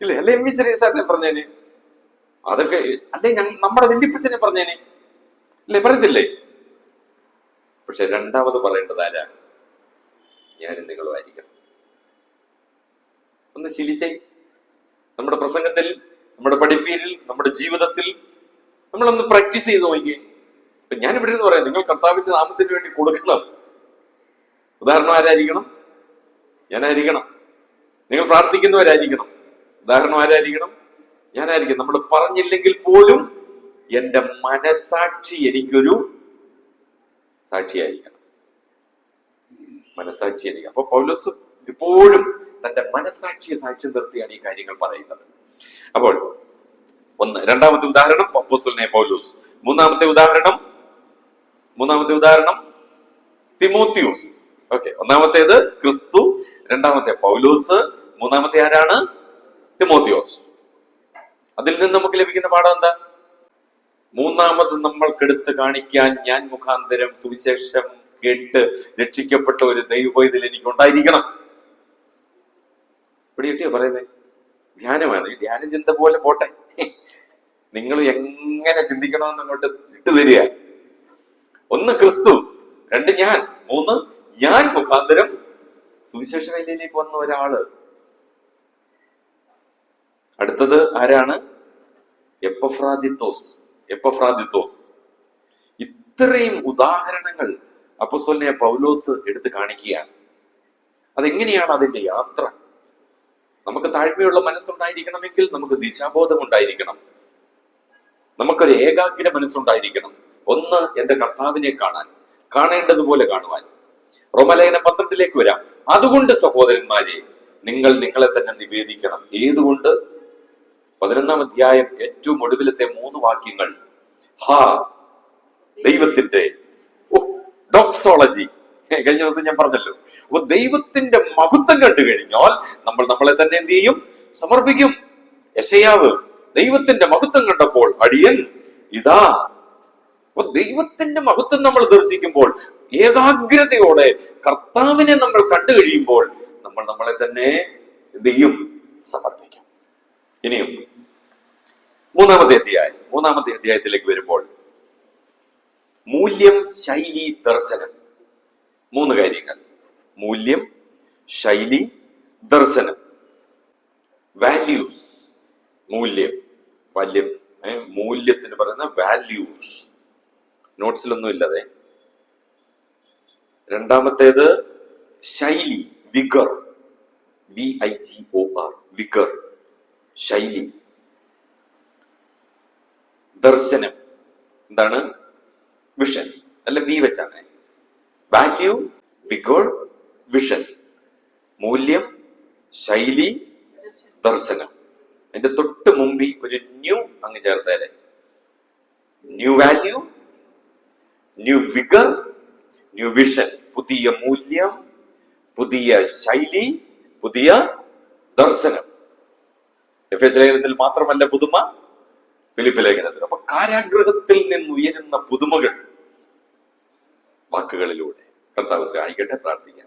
ഇല്ല, അല്ലെ എം വി ചെറിയ സാറിനെ പറഞ്ഞേനെ? അതൊക്കെ അല്ലെ നമ്മുടെ വല്യപ്പച്ചനെ പറഞ്ഞേനെ? അല്ലെ, പറയത്തില്ലേ? പക്ഷെ രണ്ടാമത് പറയേണ്ടത് ആരാ? ഞാനും നിങ്ങളും ആയിരിക്കണം. ഒന്ന് ശീലിച്ചേ. നമ്മുടെ പ്രസംഗത്തിൽ, നമ്മുടെ പഠിപ്പീരിൽ, നമ്മുടെ ജീവിതത്തിൽ നമ്മളൊന്ന് പ്രാക്ടീസ് ചെയ്ത് നോക്കിയേ. ഇപ്പൊ ഞാൻ ഇവിടെ നിന്ന് പറയാം, നിങ്ങൾ കർത്താവിന്റെ നാമത്തിന് വേണ്ടി കൊടുക്കണം. ഉദാഹരണം ആരായിരിക്കണം? ഞാനായിരിക്കണം. നിങ്ങൾ പ്രാർത്ഥിക്കുന്നവരായിരിക്കണം. ഉദാഹരണം ആരായിരിക്കണം? ഞാനായിരിക്കും. നമ്മൾ പറഞ്ഞില്ലെങ്കിൽ പോലും എന്റെ മനസാക്ഷി എനിക്കൊരു സാക്ഷിയായിരിക്കണം. മനസാക്ഷിയായിരിക്കും. അപ്പൊ പൗലോസ് എപ്പോഴും തന്റെ മനസാക്ഷിയെ സാക്ഷ്യം നിർത്തിയാണ് ഈ കാര്യങ്ങൾ പറയുന്നത്. അപ്പോൾ ഒന്ന്, രണ്ടാമത്തെ ഉദാഹരണം അപ്പോസ്തലനായ പൗലോസ്. മൂന്നാമത്തെ ഉദാഹരണം തിമോത്തിയോസ്. ഓക്കെ, ഒന്നാമത്തേത് ക്രിസ്തു, രണ്ടാമത്തെ പൗലോസ്, മൂന്നാമത്തെ ആരാണ്? തിമോത്തിയോസ്. അതിൽ നിന്ന് നമുക്ക് ലഭിക്കുന്ന പാഠം എന്താ? മൂന്നാമത് നമ്മൾക്കെടുത്ത് കാണിക്കാൻ ഞാൻ മുഖാന്തരം സുവിശേഷം കേട്ട് രക്ഷിക്കപ്പെട്ട ഒരു ദൈവപൈതൽ എനിക്ക് ഉണ്ടായിരിക്കണം. ഇവിടെ കിട്ടിയോ പറയുന്നത്? ധ്യാനമാണ്. ധ്യാന ചിന്ത പോലെ പോട്ടെ. നിങ്ങൾ എങ്ങനെ ചിന്തിക്കണമെന്ന് അങ്ങോട്ട് ഇട്ടു തരിക. ഒന്ന് ക്രിസ്തു, രണ്ട് ഞാൻ, മൂന്ന് ഞാൻ മുഖാന്തരം സുവിശേഷ വേദിയിലേക്ക് വന്ന ഒരാള്. അടുത്തത് ആരാണ്? എപ്പഫ്രാദിത്തോസ്. ഇത്രയും ഉദാഹരണങ്ങൾ അപ്പോസ്തലനായ പൗലോസ് എടുത്ത് കാണിക്കുകയാണ്. അതെങ്ങനെയാണ് അതിന്റെ യാത്ര? നമുക്ക് താഴ്മയുള്ള മനസ്സുണ്ടായിരിക്കണമെങ്കിൽ നമുക്ക് ദിശാബോധം ഉണ്ടായിരിക്കണം. നമുക്കൊരു ഏകാഗ്ര മനസ്സുണ്ടായിരിക്കണം. ഒന്ന്, എന്റെ കർത്താവിനെ കാണേണ്ടതുപോലെ കാണുവാൻ. റോമാലേഖനം 12 വരാം. അതുകൊണ്ട് സഹോദരന്മാരെ, നിങ്ങൾ നിങ്ങളെ തന്നെ നിവേദിക്കണം. ഏതുകൊണ്ട്? 11 അധ്യായം ഏറ്റവും ഒടുവിലത്തെ 3 വാക്യങ്ങൾ. ദൈവത്തിന്റെ ഡോക്സോളജി കഴിഞ്ഞ ദിവസം ഞാൻ പറഞ്ഞല്ലോ. അപ്പൊ ദൈവത്തിന്റെ മഹത്വം കണ്ടു കഴിഞ്ഞാൽ നമ്മൾ നമ്മളെ തന്നെ എന്ത് ചെയ്യും? സമർപ്പിക്കും. യെശയ്യാവ് ദൈവത്തിന്റെ മഹത്വം കണ്ടപ്പോൾ അടിയൻ ഇതാ. അപ്പൊ ദൈവത്തിന്റെ മഹത്വം നമ്മൾ ദർശിക്കുമ്പോൾ, ഏകാഗ്രതയോടെ കർത്താവിനെ നമ്മൾ കണ്ടു കഴിയുമ്പോൾ നമ്മൾ നമ്മളെ തന്നെ എന്ത് ചെയ്യും? സമർപ്പിക്കും. ഇനിയും മൂന്നാമത്തെ അധ്യായത്തിലേക്ക് വരുമ്പോൾ മൂല്യം, ശൈലി, ദർശനം. 3 കാര്യങ്ങൾ. മൂല്യം, ശൈലി, ദർശനം. വാല്യൂസ്. മൂല്യത്തിന് പറയുന്ന വാല്യൂസ്. നോട്ട്സിലൊന്നും ഇല്ലതെ. രണ്ടാമത്തേത് ശൈലി, വിഗർ. VIGOR, വിഗർ, ശൈലി. ദർശനം എന്താണ്? വിഷൻ. അല്ല, വി വെച്ചാണ്. Value, vigour, vision. മൂല്യം, ശൈലി, ദർശനം. അതിന്റെ തൊട്ട് മുമ്പിൽ ഒരു ന്യൂ അങ്ങ് ചേർത്തേരെ. New value, new vigour, new vision. പുതിയ മൂല്യം, പുതിയ ശൈലി, പുതിയ ദർശനം. എഫേസ്യ ലേഖനത്തിൽ മാത്രമല്ല പുതുമ, ഫിലിപ്പ് ലേഖനത്തിൽ. അപ്പൊ കാരാഗ്രഹത്തിൽ നിന്ന് ഉയരുന്ന പുതുമകൾ വാക്കുകളിലൂടെ കർത്താവ് സഹായിക്കട്ടെ. പ്രാർത്ഥിക്കാം.